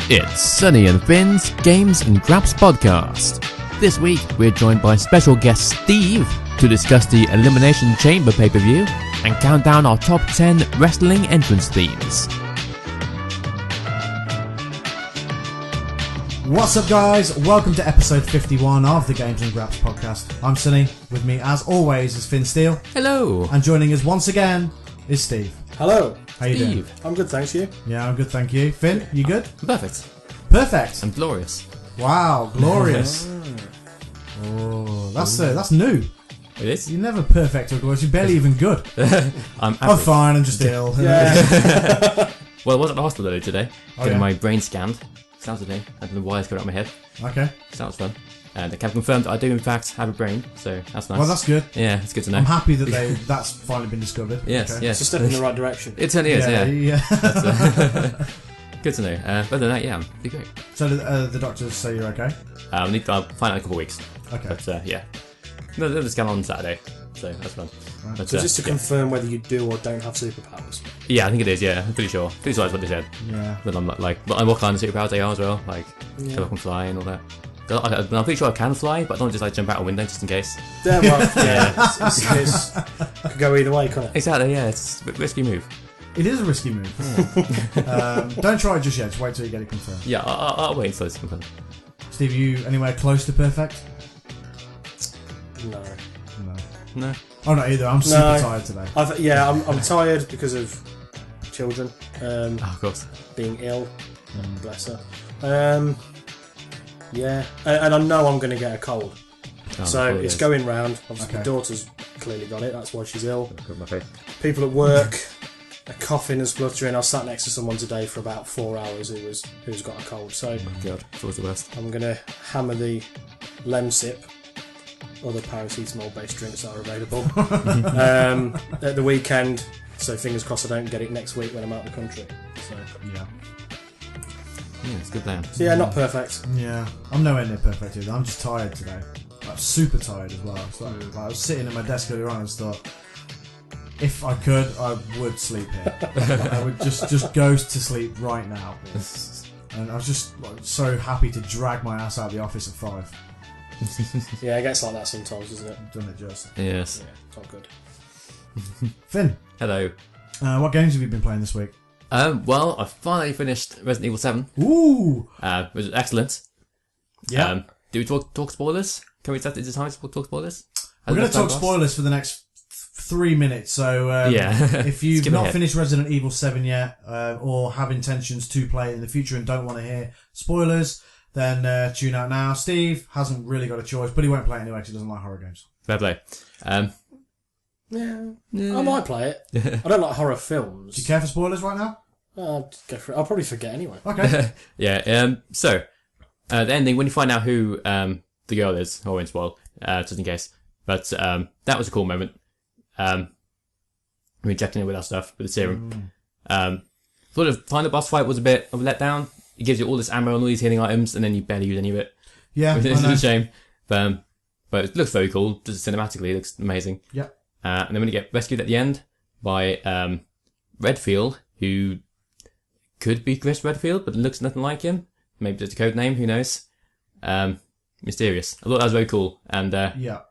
It's Sunny and Finn's Games and Graps podcast. This week we're joined by special guest Steve to discuss the Elimination Chamber pay-per-view and count down our top 10 wrestling entrance themes. What's up, guys? Welcome to episode 51 of the Games and Graps podcast. I'm Sunny. With me, as always, is Finn Steele. Hello. And joining us once again is Steve. Hello. How you doing? I'm good, thanks. You? Yeah, I'm good, thank you. Finn, you good? Perfect. Perfect. And glorious. Wow, glorious. Oh, that's new. It is? You're never perfect or glorious. You're barely even good. I'm fine, I'm just ill. Yeah. Well, I was at the hospital today, getting yeah? my brain scanned. So that was the day. I had the wires coming out of my head. Okay. So that was fun. And they confirmed that I do in fact have a brain, so that's nice. Well, that's good. Yeah, it's good to know. I'm happy that that's finally been discovered. Yes, okay. yes. It's a step in the right direction. It certainly is, yeah. Yeah. Good to know. Other than that, yeah, I'm pretty great. So the doctors say you're okay? I'll find out in a couple of weeks. Okay. But yeah. No, they'll just come on Saturday, so that's fun. Right. But, So just to confirm whether you do or don't have superpowers. yeah, I think it is, yeah. I'm pretty sure. Pretty sure that's what they said. Yeah. But I'm not like, but what kind of superpowers they are as well, like, Yeah. if I can fly and all that. I'm pretty sure I can fly, but I don't just like jump out a window just in case. Yeah, well, yeah. It could go either way, can't it? Exactly, yeah, it's a risky move. It is a risky move. Don't try it just yet. Just wait till you get it confirmed. Yeah, I'll wait until it's confirmed. Steve, you anywhere close to perfect? No. No. No. Oh, not either. I'm super tired today. I'm tired because of children Of course. being ill. Bless her. Yeah, and I know I'm going to get a cold. So it's going round. Obviously, Okay. my daughter's clearly got it. That's why she's ill. Got my face. People at work are coughing and spluttering. I sat next to someone today for about 4 hours who's got a cold. So God, it's always the worst. I'm going to hammer the Lemsip. Other paracetamol-based drinks are available at the weekend. So fingers crossed I don't get it next week when I'm out of the country. So Yeah. Yeah, it's a good plan. so yeah, not perfect. Yeah. I'm nowhere near perfect either. I'm just tired today. I'm super tired as well. It's like I was sitting at my desk earlier on and just thought, if I could, I would sleep here. I would just go to sleep right now. And I was just so happy to drag my ass out of the office at 5. Yeah, it gets like that sometimes, doesn't it? Done it just. Yes. Yeah, it's not good. Finn, Hello. what games have you been playing this week? Well, I finally finished Resident Evil 7. Ooh! Which was excellent. Yeah. Do we talk spoilers? Can we set it to time to talk spoilers? We're going to talk spoilers for the next 3 minutes, so yeah. if you've Skip not ahead. finished Resident Evil 7 yet, or have intentions to play it in the future and don't want to hear spoilers, then tune out now. Steve hasn't really got a choice, but he won't play it anyway because he doesn't like horror games. Fair play. Yeah, I might play it. I don't like horror films. Do you care for spoilers right now? I'll go for it. I'll probably forget anyway. Okay. Yeah. So, the ending, when you find out who the girl is, I won't spoil, just in case. But that was a cool moment. Rejecting it with that stuff, with the serum. Sort of final boss fight was a bit of a letdown. It gives you all this ammo and all these healing items, and then you barely use any of it. Yeah, Which is I know. a shame. But it looks very cool. Just cinematically, it looks amazing. Yeah. And then when you get rescued at the end by Redfield, who could be Chris Redfield, but looks nothing like him. Maybe just a code name, who knows? Mysterious. I thought that was very cool. And Yeah.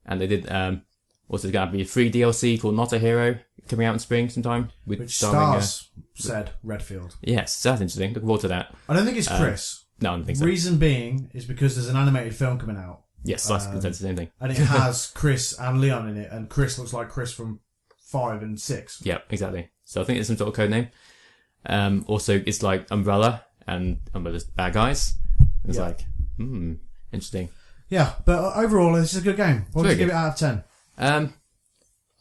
and they did also there's going to be a free DLC called Not a Hero coming out in spring sometime. With Which starring, stars said Redfield. yes, that's interesting. Looking forward to that. I don't think it's Chris. No, I don't think so. Reason being is because there's an animated film coming out, Yes, that's the same thing. and it has Chris and Leon in it, and Chris looks like Chris from 5 and 6. Yeah, exactly. So I think it's some sort of code name. Also, it's like Umbrella and Umbrella's bad guys. It's Yeah. like, interesting. Yeah, but overall, this is a good game. What would you Very give it out of 10?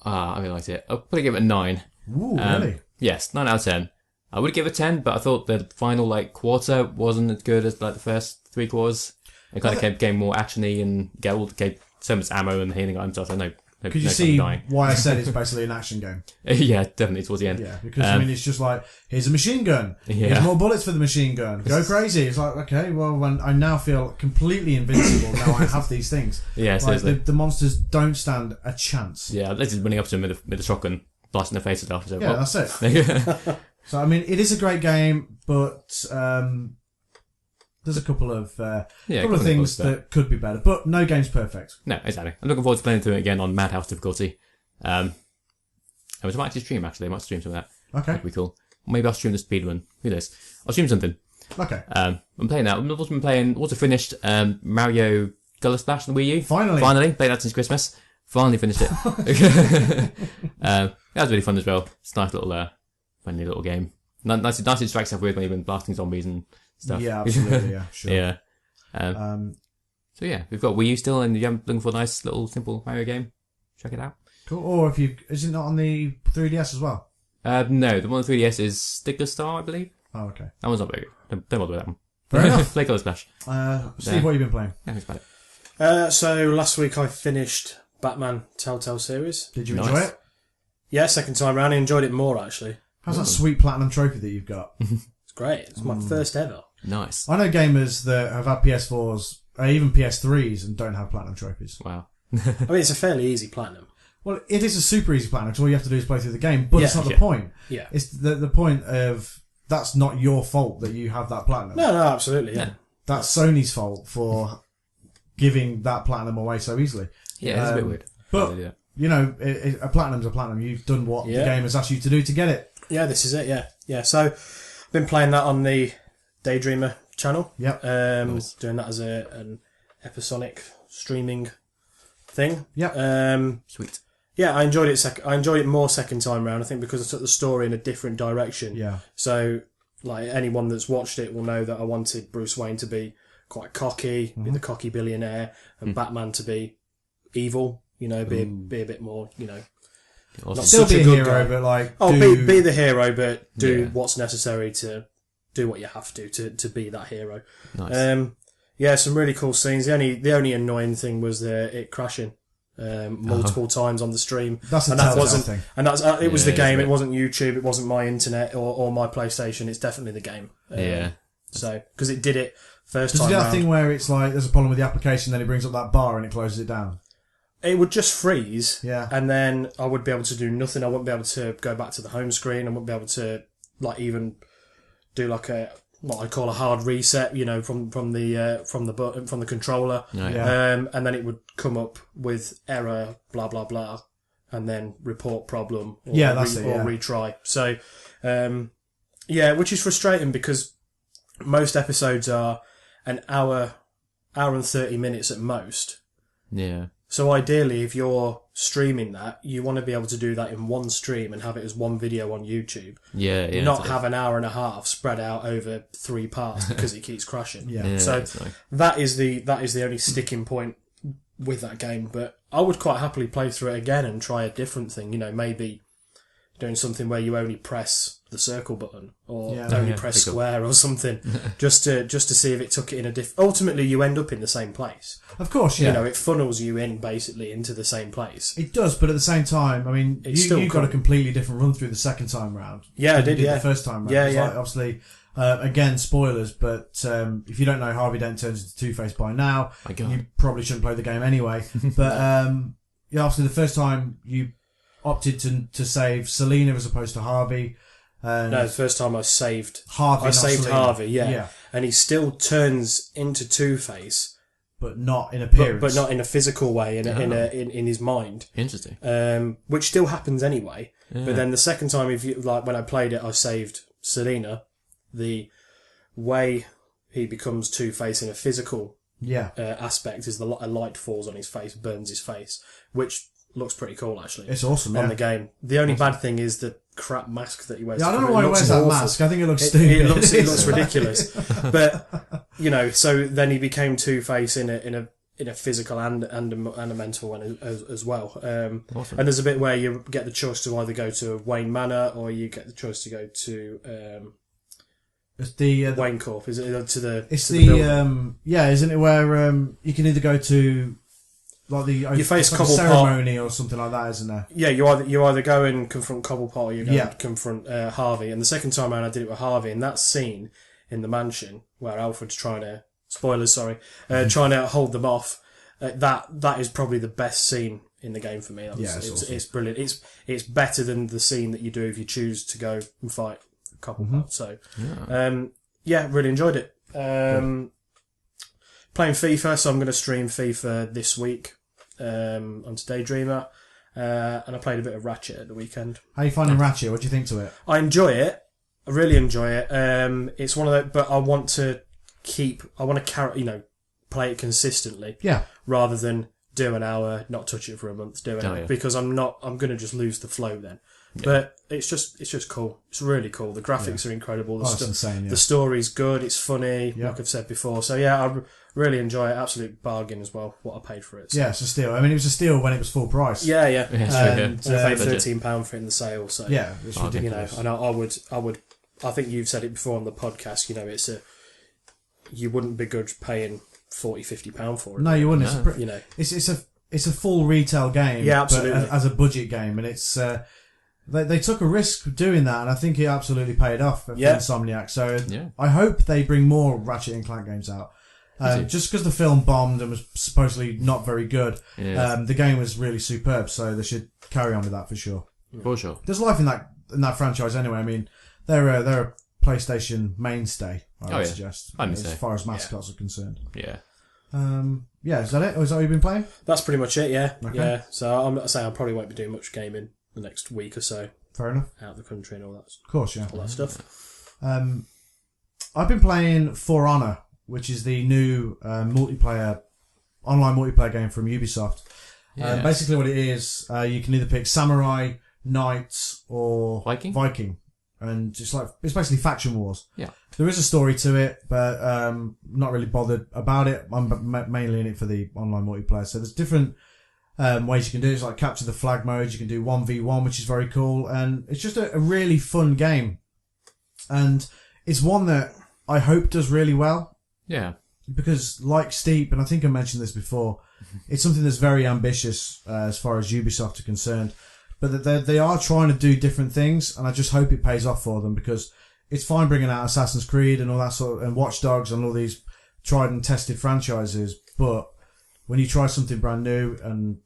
I really liked it. I'll probably give it a 9. Ooh, really? Yes, 9 out of 10. I would give it 10, but I thought the final quarter wasn't as good as the first 3 quarters. It kind of became more actiony and gave so much ammo and healing items. So no Could you see why I said it's basically an action game? Yeah, definitely towards the end. Yeah, because it's just like, here's a machine gun. Yeah. Here's more bullets for the machine gun. Go crazy. It's like, okay, well, when I now feel completely invincible, now I have these things. Yeah, like, seriously. the monsters don't stand a chance. Yeah, this is running up to him with a shotgun, blasting their faces off. So, Yeah, that's it. So, I mean, it is a great game, but There's a couple of couple things that could be better, but no game's perfect. No, exactly. I'm looking forward to playing through it again on Madhouse difficulty. I was about to stream, actually. I might stream some of that. Okay. That'd be cool. Or maybe I'll stream the speedrun. Who knows? I'll stream something. Okay. I'm playing that. I've also been playing, also finished Mario Color Splash on the Wii U. Finally. Played that since Christmas. Finally finished it. That was really fun as well. It's a nice little, friendly little game. Nice to distract yourself with when you've been blasting zombies and stuff. Yeah, absolutely, yeah, sure. Yeah. So yeah, we've got Wii U still, and you're looking for a nice little simple Mario game. Check it out. Cool. Or is it not on the 3DS as well? No, the one on 3DS is Sticker Star, I believe. Oh, okay. That one's not very good. Don't bother with that one. Fair enough. Play Color Splash. Steve, what have you been playing? Yeah, thanks about it. So last week I finished Batman Telltale series. Did you enjoy it? Yeah, second time round. I enjoyed it more, actually. How's that sweet platinum trophy that you've got? It's great. It's my first ever. Nice. I know gamers that have had PS4s, even PS3s, and don't have platinum trophies. Wow. I mean, it's a fairly easy platinum. Well, it is a super easy platinum, because all you have to do is play through the game, but it's not the Yeah. point. Yeah. It's the point of, that's not your fault that you have that platinum. No, absolutely, yeah. That's Sony's fault for giving that platinum away so easily. Yeah, it's a bit weird. But, you know, a platinum's a platinum. You've done what the game has asked you to do to get it. Yeah, this is it, yeah. Yeah, so I've been playing that on the Daydreamer channel. Yep. Nice. Doing that as an episodic streaming thing. Yep. Sweet. Yeah, I enjoyed it. I enjoyed it more second time round. I think because I took the story in a different direction. Yeah. So, like anyone that's watched it will know that I wanted Bruce Wayne to be quite cocky, be the cocky billionaire, and Batman to be evil. You know, be a bit more. You know, Awesome. not Still such be a good hero, guy. but like... be the hero, but do Yeah. what's necessary to do what you have to be that hero. Nice. Yeah, some really cool scenes. The only annoying thing was it crashing multiple times on the stream. That's a and that Telltale wasn't, thing. and that's it was the Yeah, game. it's It wasn't YouTube. It wasn't my internet or my PlayStation. It's definitely the game. Yeah. So because it did it first Does time it do that round, thing where it's like, there's a problem with the application, then it brings up that bar and it closes it down? it would just freeze. Yeah. And then I would be able to do nothing. I wouldn't be able to go back to the home screen. I wouldn't be able to like even do like what I call a hard reset, you know, from the button, from the controller. Yeah. And then it would come up with error, blah blah blah, and then report problem or, retry. So, which is frustrating because most episodes are an hour and 30 minutes at most. Yeah. So ideally, if you're streaming that, you want to be able to do that in one stream and have it as one video on YouTube. Yeah, yeah. Not have an hour and a half spread out over 3 parts because it keeps crashing. Yeah. So it's like- that is the only sticking point with that game. But I would quite happily play through it again and try a different thing. You know, maybe doing something where you only press the circle button or only press square or something, just to see if it took it in a Ultimately, you end up in the same place. Of course, yeah. You know, it funnels you in basically into the same place. It does, but at the same time, I mean, you got a completely different run through the second time round. Yeah, I did, the first time round. Yeah, It's yeah. like, obviously, again, spoilers, but if you don't know Harvey Dent turns into Two-Face by now, My God. you probably shouldn't play the game anyway. But, obviously the first time you opted to save Selena as opposed to Harvey. No, the first time I saved Harvey, I not saved Selena. Harvey, yeah. And he still turns into Two-Face, but not in appearance. but not in a physical way, in his mind. Interesting. Which still happens anyway. Yeah. But then the second time, when I played it, I saved Selena. The way he becomes Two-Face in a physical aspect is a light falls on his face, burns his face, which looks pretty cool actually. It's awesome, on the game. The only bad thing is the crap mask that he wears. Yeah, I don't know why he wears that mask. I think it looks stupid. It looks ridiculous. But you know, so then he became Two-Face in a physical and a mental one as well. Awesome. And there's a bit where you get the choice to either go to Wayne Manor or you get the choice to go to It's the Wayne Corp. Is it to the? It's to the building? isn't it where you can either go to like the You face like a Cobblepot. ceremony or something like that, isn't there? Yeah, you either go and confront Cobblepot or you go Yeah. and confront Harvey. And the second time around, I did it with Harvey, and that scene in the mansion where Alfred's trying to trying to hold them off. That is probably the best scene in the game for me. It's brilliant. It's better than the scene that you do if you choose to go and fight Cobblepot. So, really enjoyed it. Playing FIFA, so I'm going to stream FIFA this week onto Daydreamer. And I played a bit of Ratchet at the weekend. How are you finding Ratchet? What do you think to it? I enjoy it. I really enjoy it. It's one of those, but I want to play it consistently. Yeah. Rather than do an hour, not touch it for a month, because I'm going to just lose the flow then. Yeah. But it's just cool. It's really cool. The graphics are incredible. That's insane. Yeah. The story's good. It's funny, like I've said before. So yeah, I really enjoy it. Absolute bargain as well. What I paid for it. So. Yeah, it's a steal. I mean, it was a steal when it was full price. Yeah. And I paid £13 for it in the sale. So yeah, it's ridiculous. And I would. I think you've said it before on the podcast. You wouldn't begrudge paying £40-50 for it. No, you wouldn't. No. It's a full retail game. Yeah, absolutely. But as a budget game, and it's they took a risk doing that, and I think it absolutely paid off for Insomniac. So I hope they bring more Ratchet and Clank games out. Just because the film bombed and was supposedly not very good, the game was really superb. So they should carry on with that for sure. For sure. There's life in that franchise anyway. I mean, they're a PlayStation mainstay. I would suggest, as far as mascots are concerned. Yeah. Is that it? Or is that what you've been playing? That's pretty much it. Yeah. Okay. Yeah. So I probably won't be doing much gaming the next week or so. Fair enough. Out of the country and all that. Of course, yeah. All that stuff. I've been playing For Honor, which is the new online multiplayer game from Ubisoft. Yeah. Basically, what it is, you can either pick Samurai, Knight, or Viking. And it's basically faction wars. Yeah. There is a story to it, but not really bothered about it. I'm mainly in it for the online multiplayer. So there's different ways you can do it. It's like capture the flag mode. You can do 1v1, which is very cool. And it's just a really fun game. And it's one that I hope does really well. Yeah. Because like Steep, and I think I mentioned this before, it's something that's very ambitious as far as Ubisoft are concerned. But they are trying to do different things, and I just hope it pays off for them, because it's fine bringing out Assassin's Creed and all that and Watch Dogs and all these tried and tested franchises, but when you try something brand new and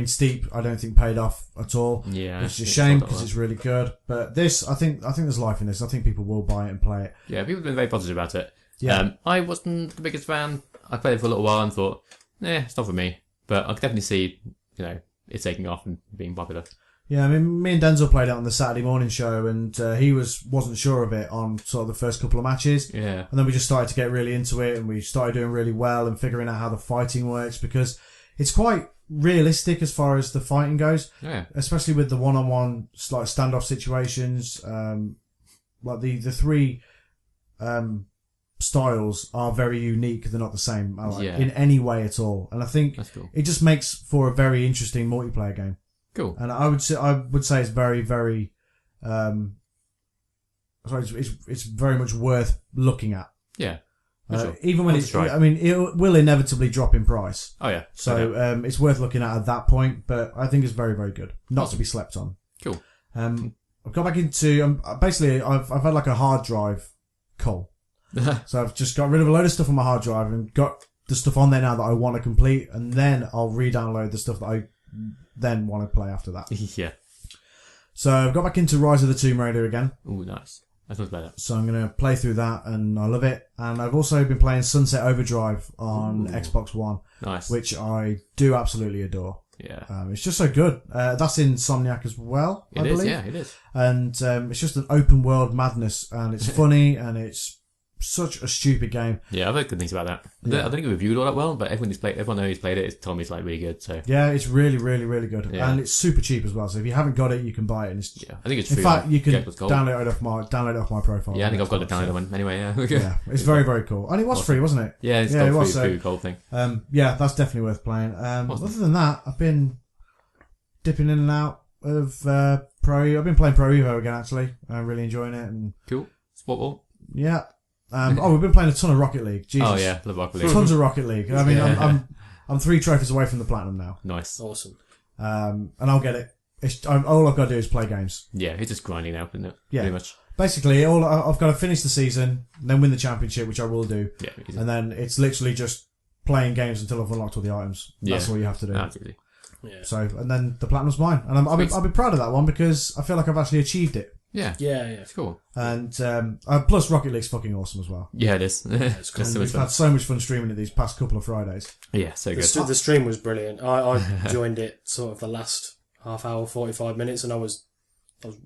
Steep, I don't think paid off at all. Yeah, which is a shame because it's really good. But this, I think there's life in this. I think people will buy it and play it. Yeah, people have been very positive about it. Yeah, I wasn't the biggest fan. I played it for a little while and thought, it's not for me. But I could definitely see, it's taking off and being popular. Yeah, I mean, me and Denzel played it on the Saturday morning show, and he wasn't sure of it on sort of the first couple of matches. Yeah. And then we just started to get really into it, and we started doing really well and figuring out how the fighting works, because it's quite realistic as far as the fighting goes. Yeah. Especially with the one-on-one standoff situations. The three styles are very unique. They're not the same in any way at all. And I think it just makes for a very interesting multiplayer game. Cool. And I would say it's very, very, it's very much worth looking at. Yeah. Sure. Even when it will inevitably drop in price. Oh yeah. So it's worth looking at that point. But I think it's very, very good, not to be slept on. Cool. I've got back into basically I've had like a hard drive cull. So I've just got rid of a load of stuff on my hard drive and got the stuff on there now that I want to complete, and then I'll re-download the stuff that I then want to play after that. Yeah. So I've got back into Rise of the Tomb Raider again. Ooh, nice. I thought about that. So I'm going to play through that, and I love it. And I've also been playing Sunset Overdrive on Xbox One. Nice. Which I do absolutely adore. Yeah. It's just so good. That's in Insomniac as well, I believe. Yeah, it is. And it's just an open world madness, and it's funny, and it's such a stupid game. Yeah, I've heard good things about that. I don't think it reviewed all that well, but everyone who's played it has told me it's like really good. So yeah, it's really, really, really good, and it's super cheap as well. So if you haven't got it, you can buy it. And it's I think it's free. In fact, you can download it off my profile. Yeah, I think I've got the download one anyway. Yeah, it's very, very cool, and it was free, wasn't it? Yeah, it's got free gold thing. Yeah, that's definitely worth playing. Other than that, I've been dipping in and out of Pro. I've been playing Pro Evo again. Actually, I'm really enjoying it. And cool. Sport ball. Yeah. We've been playing a ton of Rocket League. Jesus. Oh yeah, love Rocket League. Tons of Rocket League. I mean, I'm 3 trophies away from the platinum now. Nice, awesome. And I'll get it. All I've got to do is play games. Yeah, it's just grinding now, isn't it? Yeah, pretty much. Basically, I've got to finish the season, then win the championship, which I will do. Yeah, easy. And then it's literally just playing games until I've unlocked all the items. That's all you have to do. Absolutely. Yeah. So, and then the platinum's mine, and I'll be proud of that one because I feel like I've actually achieved it. Yeah. Yeah. It's cool. And plus Rocket League's fucking awesome as well. Yeah, it is. It's cool. Just so much We've fun. had so much fun streaming it these past couple of Fridays. Yeah, so good. The stream was brilliant. I joined it sort of the last half hour, 45 minutes, and I was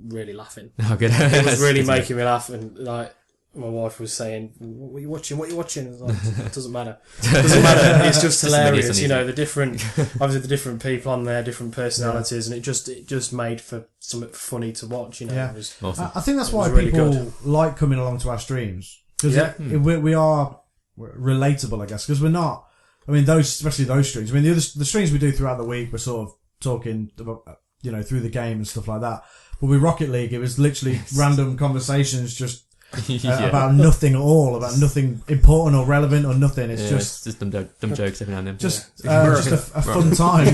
really laughing. Oh, good. It was really making me laugh, and like my wife was saying, "What are you watching? What are you watching?" I was like, it doesn't matter. It doesn't matter. It's just hilarious. You know, the different, obviously the different people on there, different personalities, and it just made for something funny to watch. You know, Yeah. it was Awesome. I think that's why really people good. like coming along to our streams. Because Yeah. we are relatable, I guess, because we're not, I mean, especially those streams. I mean, the streams we do throughout the week, we're sort of talking about, you know, through the game and stuff like that. But with Rocket League, it was literally random conversations just about nothing at all, about nothing important or relevant or nothing. It's just dumb jokes every now and then. just a fun time.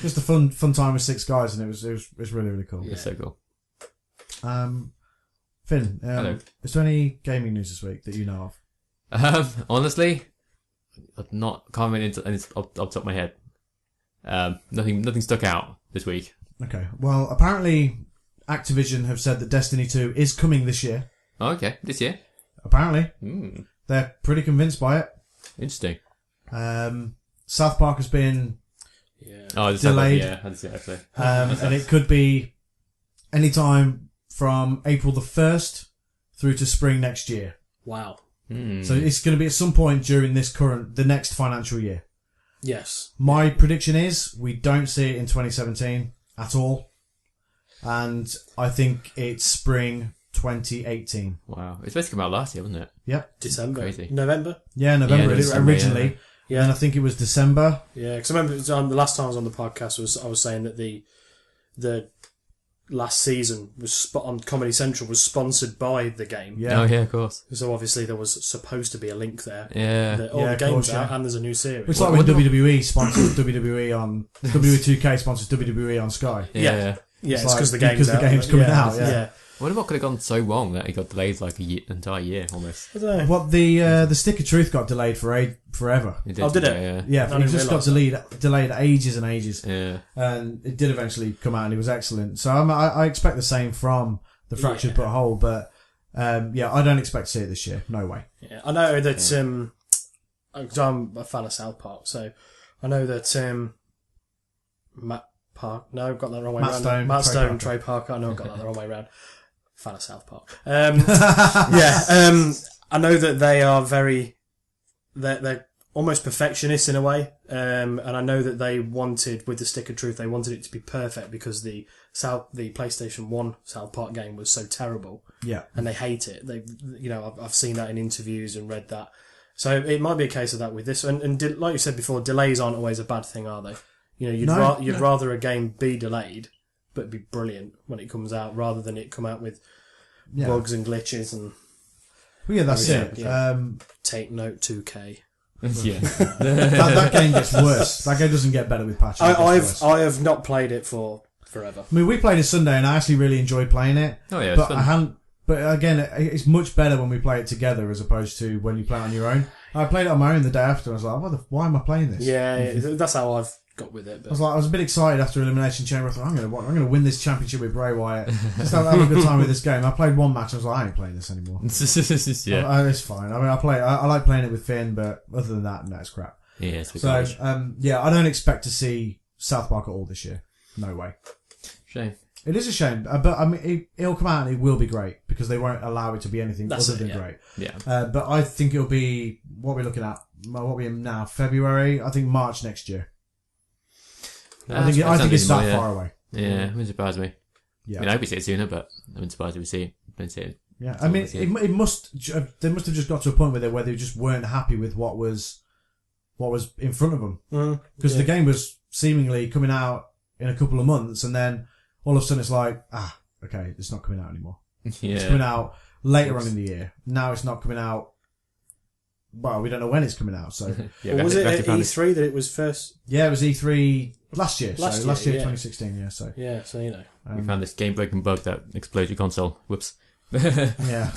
Just a fun time with 6 guys, and it was really, really cool. It's so cool. Finn, Hello. is there any gaming news this week that you know of? Honestly, I've not can't really into off the top of my head. Nothing stuck out this week. Okay. Well, apparently Activision have said that Destiny 2 is coming this year. Oh, okay, this year. Apparently. Mm, They're pretty convinced by it. interesting. South Park has been Oh, delayed. Yeah, I see it actually. and it could be any time from April the 1st through to spring next year. wow. Mm. So it's going to be at some point during the next financial year. Yes. My prediction is we don't see it in 2017 at all. And I think it's spring 2018. Wow, it's supposed to come out last year, wasn't it? Yep. December. Crazy. November. Yeah, November Yeah, December, originally. Yeah. And I think it was December. Yeah, because I remember it was the last time I was on the podcast I was saying that the last season was on Comedy Central was sponsored by the game. Yeah. Oh yeah, of course. So obviously there was supposed to be a link there. Yeah. The Yeah, the of game's course, out yeah. and there's a new series. It's like when WWE sponsors WWE on WWE 2K sponsors WWE on Sky. Yeah. Yeah, It's it's because like- the game's because the out. game's coming out, yeah. I wonder what could have gone so wrong that it got delayed like an entire year almost. I don't know. What the Stick of Truth got delayed for forever. It Oh, did it? Yeah. Yeah, I it didn't just got realise delayed ages and ages, Yeah. and it did eventually come out, and it was excellent. So I expect the same from the Fractured But Whole, but yeah, I don't expect to see it this year. No way. Yeah, I know that 'cause I'm a fan of South Park, so I know that Matt Park. No, I've got that the wrong way Matt around. Stone, Matt Trey Stone, Parker. Trey Parker. I know I've got that the wrong way around. Fan of South Park. Yeah, I know that they are they're almost perfectionists in a way, and I know that they wanted with the Stick of Truth, they wanted it to be perfect because the PlayStation 1 South Park game was so terrible. Yeah. And they hate it. I've seen that in interviews and read that. So it might be a case of that with this. And like you said before, delays aren't always a bad thing, are they? You know, you'd rather a game be delayed, but be brilliant when it comes out, rather than it come out with bugs and glitches and Well, yeah, that's it. Yeah. Take note 2K. Yeah. That game gets worse. That game doesn't get better with patches. It gets worse. I have not played it for forever. I mean, we played it Sunday, and I actually really enjoyed playing it. Oh yeah. But I hadn't. But again, it's much better when we play it together as opposed to when you play it on your own. I played it on my own the day after, and I was like, why am I playing this? Yeah, that's how I've got with it. But I was a bit excited after Elimination Chamber. I thought, I'm going to win this championship with Bray Wyatt. Just have a good time with this game. I played one match. I was like, I ain't playing this anymore. Yeah. It's fine. I mean, I like playing it with Finn, but other than that, no, it's crap. Yeah. It's a bit So, garbage. yeah, I don't expect to see South Park at all this year. No way. Shame. It is a shame, but I mean, it'll come out and it will be great because they won't allow it to be anything other than great. Yeah. But I think it'll be what we're looking at. What are we in now? February? I think March next year. I think it's that far away. Yeah, it wouldn't surprise me. Yeah. I mean, I hope we see it sooner, but I wouldn't surprise if we see it. Don't see it. Yeah, I mean, it must. They must have just got to a point where they just weren't happy with what was in front of them because the game was seemingly coming out in a couple of months, and then all of a sudden it's like, okay, it's not coming out anymore. Yeah. It's coming out later on in the year. Now it's not coming out. Well, we don't know when it's coming out. So Yeah, was it at E3 that it was first? yeah, it was E3 last year. Last year, year, 2016. Yeah, so Yeah, so you know. We found this game-breaking bug that explodes your console. Whoops. yeah.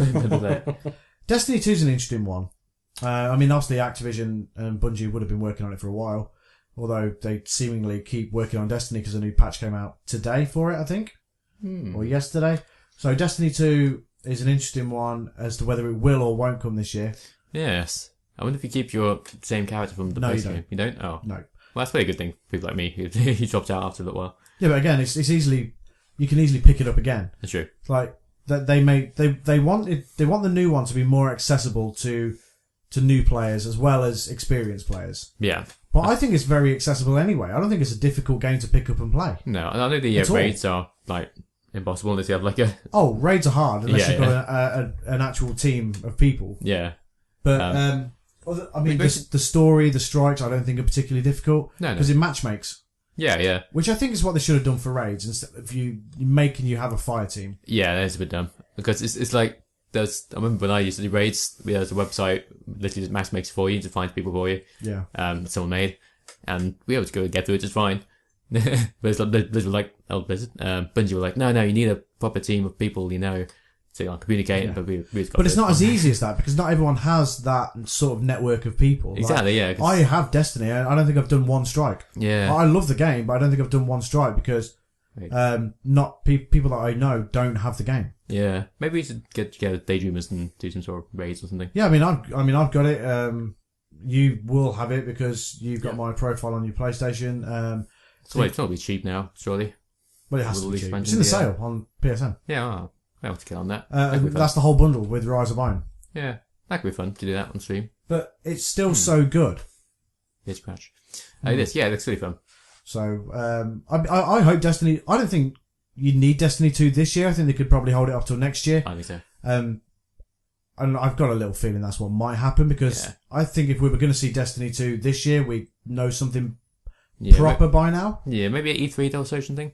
Destiny 2 is an interesting one. I mean, obviously Activision and Bungie would have been working on it for a while, although they seemingly keep working on Destiny because a new patch came out today for it, I think, or yesterday. So Destiny 2 is an interesting one as to whether it will or won't come this year. Yes. I wonder if you keep your same character from the No, you first don't. game. You don't? Oh. No. Well, that's a very good thing for people like me who dropped out after a little while. Yeah, but again, it's easily, you can easily pick it up again. That's true. It's like that they want the new one to be more accessible to new players as well as experienced players. Yeah. But I think it's very accessible anyway. I don't think it's a difficult game to pick up and play. No, I know the At all. raids are like impossible unless you have like a Oh, raids are hard unless Yeah, you've got an actual team of people. yeah. But I mean, the story, the strikes, I don't think are particularly difficult No. because it matchmakes, Yeah. which I think is what they should have done for raids instead of you making you have a fire team. Yeah, that's a bit dumb because it's like I remember when I used to do raids, there was a website literally just match makes for you to find people for you. Yeah. That someone made, and we were able to go and get through it just fine. But it's like Blizzard were like, Bungie were like, no, you need a proper team of people, to communicate. Yeah. But we just got But it's through it. not as easy as that because not everyone has that sort of network of people. Like, Exactly, yeah. 'Cause- I have Destiny. I don't think I've done one strike. yeah. I love the game, but I don't think I've done one strike because Right. not people that I know don't have the game. Yeah. Maybe we should get together daydreamers and do some sort of raids or something. Yeah, I've got it. You will have it because you've got my profile on your PlayStation. So it's not be cheap now, surely. Well, it has to With all be the cheap. It's in the expansions, sale on PSN. Yeah, I have to get on that. That could be fun. That's the whole bundle with Rise of Iron. Yeah, that could be fun to do that on stream. But it's still so good. It's patch. It is, yeah, it looks really fun. So I hope Destiny. I don't think you need Destiny 2 this year. I think they could probably hold it up till next year. I think so. And I've got a little feeling that's what might happen because Yeah. I think if we were going to see Destiny 2 this year, we know something Yeah, proper by now. Yeah, maybe an E3 they'll show something.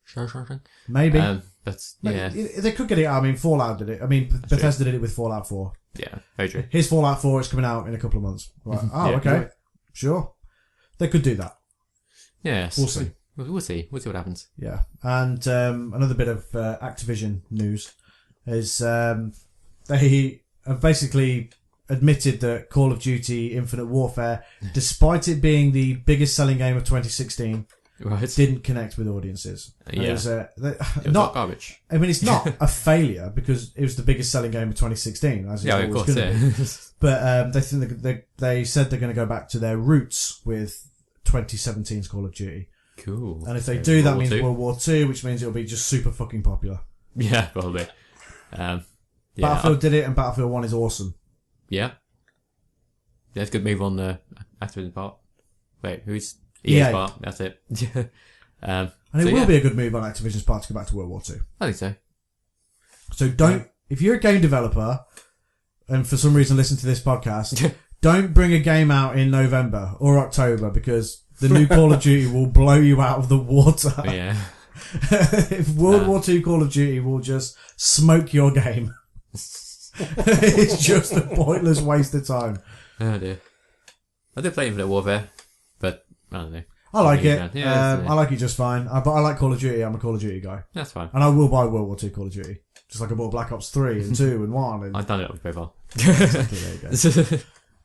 Sure. Maybe. But But yeah, they could get it out. I mean, Fallout did it. I mean, Bethesda did it with Fallout 4. yeah, very true. Here's Fallout 4. It's coming out in a couple of months. Right. Oh, Yeah. okay. Sure. They could do that. Yes, We'll see. We'll see. We'll see what happens. Yeah. And another bit of Activision news is they have basically admitted that Call of Duty Infinite Warfare, despite it being the biggest selling game of 2016, Right. didn't connect with audiences. And Yeah. It was, It was not. garbage. I mean, it's not a failure because it was the biggest selling game of 2016, as it Yeah, of was course. going to be. Yeah. But they think they said they're going to go back to their roots with 2017's Call of Duty. Cool. And if they So do, that World means War II. World War II, which means it'll be just super fucking popular. Yeah, probably. Yeah, Battlefield did it, and Battlefield 1 is awesome. yeah. That's a good move on the Activision part. Wait, who's EA. EA's part? That's it. And it will be a good move on Activision's part to go back to World War II. I think so. So don't, if you're a game developer, and for some reason listen to this podcast, don't bring a game out in November or October because the new Call of Duty will blow you out of the water. Yeah. If World War II Call of Duty will just smoke your game. It's just a pointless waste of time. Oh dear. I did play Infinite Warfare, but I don't know. I like it. Yeah, I like it just fine. But I like Call of Duty. I'm a Call of Duty guy. that's fine. And I will buy World War II Call of Duty. Just like I bought Black Ops 3 and 2 and 1. And I've done it on profile. exactly, there you go.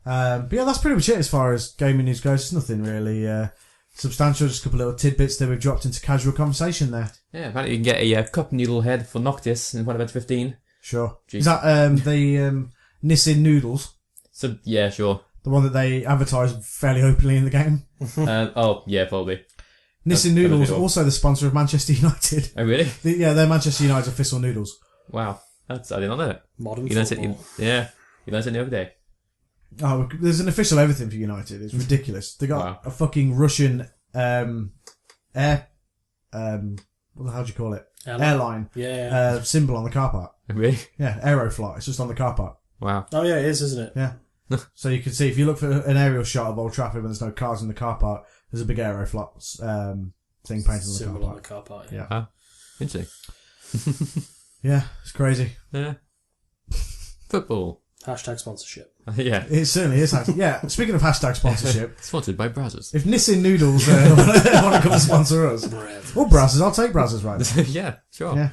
But yeah, that's pretty much it as far as gaming news goes. It's nothing really substantial. Just a couple of little tidbits that we've dropped into casual conversation there. Yeah, apparently you can get a cup noodle head for Noctis in Final Fantasy 15. Sure. Gee. Is that the Nissin Noodles? So, yeah, sure. The one that they advertise fairly openly in the game? Oh, yeah, probably. Nissin Noodles, also the sponsor of Manchester United. Oh, really? They're Manchester United's official noodles. Wow. I did not know that. Modern You learned football. you learned it the other day. Oh, there's an official everything for United. It's ridiculous. They got Wow. a fucking Russian air what the hell do you call it? Airline Yeah. symbol on the car park. Really? Yeah, Aeroflot. It's just on the car park. Wow. Oh yeah, it is, isn't it? Yeah. So you can see if you look for an aerial shot of Old Trafford when there's no cars in the car park, there's a big Aeroflot thing painted on the car Symbol on park. the car park. Yeah. Ah, interesting. Yeah, it's crazy. Yeah. Football. Hashtag sponsorship. Yeah. It certainly is. Yeah. Speaking of hashtag sponsorship, Sponsored by Brazzers. if Nissin Noodles want to come and sponsor us, or Brazzers, I'll take Brazzers right now. Yeah, sure. Yeah.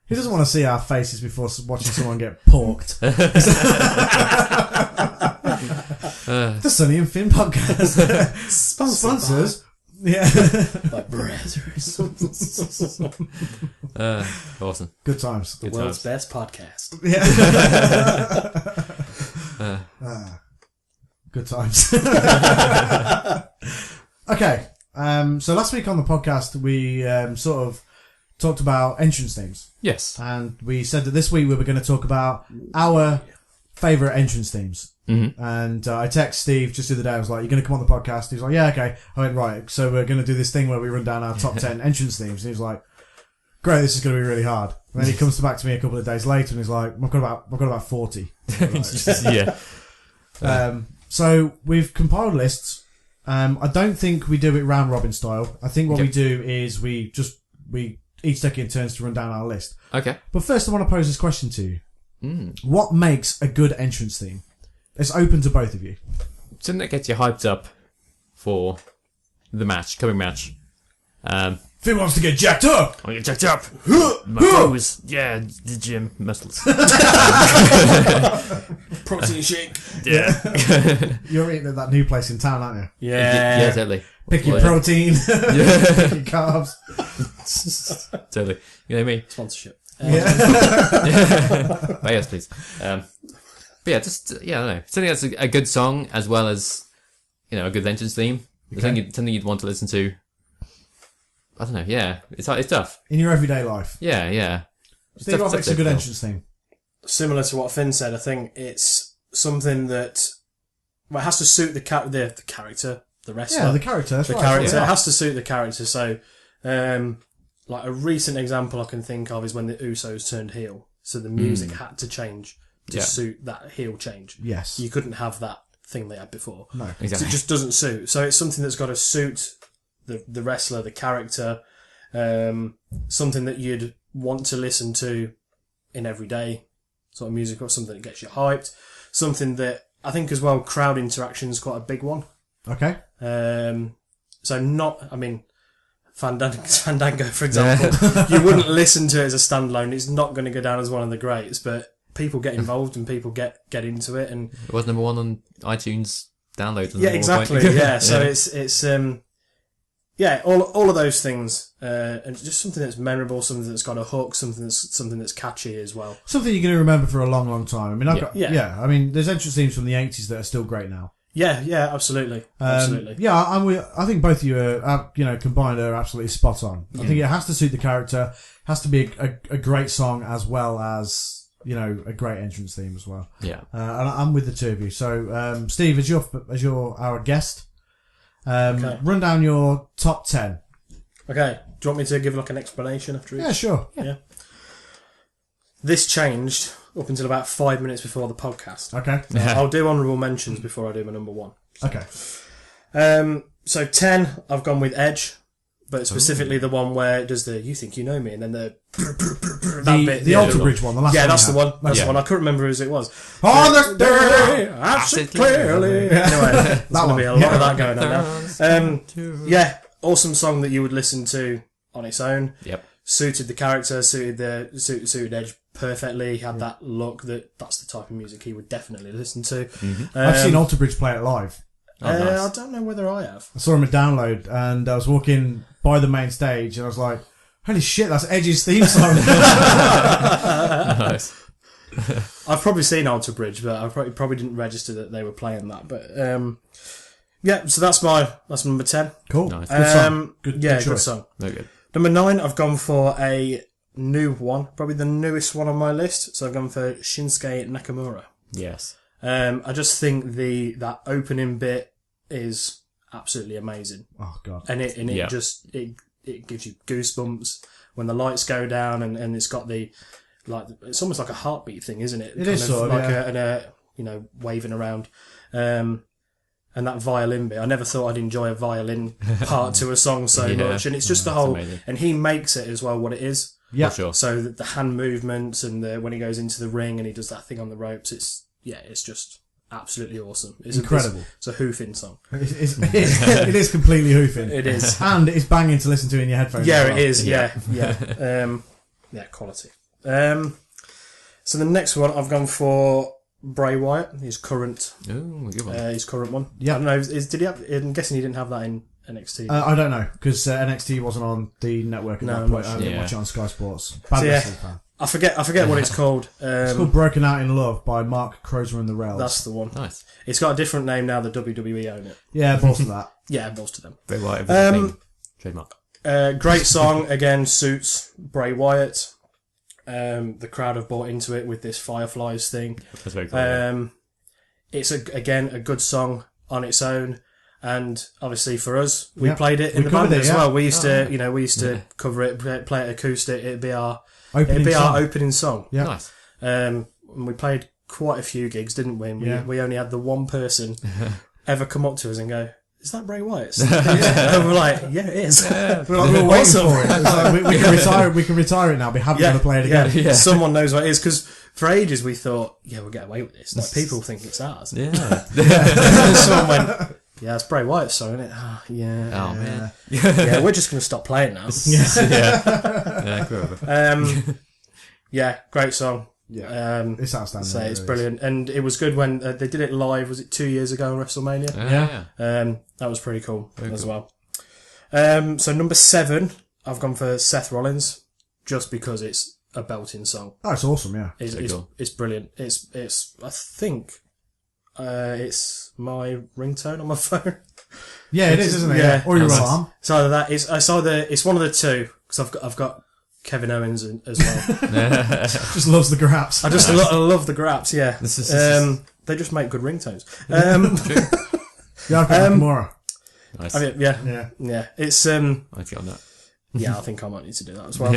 Who doesn't want to see our faces before watching someone get porked? The Sonny and Finn podcast. Sponsors. Yeah. By Brazzers. Awesome. Good times. The world's best podcast. Yeah. Good times. Okay. So last week on the podcast, we sort of talked about entrance themes. Yes. And we said that this week we were going to talk about our favourite entrance themes. Mm-hmm. And I text Steve just the other day. I was like, "You're going to come on the podcast?" He was like, "Yeah, okay." I went, "Right, so we're going to do this thing where we run down our top 10 entrance themes." And he was like, "Great, this is going to be really hard." And then he comes back to me a couple of days later and he's like, I've got about 40. Yeah. So we've compiled lists. I don't think we do it round robin style. I think what we do is we each take it in turns to run down our list. Okay. But first I want to pose this question to you. What makes a good entrance theme? It's open to both of you. Something that gets you hyped up for the coming match. If he wants to get jacked up! I get jacked up! My clothes! Yeah, the gym. Muscles. Protein shake. Yeah. You're eating at that new place in town, aren't you? Yeah. Yeah, totally. Pick your protein, pick your carbs. Totally. You know me. Sponsorship. Yeah. But yes, please. But yeah, just, I don't know. Something that's a good song as well as, a good entrance theme. Okay. Something you'd want to listen to. I don't know, yeah. It's tough. In your everyday life. Yeah. Steve, what makes a good entrance theme? Similar to what Finn said, I think it's something that it has to suit the character, the wrestler. Yeah, the character. That's the right. character. Yeah. It has to suit the character. So, like a recent example I can think of is when the Usos turned heel. So the music had to change to suit that heel change. Yes. You couldn't have that thing they had before. No. Exactly. So it just doesn't suit. So it's something that's got to suit the wrestler, the character, something that you'd want to listen to in everyday sort of music, or something that gets you hyped. Something that I think as well, crowd interaction is quite a big one. Okay. Fandango, for example, you wouldn't listen to it as a standalone. It's not going to go down as one of the greats, but people get involved and people get into it. And it was number one on iTunes downloads. Yeah, exactly. Yeah, so it's all of those things, and just something that's memorable, something that's got a hook, something that's catchy as well. Something you're going to remember for a long, long time. I mean, Yeah. I mean, there's entrance themes from the 80s that are still great now. Yeah, absolutely. Yeah, I think both of you are, combined are absolutely spot on. I think it has to suit the character, has to be a great song as well as, a great entrance theme as well. Yeah. And I'm with the two of you. So, Steve, as our guest, run down your top 10. Okay. Do you want me to give like an explanation after each? Yeah, sure. Yeah. This changed up until about 5 minutes before the podcast. Okay. I'll do honourable mentions before I do my number one. Okay. So 10, I've gone with Edge, but specifically the one where it does the "you think you know me" and then the Alter Bridge one. The last one that's the one. That's the one. I couldn't remember whose it was. On the day, I see clearly. Anyway, there's going to be a lot of that going on now. Awesome song that you would listen to on its own. Yep. Suited the character, suited Edge perfectly. He had that look that's the type of music he would definitely listen to. Mm-hmm. I've seen Alter Bridge play it live. Nice. I don't know whether I have. I saw him at Download, and I was walking by the main stage, and I was like, "Holy shit, that's Edge's theme song!" Nice. I've probably seen Alter Bridge, but I probably didn't register that they were playing that. But so that's number 10. Cool. Nice. Good song. Good good song. Very good. Number 9, I've gone for a new one, probably the newest one on my list. So I've gone for Shinsuke Nakamura. Yes. I just think that opening bit is absolutely amazing. Oh god! And it gives you goosebumps when the lights go down, and it's got it's almost like a heartbeat thing, isn't it? It is sort of waving around. And that violin bit, I never thought I'd enjoy a violin part to a song so much. And it's just the whole, amazing. And he makes it as well what it is. Yeah, for sure. So the hand movements and when he goes into the ring and he does that thing on the ropes, it's just absolutely awesome. It's incredible. It's a hoofing song. It is completely hoofing. It is. And it's banging to listen to in your headphones. Yeah, as well. it is. Yeah. Quality. So the next one I've gone for Bray Wyatt, his current. Ooh, good one. His current one. Yeah. I don't know. Did he have? I'm guessing he didn't have that in NXT? I don't know, because NXT wasn't on the network at that point. I didn't watch it on Sky Sports. Bad wrestling fan. I forget what it's called. It's called Broken Out in Love by Mark Crozer and the Rails. That's the one. Nice. It's got a different name now that WWE own it. Yeah, balls to that. Yeah, balls to them. Bray Wyatt. Trademark. Great song, again, suits Bray Wyatt. The crowd have bought into it with this Fireflies thing. That's very cool. It's, again, a good song on its own. And obviously for us, we played it in the band as well. We used to cover it, play it acoustic. It'd be our opening song. Yeah. Nice. And we played quite a few gigs, didn't we? And we only had the one person ever come up to us and go, "Is that Bray Wyatt?" And we're like, "Yeah, it is." We're waiting for it. It's like, we can retire it now. We haven't got to play it again. Yeah. Someone knows what it is, because for ages we thought, we'll get away with this. Like, people think it's ours. Yeah. And someone went, "Yeah, it's Bray Wyatt's song, isn't it?" Oh, yeah. Oh man. Yeah, we're just going to stop playing now. Yeah. Cool. Yeah, great song. Yeah, it's outstanding. So it's brilliant, and it was good when they did it live. Was it 2 years ago on WrestleMania? Yeah. That was pretty cool as cool. well. So number 7, I've gone for Seth Rollins, just because it's a belting song. Oh, it's awesome. Yeah, It's brilliant. It's I think it's my ringtone on my phone. Yeah, it is, isn't it? Yeah. Or your alarm. It's either that. It's one of the two, because I've got Kevin Owens as well. Just loves the Graps. I just love the Graps. Yeah, they just make good ringtones. Yeah, I've got Nakamura. Nice. I mean, yeah. It's I get on that. yeah. I think I might need to do that as well.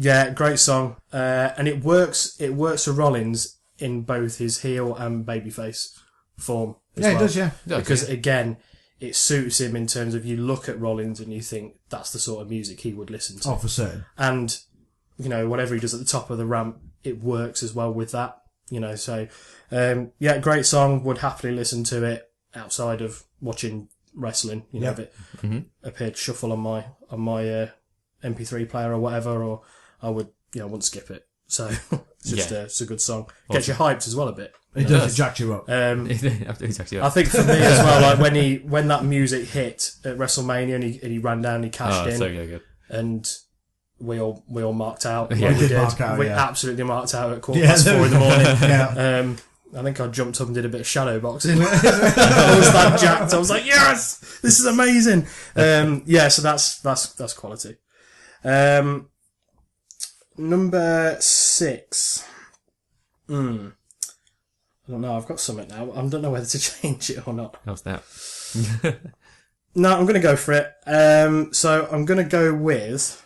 Yeah. Great song, and it works. It works for Rollins in both his heel and babyface form. As well. It does. Yeah, Because again, it suits him in terms of, you look at Rollins and you think that's the sort of music he would listen to. Oh, for certain. And, whatever he does at the top of the ramp, it works as well with that, so, great song, would happily listen to it outside of watching wrestling, if it appeared shuffle on my MP3 player or whatever, or I would, wouldn't skip it. So, it's a good song. Gets you hyped as well a bit. It does, it jacks you up. I think for me as well, like when that music hit at WrestleMania and he ran down, he cashed in, so good. and we all marked out. We did mark out. We absolutely marked out at 4:15 in the morning. I think I jumped up and did a bit of shadow boxing. I was that jacked. I was like, yes, this is amazing. So that's quality. Number 6. I don't know, I've got something now. I don't know whether to change it or not. How's that? No, I'm going to go for it. So I'm going to go with,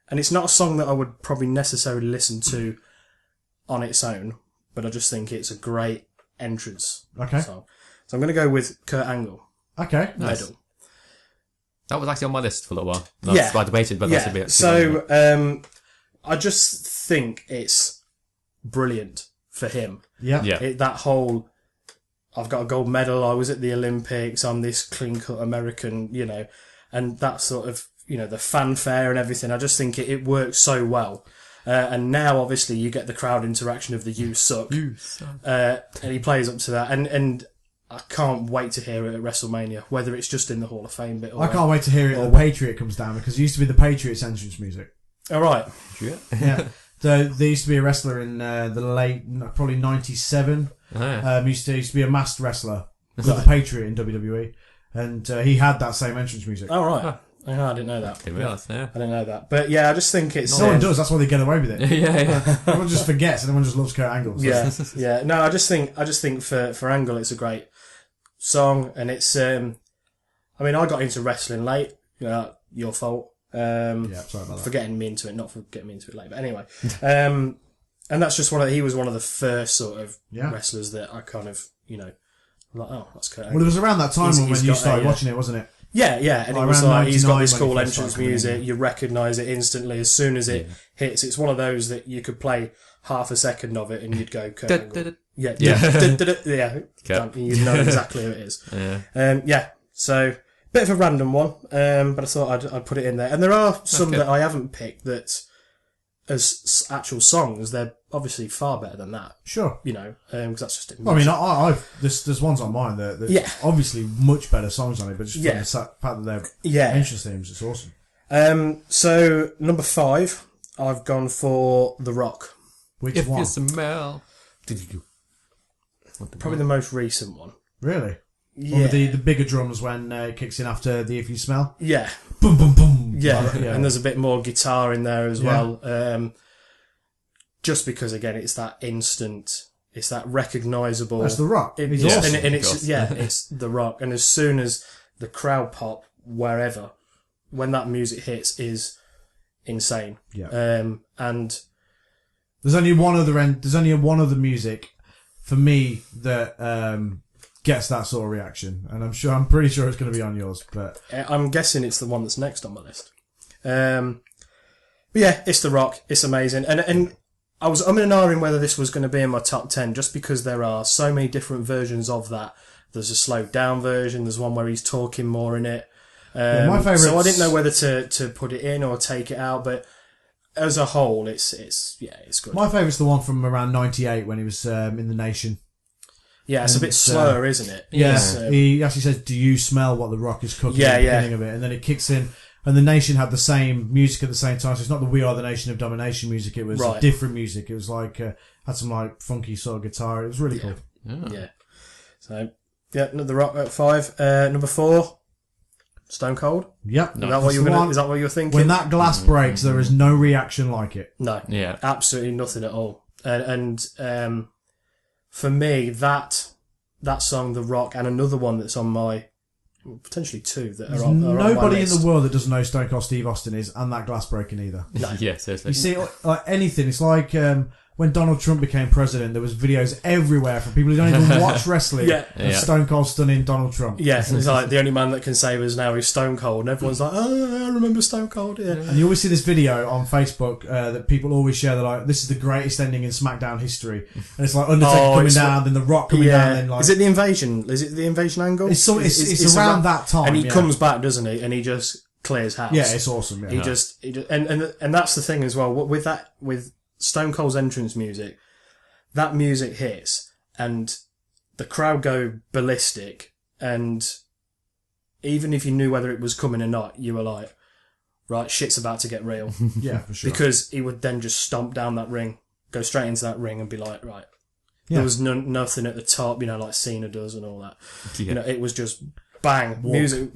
and it's not a song that I would probably necessarily listen to on its own, but I just think it's a great entrance song. So I'm going to go with Kurt Angle. Okay. Nice. Medal. That was actually on my list for a little while. I debated, but that's a bit... So, I just think it's brilliant for him. Yeah. That whole, I've got a gold medal, I was at the Olympics, I'm this clean-cut American, and that sort of, the fanfare and everything. I just think it works so well. And now, obviously, you get the crowd interaction of the "You suck," and he plays up to that. And I can't wait to hear it at WrestleMania, whether it's just in the Hall of Fame bit. Or I can't wait to hear it when the Patriot comes down, because it used to be the Patriot's entrance music. All right. Yeah. There used to be a wrestler in the late, probably 97. Used to be a masked wrestler called the Patriot in WWE, and he had that same entrance music. Oh, right. I didn't know that. I didn't know that. But yeah, I just think it's... No one does, that's why they get away with it. Yeah. Everyone just forgets, and everyone just loves Kurt Angle. So. Yeah. No, I just think for Angle, it's a great song, and it's... I got into wrestling late. Your fault. Sorry about that. For getting me into it, not for getting me into it late. But anyway, and that's just he was one of the first sort of wrestlers that I kind of, like, oh, that's Kurt Angle. Well, it was around that time when you started watching it, wasn't it? Yeah, and it was like, he's got this cool entrance music, you recognise it instantly as soon as it hits. It's one of those that you could play half a second of it and you'd go, Kurt Angle. Yeah. You know exactly who it is. So... bit of a random one, but I thought I'd put it in there. And there are some that I haven't picked that as actual songs, they're obviously far better than that. Sure. You know, because that's just it. I mean, there's ones on mine that obviously much better songs on it, but just from the fact that they're entrance themes, it's awesome. So number 5, I've gone for The Rock. Which If one? you smell. Probably the most recent one. Really? Yeah. One with the bigger drums when it kicks in after the If You Smell? Yeah. Boom, boom, boom. Yeah. And there's a bit more guitar in there as well. Just because, again, it's that instant, it's that recognisable. That's The Rock. It's awesome. And it's The Rock. And as soon as the crowd pop, wherever, when that music hits, is insane. Yeah. And there's only one other music for me that gets that sort of reaction, and I'm pretty sure it's going to be on yours. But I'm guessing it's the one that's next on my list. But yeah, it's The Rock. It's amazing, and I was umming and ahhing whether this was going to be in my top 10, just because there are so many different versions of that. There's a slowed down version. There's one where he's talking more in it. my favourite. So I didn't know whether to put it in or take it out, but as a whole, it's good. My favourite's the one from around '98 when he was in the Nation. Yeah, it's a bit slower, isn't it? Yeah, It's, he actually says, "Do you smell what The Rock is cooking?" at the beginning of it, and then it kicks in. And the Nation had the same music at the same time, so it's not the "We Are the Nation of Domination" music. It was different music. It was like had some like funky sort of guitar. It was really cool. Yeah. So The Rock at 5. Number 4, Stone Cold. Yep. Is that what you were thinking? When that glass breaks, there is no reaction like it. No. Yeah. Absolutely nothing at all. And for me, that song, The Rock, and another one that's on my, potentially 2 that are on my Nobody in list. the world that doesn't know Stone Cold Steve Austin is, and that glass breaking either. No. Yeah, seriously. You see, like anything, it's like when Donald Trump became president, there was videos everywhere from people who don't even watch wrestling of Stone Cold stunning Donald Trump. Yeah, it's like the only man that can save us now is Stone Cold, and everyone's like, "Oh, I remember Stone Cold." Yeah, and you always see this video on Facebook that people always share. They're like, "This is the greatest ending in SmackDown history," and it's like Undertaker coming down, then The Rock coming down, then like, is it the invasion? Is it the invasion angle? It's around that time, and he comes back, doesn't he? And he just clears house. Yeah, it's awesome. Yeah. He just and that's the thing as well with Stone Cold's entrance music. That music hits and the crowd go ballistic, and even if you knew whether it was coming or not, you were like, right, shit's about to get real. Yeah, for sure. Because he would then just stomp down that ring, go straight into that ring and be like, right. Yeah. There was nothing at the top, like Cena does and all that. Yeah. It was just bang, music,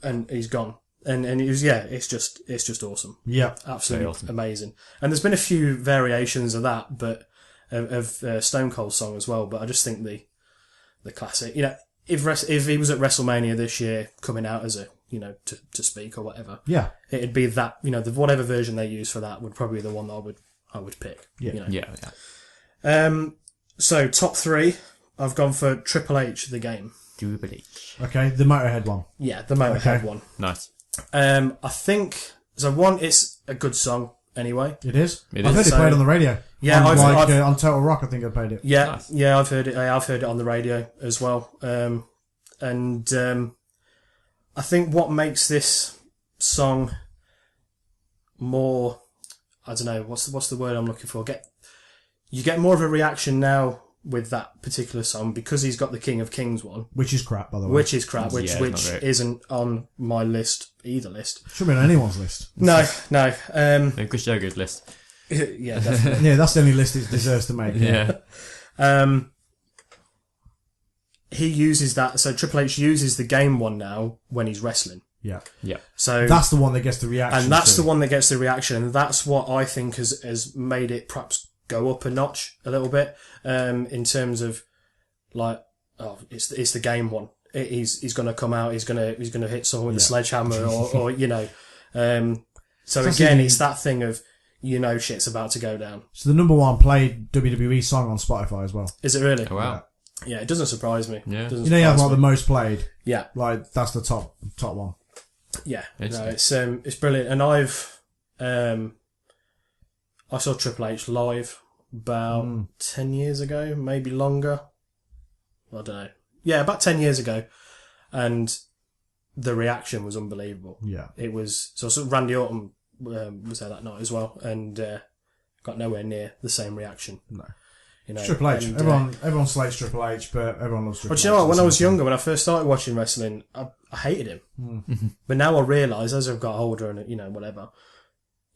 and he's gone. And it was, it's just awesome. Yeah. Absolutely awesome. amazing. And there's been a few variations of that, but of Stone Cold's song as well, but I just think the classic, if he was at WrestleMania this year coming out as a, to speak or whatever, it'd be that, whatever version they use for that would probably be the one that I would pick. Yeah. So top 3, I've gone for Triple H, the game. Triple H. Okay, the Motorhead one. Yeah, the Motorhead one. Nice. I think, it's a good song anyway. It is? It I've is. heard it played on the radio. Yeah, on Total Rock, I think I played it. Yeah, Nice. yeah, I've heard it on the radio as well. And I think what makes this song more, I don't know, what's the word I'm looking for? You get more of a reaction now with that particular song because he's got the King of Kings one, Which is crap, by the way. which is crap, which Yeah, it's not great. isn't on my list, either list. Should be on anyone's list. No. Maybe Chris Jericho's list. Yeah, definitely. Yeah, that's the only list it deserves to make. Yeah. He uses that, so Triple H uses the game one now when he's wrestling. Yeah. Yeah. So That's the one that gets the reaction. and that's the one that gets the reaction, and that's what I think has made it perhaps go up a notch a little bit, in terms of like, it's the game one. He's going to come out, he's going to hit someone with a sledgehammer or so again, it's that thing of, shit's about to go down. So the number 1 played WWE song on Spotify as well. Is it really? Oh, wow. Yeah, it doesn't surprise me. Yeah. It doesn't You have surprise like me. the most played. Yeah. Like that's the top one. Yeah, Interesting. it's brilliant, and I saw Triple H live about 10 years ago, maybe longer. I don't know. Yeah, about 10 years ago, and the reaction was unbelievable. Yeah. It was so Randy Orton was there that night as well, and got nowhere near the same reaction. No. You know, Triple H. and, Everyone slates Triple H, but everyone loves Triple H. But you know what? When I was younger, when I first started watching wrestling, I hated him. But now I realise, as I've got older and, you know, whatever,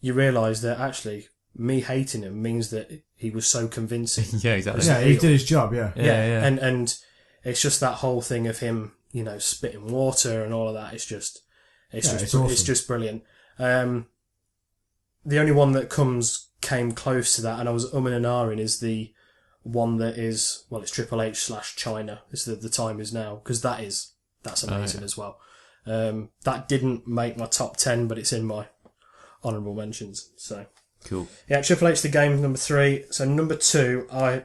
you realise that actually me hating him means that he was so convincing. Yeah, exactly. Yeah, he did his job, yeah. Yeah. And it's just that whole thing of him, you know, spitting water and all of that. It's just awesome. It's just brilliant. The only one that came close to that, and I was umming and ahhing, is the one that is, well, it's Triple H / China. It's the time is now, because that's amazing as well. That didn't make my top 10, but it's in my honourable mentions. So Cool. yeah, Triple H the Game, number 3. So number 2,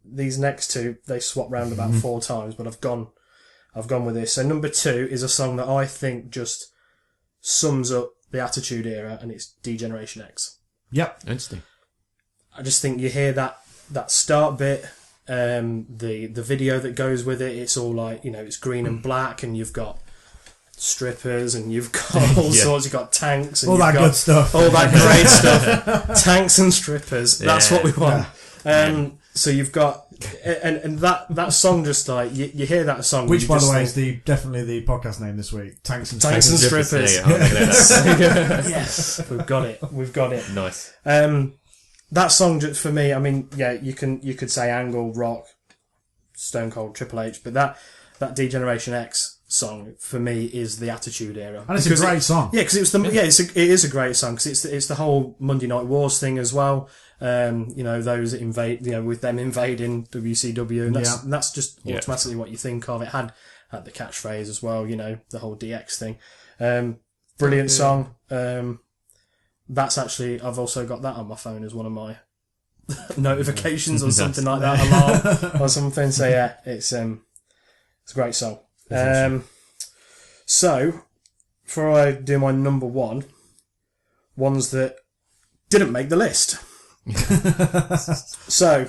these next two they swap round about 4 times, but I've gone with this. So number 2 is a song that I think just sums up the Attitude Era, and it's D-Generation X. Yep. Interesting. I just think you hear that start bit, the video that goes with it. It's all like, you know, it's green and black, and you've got strippers, and you've got all sorts. You've got tanks, and all that good stuff. All that great stuff. Tanks and strippers. That's what we want. So you've got, and that song, just like you hear that song, which by the way is definitely the podcast name this week. Tanks and Strippers. Yes, we've got it. Nice. That song, just for me, I mean, yeah, you could say Angle, Rock, Stone Cold, Triple H, but that D-Generation X song for me is the Attitude Era, and it's a great song. Yeah, because it is a great song, because it's the whole Monday Night Wars thing as well. You know, those that invade, you know, with them invading WCW, and that's just automatically what you think of. It had the catchphrase as well, you know, the whole DX thing. Brilliant song. That's actually, I've also got that on my phone as one of my notifications or something like that, alarm or something. So yeah, it's a great song. So before I do my number 1, ones that didn't make the list. So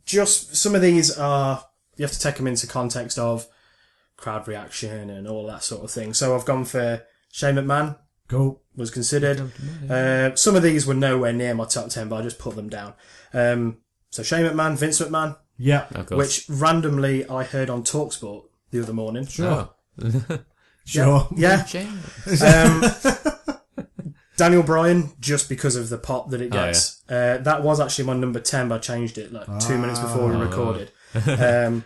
just some of these are, you have to take them into context of crowd reaction and all that sort of thing. So I've gone for Shane McMahon. Cool. Was considered. Some of these were nowhere near my top 10, but I just put them down. So Shane McMahon, Vince McMahon, yeah, which randomly I heard on TalkSport the other morning. Sure. Sure. Yeah. Daniel Bryan, just because of the pop that it gets. That was actually my number 10, but I changed it like 2 minutes before we recorded. I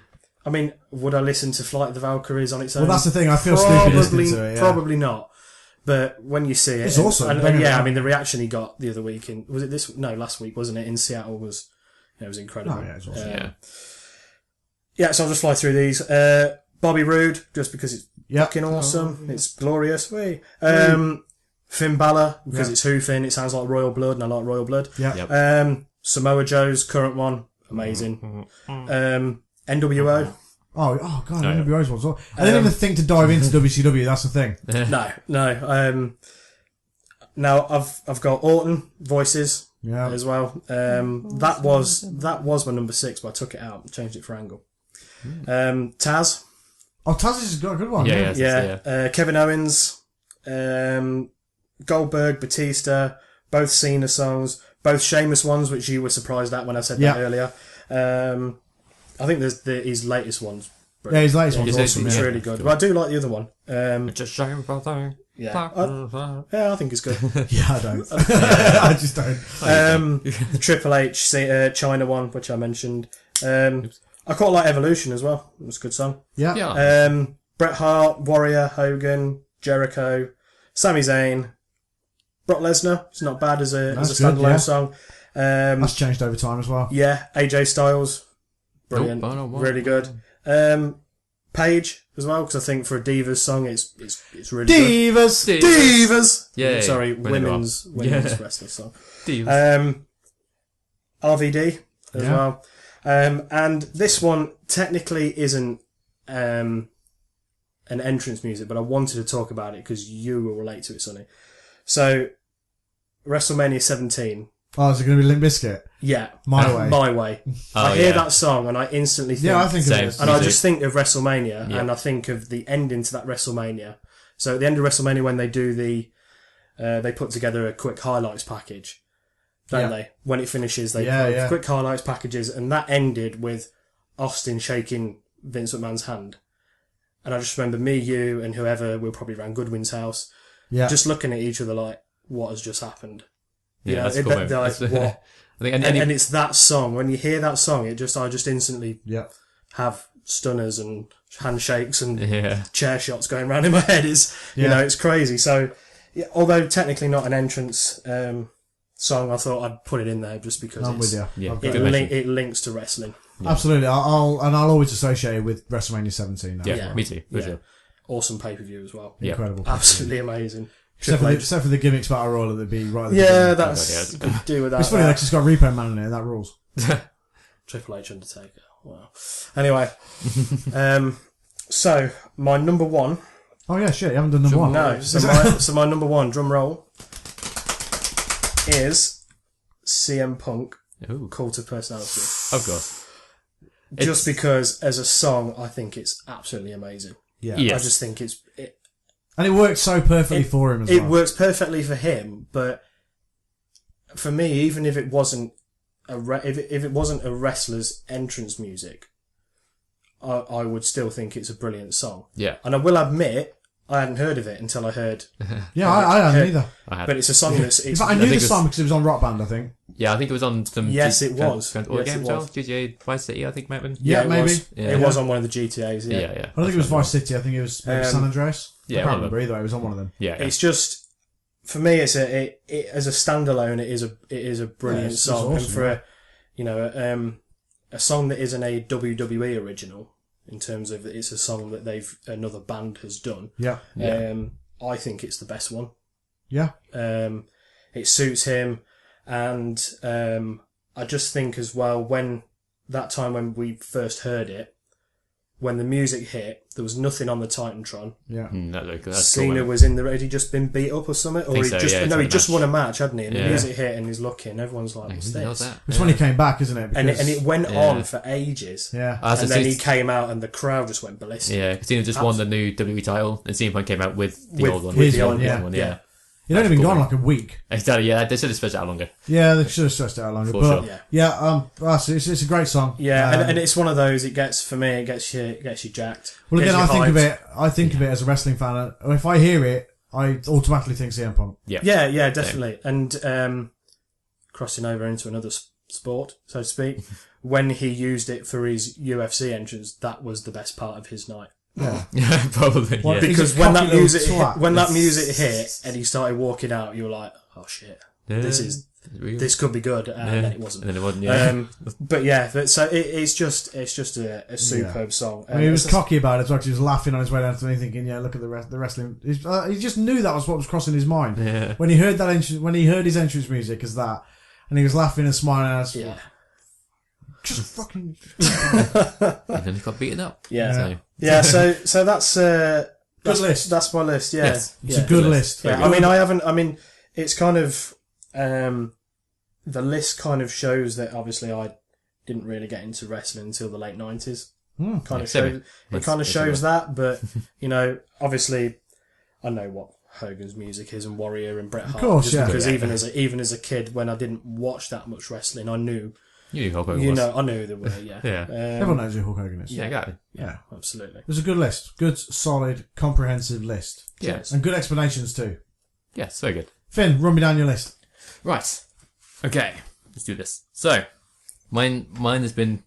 mean, would I listen to Flight of the Valkyries on its own? Well, that's the thing. I feel stupid listening to it. Yeah. Probably not. But when you see it, it's awesome. And yeah, I mean, the reaction he got the other week last week, wasn't it? In Seattle was incredible. Oh yeah, it's awesome. Yeah, so I'll just fly through these. Bobby Roode, just because it's fucking awesome. It's glorious. Finn Balor, because it's hoofing. It sounds like Royal Blood, and I like Royal Blood. Yeah. Samoa Joe's current one, amazing. NWO. Oh god, NWO's one as well. I didn't even think to dive into WCW. That's the thing. No. Now I've got Orton voices as well. That was my number 6, but I took it out, changed it for Angle. Taz. Oh, Taz has got a good one. Yeah. Kevin Owens, Goldberg, Batista, both Cena songs, both Sheamus ones, which you were surprised at when I said that earlier. I think there's his latest one's brilliant. Yeah, his latest one's awesome. It's really good. But I do like the other one. Just shame for that. I think it's good. Yeah, I don't. I just don't. The Triple H China one, which I mentioned. I quite like Evolution as well. It was a good song. Yeah. Bret Hart, Warrior, Hogan, Jericho, Sami Zayn, Brock Lesnar. It's not bad as a standalone song. That's changed over time as well. Yeah. AJ Styles. Brilliant. Really good. Paige as well, because I think for a Divas song, it's really good. Divas! Yeah. Sorry, women's wrestling song. Divas. RVD as well. And this one technically isn't an entrance music, but I wanted to talk about it because you will relate to it, Sonny. So, WrestleMania 17. Oh, is it going to be Limp Bizkit? Yeah. My Way. I hear that song and I instantly think... Yeah, I think of it. And I just think of WrestleMania and I think of the ending to that WrestleMania. So at the end of WrestleMania when they do they put together a quick highlights package. don't they? When it finishes, they play quick highlights packages, and that ended with Austin shaking Vince McMahon's hand. And I just remember me, you, and whoever, we were probably around Goodwin's house, just looking at each other like, what has just happened? Yeah, that's cool. Like, what? I think, and it's that song. When you hear that song, I just instantly have stunners and handshakes and chair shots going around in my head. It's crazy. So, although technically not an entrance song, I thought I'd put it in there just because I'm with you. Yeah, it links to wrestling. Yeah. Absolutely. I'll always associate it with WrestleMania 17 now. Yeah, me too. For sure. Awesome pay-per-view as well. Incredible. Absolutely amazing. Except for the gimmicks battle royal that would be right at the beginning. That's could do with that. It's funny, like, it's got Repo Man in it, that rules. Triple H Undertaker. Wow. Anyway, so my number one. Oh yeah, shit, you haven't done number one. No, so my number one, drum roll, is CM Punk, Cult of Personality. Of course. Just because, as a song, I think it's absolutely amazing. Yeah. I just think and it works so perfectly for him as well. It works perfectly for him, but for me, even if it wasn't if it wasn't a wrestler's entrance music, I would still think it's a brilliant song. Yeah. And I will admit, I hadn't heard of it until I heard. I hadn't either. But it's a song that's. In fact, I knew the song because it was on Rock Band, I think. Yeah, I think it was on some. Yes, it was. GTA Vice City, I think, maybe. Yeah, maybe. It was on one of the GTAs. Yeah. Yeah. I don't think it was Vice City. I think it was San Andreas. Yeah, I can't remember either. It was on one of them. Yeah. It's just, for me, it's as a standalone, it is a brilliant song, awesome, and for a song that isn't a WWE original. In terms of it's a song that another band has done. Yeah. I think it's the best one. Yeah. It suits him, and I just think as well when we first heard it, when the music hit, there was nothing on the Titantron. Yeah. That's Cena cool, was in the. Had he just been beat up or something? Or he just won a match, hadn't he? And the music hit, and he's looking. Everyone's like, "What's this?" It's when he came back, isn't it? And it went on for ages. Yeah. And then he came out, and the crowd just went ballistic. Yeah, because Cena just won the new WWE title, and CM Punk came out with the old one. With the old one. Yeah. He'd only been gone like a week. Exactly. Yeah, they should have stretched it out longer. Yeah, they should have stretched it out longer. But it's a great song. Yeah, and it's one of those. It gets you jacked. Well, again, I think of it as a wrestling fan. If I hear it, I automatically think CM Punk. Yeah, definitely. And crossing over into another sport, so to speak, when he used it for his UFC entrance, that was the best part of his night. Yeah, probably. Well, because when that music hit and he started walking out, you were like, "Oh shit, this could be good," and then it wasn't. And then it wasn't. Yeah. So it's just a superb song. I mean, he was cocky about it, so he was laughing on his way down to me, thinking, "Yeah, look at the wrestling." He just knew that was what was crossing his mind when he heard when he heard his entrance music as that, and he was laughing and smiling. Just fucking. And then he got beaten up. So that's good list. That's my list. Yeah, it's a good list. Yeah, I mean, it's kind of the list kind of shows that obviously I didn't really get into wrestling until the late 90s. Kind of shows that, but obviously I know what Hogan's music is and Warrior and Bret Hart. Of course, because even as a kid, when I didn't watch that much wrestling, I knew. You knew Hulk Hogan was. I knew they were, yeah. Everyone knows who Hulk Hogan is. Yeah, exactly. Yeah, absolutely. It was a good list. Good, solid, comprehensive list. Yes. And good explanations too. Yes, very good. Finn, run me down your list. Right. Okay, let's do this. So, mine has been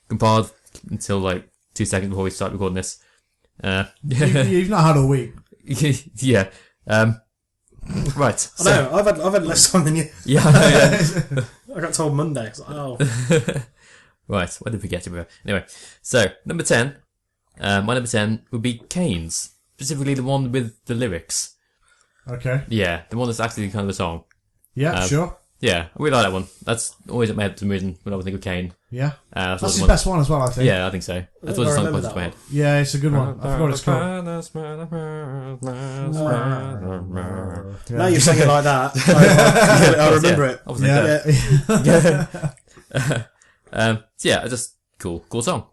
compiled until like 2 seconds before we start recording this. You've not had a week. Yeah. Right. I know, I've had less time than you. Yeah. I got told Monday. I was like, oh. Right, where did we get to? Anyway, so, number 10. My number 10 would be Kane's. Specifically the one with the lyrics. Okay. Yeah, the one that's actually kind of a song. Yeah, sure. Yeah, I really like that one. That's always at my head for some reason when I think of Kane. Yeah. That's his best one as well, I think. Yeah, I think so. That's what the song points to my head. Yeah, it's a good one. I forgot what it's called. Now you're singing like that. I remember it. So yeah, just cool song.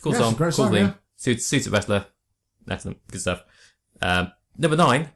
Cool song, great cool song, thing. yeah. Suits a wrestler. Excellent, good stuff. Number 9,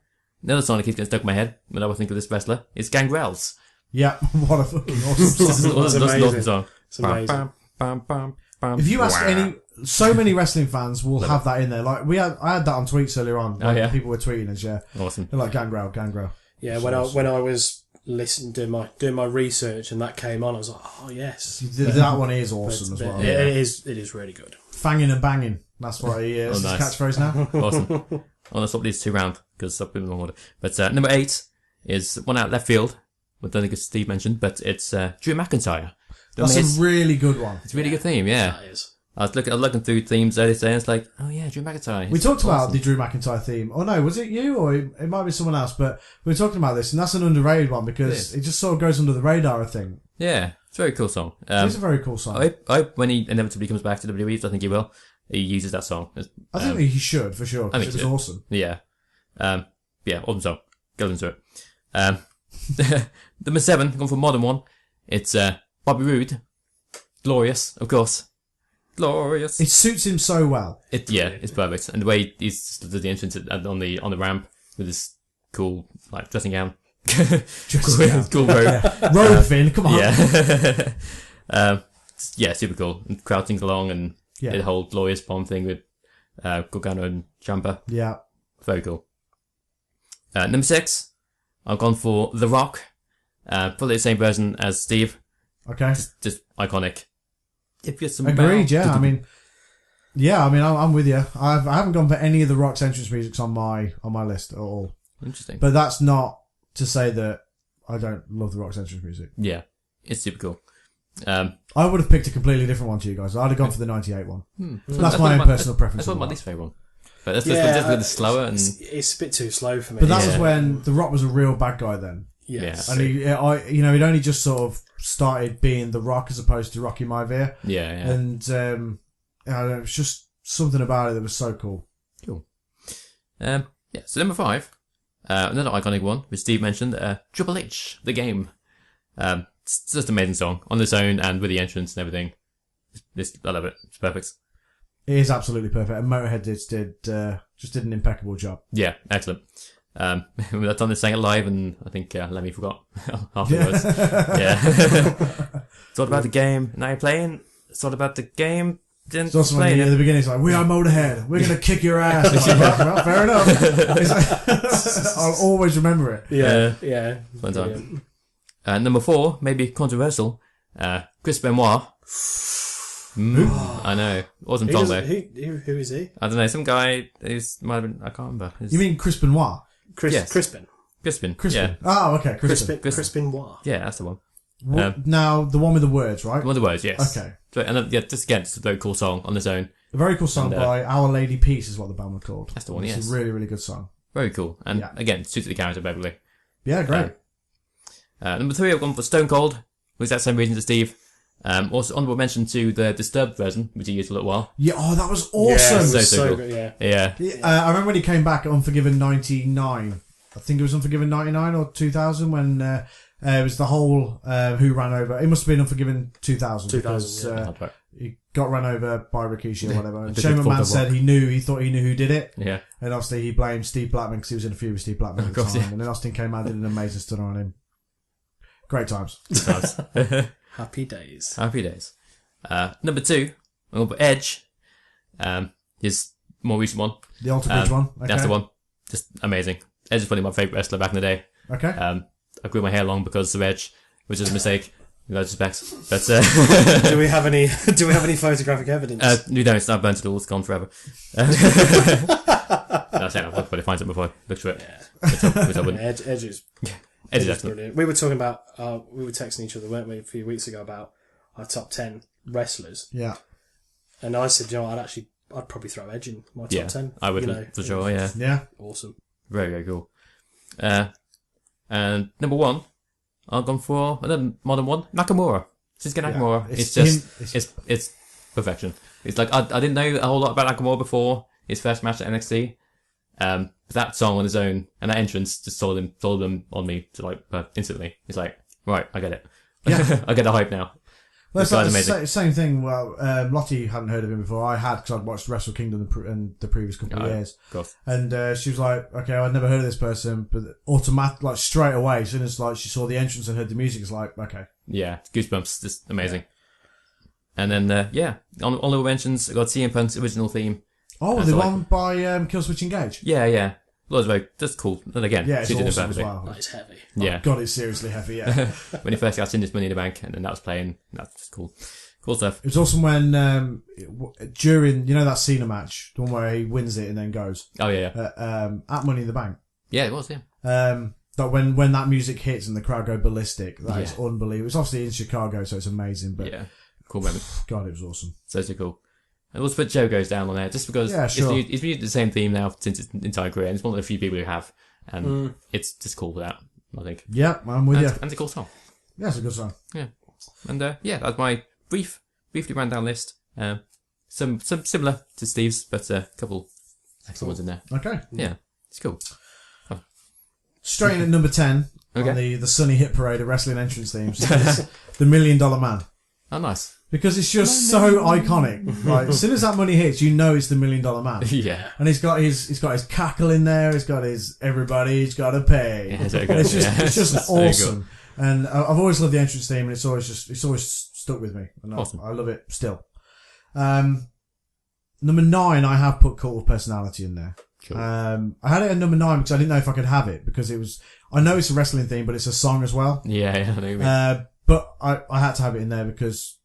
another song that keeps getting stuck in my head when I think of this wrestler, is Gangrel's. Yeah, what a fucking awesome song. That's an awesome song. It's amazing. Bam, bam, bam, bam. If you ask Wow. so many wrestling fans will Love have that in there. Like I had that on tweets earlier on. Oh, When yeah? people were tweeting us. Yeah, Awesome. they're like Gangrel. Yeah, when I was listening, doing my research, and that came on, I was like, oh yes, That one is awesome as well. Yeah. It is really good. Fanging and banging. That's what he is. Oh, His nice. catchphrase now. Awesome. Well, let's swap these two round because I've been in the order. But number 8 is one out left field. I don't think it's Steve mentioned, but it's Drew McIntyre. That's a really good one. It's a really good theme, yeah. That is. I was looking through themes earlier today, and it's like, oh yeah, Drew McIntyre. We talked about awesome. the Drew McIntyre theme. Oh no, was it you or it might be someone else? But we were talking about this, and that's an underrated one because it just sort of goes under the radar. I think Yeah, it's a very cool song. it's a very cool song. I hope when he inevitably comes back to WWE, I think he will, he uses that song. I think he should for sure. 'Cause I think it was so. awesome. Yeah. Yeah, awesome song. Go into it. Number 7, going for a modern one. It's Bobby Roode. Glorious, of course. Glorious. It suits him so well. It's perfect. And the way he's does the entrance on the ramp with his cool like dressing gown. Cool robe. Robe Finn, come on. Yeah. Yeah, super cool. And crowd sings along and Yeah. the whole glorious bomb thing with Gargano and Ciampa. Yeah. Very cool. Number 6, I've gone for The Rock. Probably the same version as Steve. Okay. Just iconic. If you're some Agreed. Yeah. I mean, I'm with you. I haven't gone for any of the Rock's entrance musics on my list at all. Interesting. But that's not to say that I don't love the Rock's entrance music. Yeah, it's super cool. I would have picked a completely different one to you guys. I'd have gone for the 98 one. That's That's my one own of personal preference. That's one of of my the least favourite one. But that's just a bit slower and It's a bit too slow for me. But that was Yeah. when The Rock was a real bad guy then. yes. And he'd only just sort of started being The Rock as opposed to Rocky Maivia. yeah. And, I don't know, it was just something about it that was so cool. Cool. Yeah, so number 5, another iconic one, which Steve mentioned, Triple H, The Game. It's just an amazing song, on its own and with the entrance and everything. I love it. It's perfect. It is absolutely perfect. And Motorhead did an impeccable job. Yeah, excellent. That time they sang it live and I think Lemmy forgot half the words. Yeah. It's all about the game. Now you're playing. It's all about the game. Didn't It's also when explain at it. the beginning it's like, we are Motorhead. We're going to kick your ass. Like, well, fair enough. It's like, I'll always remember it. Yeah. Fun time. Brilliant. Number 4, maybe controversial. Chris Benoit. I know. Awesome song though. Who is he? I don't know. Some guy who's might have been. I can't remember. You mean Chris Benoit? Yes. Crispin. Crispin? Crispin. Yeah. Oh, okay. Crispin. Crispin Noir. Yeah, that's the one. Now, the one with the words, right? One of the words. Yes. Okay. So, and just again, it's a very cool song on its own. A very cool song And, by Our Lady Peace is what the band were called. That's the one, It's yes. a really, really good song. Very cool. And Yeah. again, suits the character Beverly. Yeah, great. Number 3, I've gone for Stone Cold. Was that same reason as Steve? Also, honorable mention to the Disturbed version, which he used for a little while. Yeah, oh, that was Yeah, awesome. it was So so cool. good, yeah. Yeah. I remember when he came back at Unforgiven 99. I think it was Unforgiven 99 or 2000 when it was the whole who ran over. It must have been Unforgiven 2000. 2000, because, Hard work. he got run over by Rikishi or whatever. And The Shane big fault McMahon of said rock. he thought he knew who did it. Yeah. And obviously he blamed Steve Blackman because he was in a feud with Steve Blackman at Of the course, time. yeah. And then Austin came out and did an amazing stunner on him. Great times. Good times. Happy days. Happy days. Number 2, I'm going for Edge. His more recent one. The Alter Bridge one. Okay. That's the one. Just amazing. Edge is probably my favourite wrestler back in the day. Okay. I grew my hair long because of Edge, which is a mistake. In those respects. But, Do we have any photographic evidence? we don't. It's not burnt to all. It's gone forever. No, I'll probably find it before I look through it. Which I wouldn't. Edge is Edge is Edge is excellent. brilliant. We were talking about, we were texting each other, weren't we, a few weeks ago about our top 10 wrestlers. Yeah. And I said, you know, I'd probably throw Edge in my top 10. I would, you know, for sure, yeah. Yeah. Awesome. Very, very cool. And number 1, I've gone for another modern one, Nakamura. Shinsuke Nakamura. It's It's perfection. It's like, I didn't know a whole lot about Nakamura before his first match at NXT. But that song on his own and that entrance just sold them on me to like instantly. It's like, right, I get it. Yeah. I get the hype now. Well, This guy's it's like amazing. the same thing. Well, Lottie hadn't heard of him before. I had because I'd watched Wrestle Kingdom in the previous couple of years. Of course. And she was like, "Okay, I'd never heard of this person," but like straight away, as soon as like she saw the entrance and heard the music, it's like, okay, Yeah, Goosebumps, just amazing. And then, honorable mentions, I got CM Punk's original theme. oh, the one by Killswitch Engage. Yeah. Loads of that's cool. And again, Yeah, it's she did it awesome as perfectly. well. That is heavy. Yeah. God, it's seriously heavy. Yeah, When he first got in this Money in the Bank, and then that was playing, that's just cool. Cool stuff. it was awesome when during that Cena match, the one where he wins it and then goes Oh, yeah. at Money in the Bank. Yeah, it was, yeah. That when that music hits and the crowd go ballistic, that is unbelievable. It's obviously in Chicago, so it's amazing. But Yeah. Cool moment. God, it was awesome. So cool. And also put Joe Goes Down on there, just because sure. he's used the same theme now since his entire career, and it's one of the few people who have. And it's just cool for that, I think. Yeah, I'm with you. And it's a cool song. Yeah, it's a good song. Yeah. And that's my briefly ran down list. Some similar to Steve's, but a couple excellent ones in there. Okay. Yeah. It's cool. Straight in at number 10 Okay. on the Sunny Hit Parade of wrestling entrance themes is The $1 Million Man. Oh, nice. Because it's just so iconic. Like, as soon as that money hits, you know it's the $1 Million Man. Yeah. And he's got his cackle in there. He's got his everybody's got to pay. Yeah, it's very And good. it's just That's very awesome. And I've always loved the entrance theme, and it's always stuck with me. And Awesome. I love it still. Number 9, I have put Cult of Personality in there. Cool. I had it at number 9 because I didn't know if I could have it because it was. I know it's a wrestling theme, but it's a song as well. Yeah, I know what you mean. But I had to have it in there because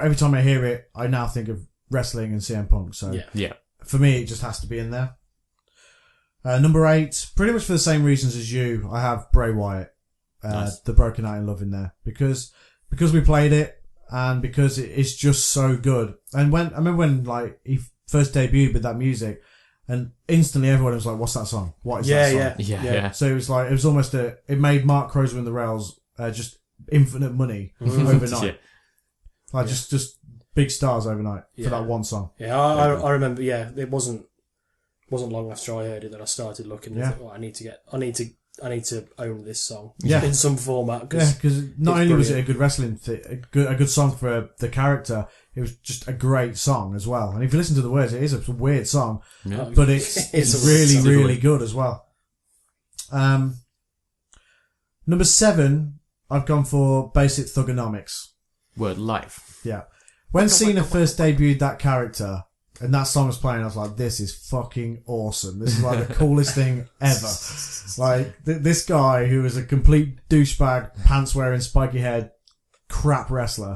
every time I hear it, I now think of wrestling and CM Punk. So Yeah. for me, it just has to be in there. Number 8, pretty much for the same reasons as you, I have Bray Wyatt, Nice. The Broken Night in Love in there because we played it and because it's just so good. And I remember when like he first debuted with that music, and instantly everyone was like, "What's that song? What is that song?" Yeah. So it was almost it made Mark Crozer and the Rails just infinite money overnight. Yeah. Like just big stars overnight Yeah. for that one song. Yeah, I remember. Yeah, it wasn't long after I heard it that I started looking. And Yeah. thought, I need to own this song. Yeah. in some format. Yeah, because not it's only was it brilliant. a good wrestling, a good song for the character, it was just a great song as well. And if you listen to the words, it is a weird song, Yeah. but it's It's a weird really, song. really good as well. Number 7, I've gone for Basic Thugonomics. Word life. Yeah. When Cena first debuted that character and that song was playing, I was like, this is fucking awesome. This is like the coolest thing ever. Like, this guy who is a complete douchebag, pants-wearing, spiky-haired, crap wrestler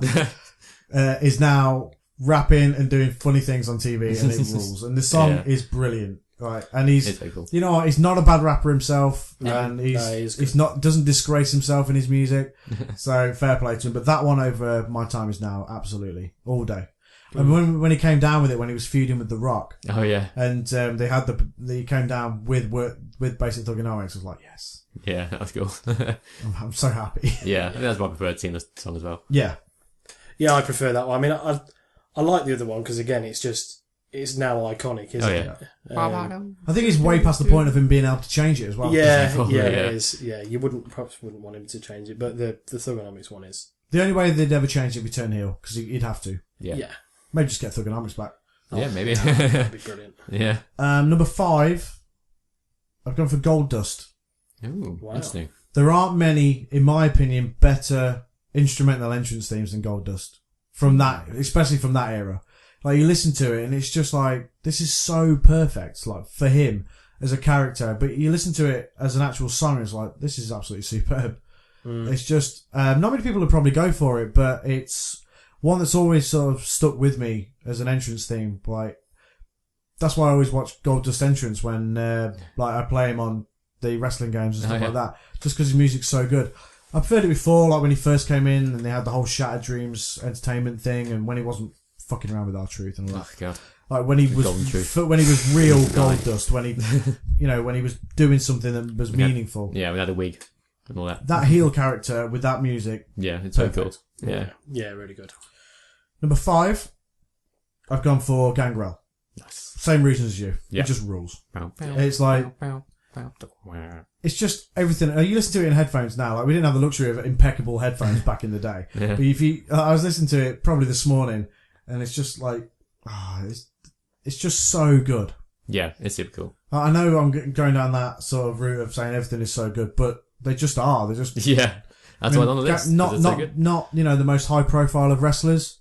is now rapping and doing funny things on TV, and it rules. And the song Yeah. is brilliant. Right. And he's, It's very cool. you know what, he's not a bad rapper himself, and he's he's not, doesn't disgrace himself in his music. So fair play to him. But that one over My Time Is Now, absolutely. All day. And when he came down with it, when he was feuding with The Rock, Oh, yeah. and they had he came down with Basic Thugonomics, I was like, yes. Yeah, that's cool. I'm so happy. Yeah, I think that's my preferred Cena song as well. Yeah. Yeah, I prefer that one. I mean, I like the other one because again, it's now iconic, isn't Oh, yeah. it? I think he's way past the point of him being able to change it as well. Yeah, Probably, yeah, yeah. it is. Yeah, you perhaps wouldn't want him to change it, but the Thugonomics one is. The only way they'd ever change it would be turn heel, because he'd have to. Yeah. Yeah, Maybe just get Thugonomics back. Yeah, maybe. that'd be brilliant. Yeah. Number 5, I've gone for Gold Dust. Ooh, Wow. interesting. There aren't many, in my opinion, better instrumental entrance themes than Gold Dust. From that, especially from that era. Like, you listen to it and it's just like, this is so perfect, like, for him as a character. But you listen to it as an actual song, it's like, this is absolutely superb. It's just, not many people would probably go for it, but it's one that's always sort of stuck with me as an entrance theme. Like, that's why I always watch Gold Dust entrance when, like, I play him on the wrestling games and stuff like that. Just because his music's so good. I've heard it before, like when he first came in and they had the whole Shattered Dreams entertainment thing, and when he wasn't fucking around with R-Truth and all that. Oh, God. Like when he Golden Truth. when he was real Gold Dust, when he, when he was doing something that was meaningful. Yeah, we had a wig and all that. That heel character with that music. Yeah, it's so cool. Perfect. Yeah. Yeah, really good. Number 5, I've gone for Gangrel. Nice. Same reasons as you. Yeah. It just rules. Bow, bow, It's like, bow, bow. it's just everything. You listen to it in headphones now. Like we didn't have the luxury of impeccable headphones back in the day. Yeah. But I was listening to it probably this morning, and it's just like, it's just so good. Yeah, it's super cool. I know I'm going down that sort of route of saying everything is so good, but they just are. They're just That's why on the list. Not so good. not the most high profile of wrestlers,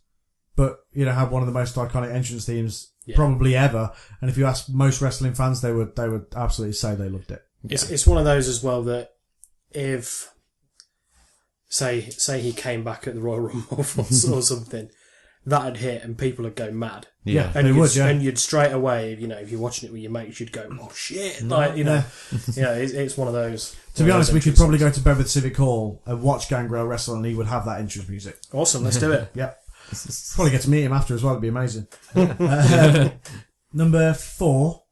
but have one of the most iconic entrance themes probably ever. And if you ask most wrestling fans, they would absolutely say they loved it. Yeah. It's one of those as well that if say he came back at the Royal Rumble or something, that'd hit and people would go mad. Yeah. And they would, and you'd straight away, if you're watching it with your mates, you'd go, oh shit, it's one of those. To be honest, we could probably go to Beverly Civic Hall and watch Gangrel wrestle, and he would have that entrance music. Awesome, let's do it. Yep. Probably get to meet him after as well. It'd be amazing. Number 4.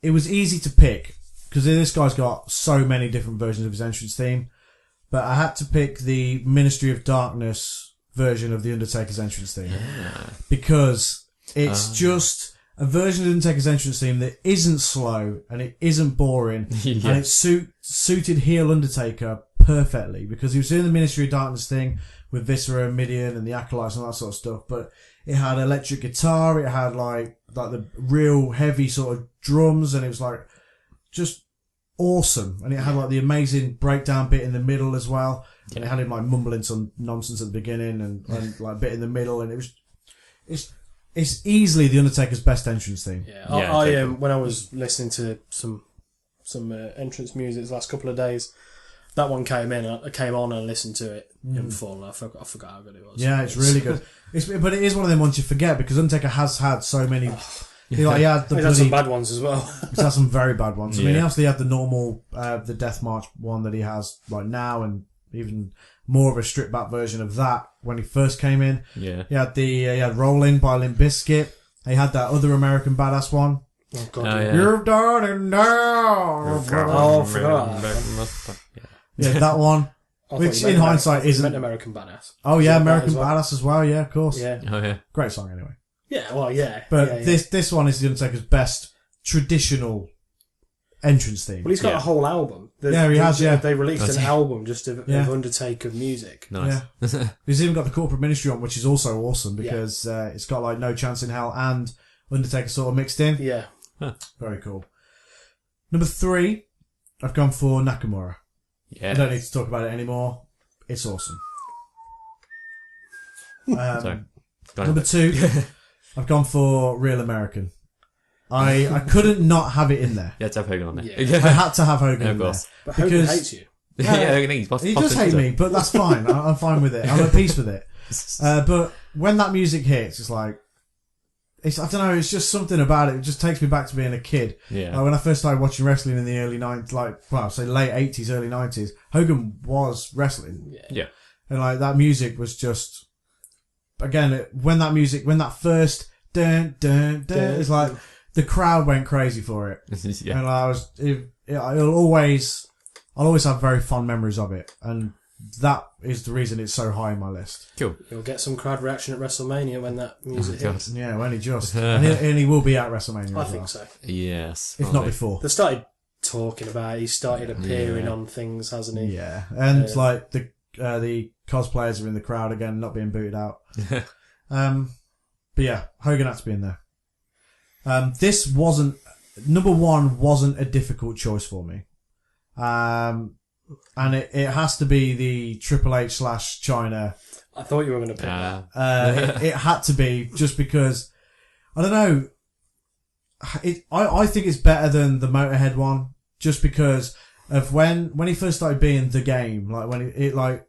It was easy to pick because this guy's got so many different versions of his entrance theme, but I had to pick the Ministry of Darkness version of the Undertaker's entrance theme because it's just a version of the Undertaker's entrance theme that isn't slow and it isn't boring and it suited heel Undertaker perfectly because he was doing the Ministry of Darkness thing with Viscera and Mideon and the Acolytes and all that sort of stuff, but it had electric guitar, it had like the real heavy sort of drums, and it was like just awesome, and it had like the amazing breakdown bit in the middle as well. And it had him like mumbling some nonsense at the beginning and like a bit in the middle, and it's easily the Undertaker's best entrance theme. Yeah, I when I was listening to some entrance music the last couple of days, that one came on and I listened to it in full. I forgot how good it was. Yeah, it's really good. But it is one of them ones you forget because Undertaker has had so many. He had some bad ones as well. He's had some very bad ones. I mean, he obviously had the normal, the Death March one that he has right now, and even more of a stripped back version of that when he first came in. Yeah. He had Rollin' by Limp Bizkit. He had that other American Badass one. Oh God! Yeah. You've done it now. Oh, I forgot. Yeah, that one. Which in hindsight isn't American Badass. Oh yeah, American Badass as well. Yeah, of course. Yeah. Oh yeah. Great song anyway. Yeah. Well, yeah. But this one is the Undertaker's best traditional entrance theme. Well, he's got a whole album. He has. Yeah, they released an album just of Undertaker music. Nice. Yeah. He's even got the Corporate Ministry on, which is also awesome because it's got like No Chance in Hell and Undertaker sort of mixed in. Yeah. Huh. Very cool. Number 3, I've gone for Nakamura. Yeah. I don't need to talk about it anymore. It's awesome. Sorry. Number 2, I've gone for Real American. I couldn't not have it in there. Yeah, to have Hogan on there. Yeah. I had to have Hogan in there. But Hogan hates you. He does hate me, but that's fine. I'm fine with it. I'm at peace with it. But when that music hits, it's like, I don't know, it's just something about it. It just takes me back to being a kid. Yeah. Like when I first started watching wrestling in the early 90s, say late 80s, early 90s, Hogan was wrestling. Yeah. And like that music was just, again, when that first dun dun dun, it's like the crowd went crazy for it. Yeah. And I'll always have very fond memories of it, and that is the reason it's so high on my list. Cool. You'll get some crowd reaction at WrestleMania when that music hits. Yeah, when he just and he will be at WrestleMania. I as think well. so. Yes. If not before. They started talking about it. He started appearing on things, hasn't he? Yeah, and like the cosplayers are in the crowd again, not being booted out. But yeah, Hogan had to be in there. This wasn't number 1. Wasn't a difficult choice for me. And it has to be the Triple H / Chyna. I thought you were going to pick that. It had to be just because I don't know. I think it's better than the Motorhead one just because of when he first started being the game. Like when it like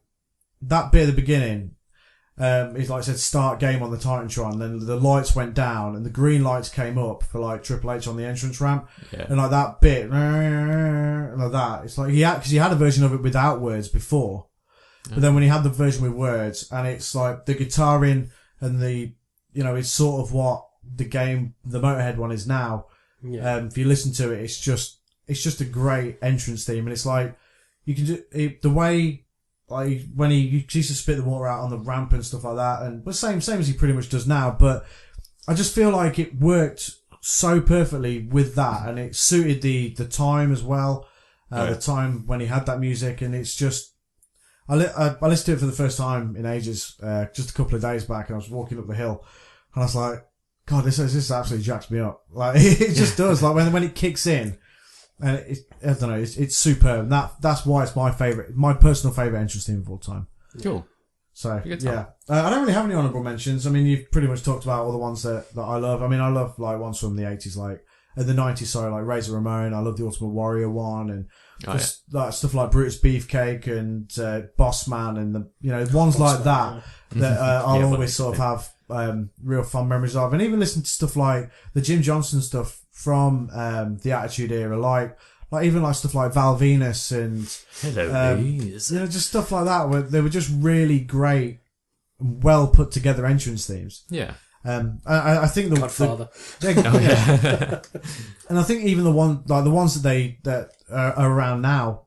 that bit at the beginning. It's like I said, start game on the Titantron. Then the lights went down and the green lights came up for like Triple H on the entrance ramp, and like that bit, like that. It's like because he had a version of it without words before, but then when he had the version with words, and it's like the guitar in and the, it's sort of what the Motorhead one is now. Yeah. If you listen to it, it's just a great entrance theme, and it's like you can do the way. Like when he used to spit the water out on the ramp and stuff like that, but same as he pretty much does now. But I just feel like it worked so perfectly with that, and it suited the time as well. The time when he had that music, and it's just. I listened to it for the first time in ages, just a couple of days back, and I was walking up the hill, and I was like, God, this absolutely jacks me up. Like, it just does. Like, when it kicks in, and I don't know, it's superb. That's why it's my personal favourite entrance theme of all time. Cool. So, yeah. I don't really have any honourable mentions. I mean, you've pretty much talked about all the ones that I love. I mean, I love, like, ones from the 80s, like, the 90s, sorry, like Razor Ramon. I love the Ultimate Warrior one, and like stuff like Brutus Beefcake and Boss Man, and ones like that I'll always sort of have real fond memories of. And even listen to stuff like the Jim Johnston stuff from the Attitude Era, like even like stuff like Val Venus and just stuff like that, where they were just really great, well put together entrance themes. Yeah. I think Godfather. And I think even the ones that are around now,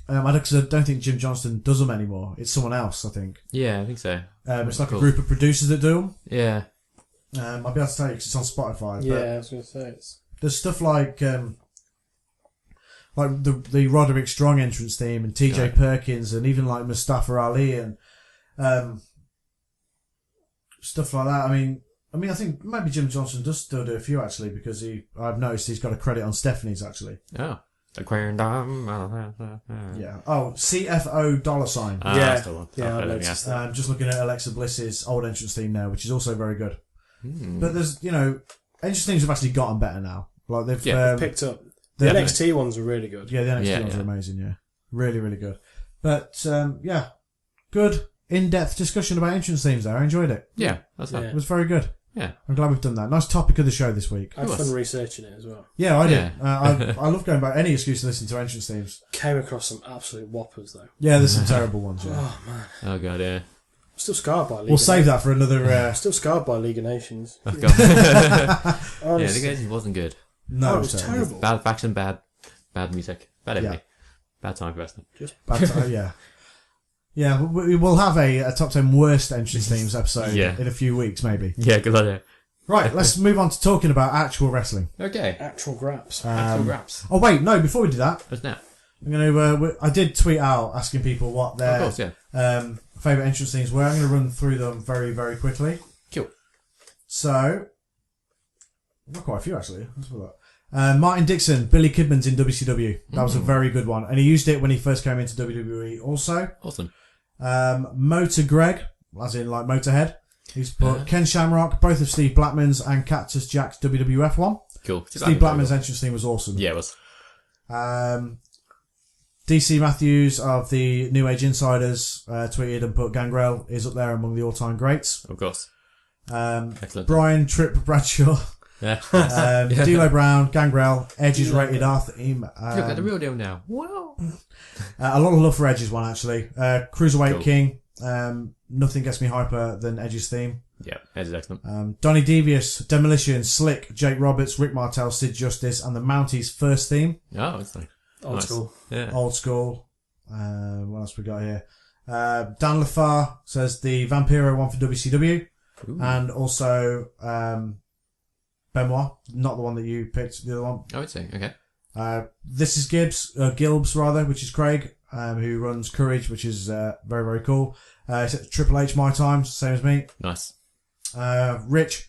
I don't think Jim Johnston does them anymore. It's someone else, I think. Yeah, I think so. It's like a group of producers that do them. Yeah. I'll be able to tell you because it's on Spotify. Yeah, I was going to say there's stuff like the Roderick Strong entrance theme and TJ Perkins, and even like Mustafa Ali and stuff like that. I mean, I think maybe Jim Johnston does still do a few actually, because I've noticed he's got a credit on Stephanie's actually. Oh. Yeah. Oh, CFO $. That's the one. I'm just looking at Alexa Bliss's old entrance theme now, which is also very good. But there's, entrance themes have actually gotten better now. Like they've picked up. The NXT ones are really good. Yeah, the NXT ones are amazing. Yeah, really, really good. But good in-depth discussion about entrance themes there. I enjoyed it. Yeah, that's fun. It was very good. Yeah. I'm glad we've done that. Nice topic of the show this week. I had fun researching it as well. Yeah, I did. I love going back. Any excuse to listen to entrance themes. Came across some absolute whoppers though. Yeah, there's some terrible ones. Yeah. Oh man. Oh god, yeah. I'm still scarred by League. We'll save that for another. Still scarred by League of Nations. Oh god. Yeah, League of Nations wasn't good. No, it was terrible. Bad faction, bad music, bad everything. Bad time for wrestling. Just bad time. Yeah. Yeah, we will have a top 10 worst entrance themes episode in a few weeks, maybe. Yeah, good idea. Right, let's move on to talking about actual wrestling. Okay. Actual Graps. Actual Graps. Oh wait, no, before we do that, what's that? I'm going to. I did tweet out asking people what their favourite entrance themes were. I'm going to run through them very, very quickly. Cool. So, not quite a few actually. Let's have a look. Martin Dixon, Billy Kidman's in WCW. That was a very good one, and he used it when he first came into WWE. Also, awesome. Motor Greg, as in like Motorhead. He's put Ken Shamrock, both of Steve Blackman's and Cactus Jack's WWF one. Cool. Steve Blackman's entrance theme was awesome. Yeah, it was. DC Matthews of the New Age Insiders tweeted and put Gangrel is up there among the all-time greats. Of course. Excellent. Brian Tripp Bradshaw. Yeah. D'Lo Brown, Gangrel, Edge's rated R theme. Look at the real deal now. Wow. A lot of love for Edge's one actually. Cruiserweight King. Nothing gets me hyper than Edge's theme. Yeah, Edge is excellent. Donny Devious, Demolition, Slick, Jake Roberts, Rick Martel, Sid Justice, and the Mounties' first theme. Oh, it's like Old school. Yeah. Old school. What else we got here? Dan LaFar says the Vampiro one for WCW. Ooh. And also Benoit, not the one that you picked, the other one. Oh, I'd say, okay. This is Gilbs rather, which is Craig, who runs Courage, which is very, very cool. Triple H My Times, same as me. Nice. Rich,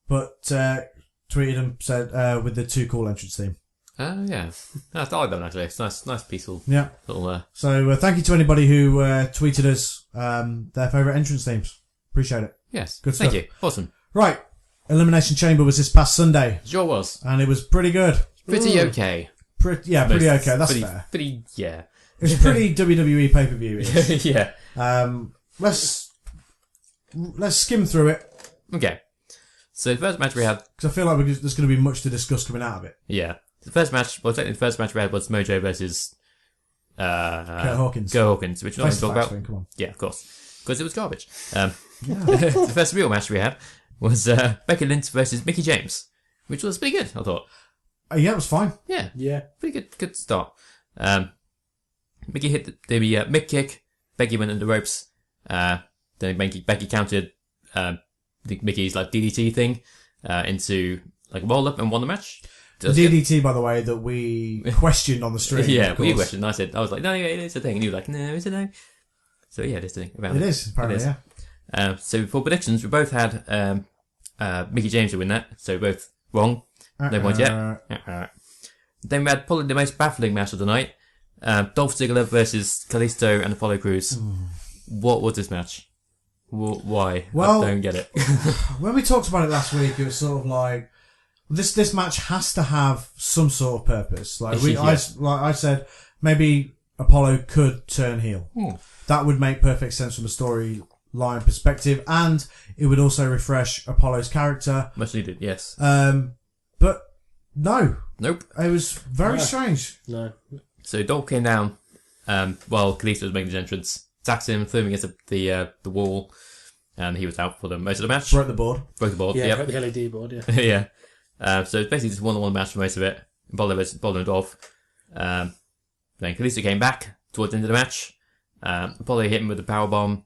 but tweeted and said with the Too Cool entrance theme. Yeah. I like that one actually. It's nice peaceful. Yeah. Little, So thank you to anybody who tweeted us their favourite entrance themes. Appreciate it. Yes. Good stuff. Thank you. Awesome. Right. Elimination Chamber was this past Sunday. Sure was. And it was pretty good. Pretty okay. Pretty okay. That's fair. Pretty, yeah. It was pretty WWE pay-per-view. Yeah. Let's skim through it. Okay. So the first match we had... Because I feel like there's going to be much to discuss coming out of it. Yeah. The first match we had was Mojo versus... Kurt Hawkins. Kurt Hawkins, which we're not going to talk about. Come on. Yeah, of course. Because it was garbage. The first real match we had was Becky Lynch versus Mickie James, which was pretty good, I thought. Yeah, it was fine. Yeah. Pretty good start. Mickey hit the mid kick. Becky went under the ropes. Then Becky countered Mickey's like DDT thing into like roll up and won the match. The DDT, by the way, that we questioned on the stream. Yeah, we questioned. I was like, no, yeah, it is a thing. And you were like, no, is it no? So yeah, it is a thing. It is, apparently, yeah. So for predictions, we both had Mickey James to win that. So both wrong. No points yet. Then we had probably the most baffling match of the night. Dolph Ziggler versus Kalisto and Apollo Crews. What was this match? Why? Well, I don't get it. When we talked about it last week, it was sort of like, this match has to have some sort of purpose. Like I said, maybe Apollo could turn heel. That would make perfect sense from a storyline perspective, and it would also refresh Apollo's character. Much needed, yes. But no. Nope. It was very strange. No. So Dolph came down while Kalisto was making his entrance, attacked him, threw him against the wall, and he was out for most of the match. Broke the board. Broke the board, Yeah, yep. broke the LED board, yeah. Yeah. So it's basically just a one-on-one match for most of it. Apollo and Dolph. Then Kalisto came back towards the end of the match. Apollo hit him with a powerbomb,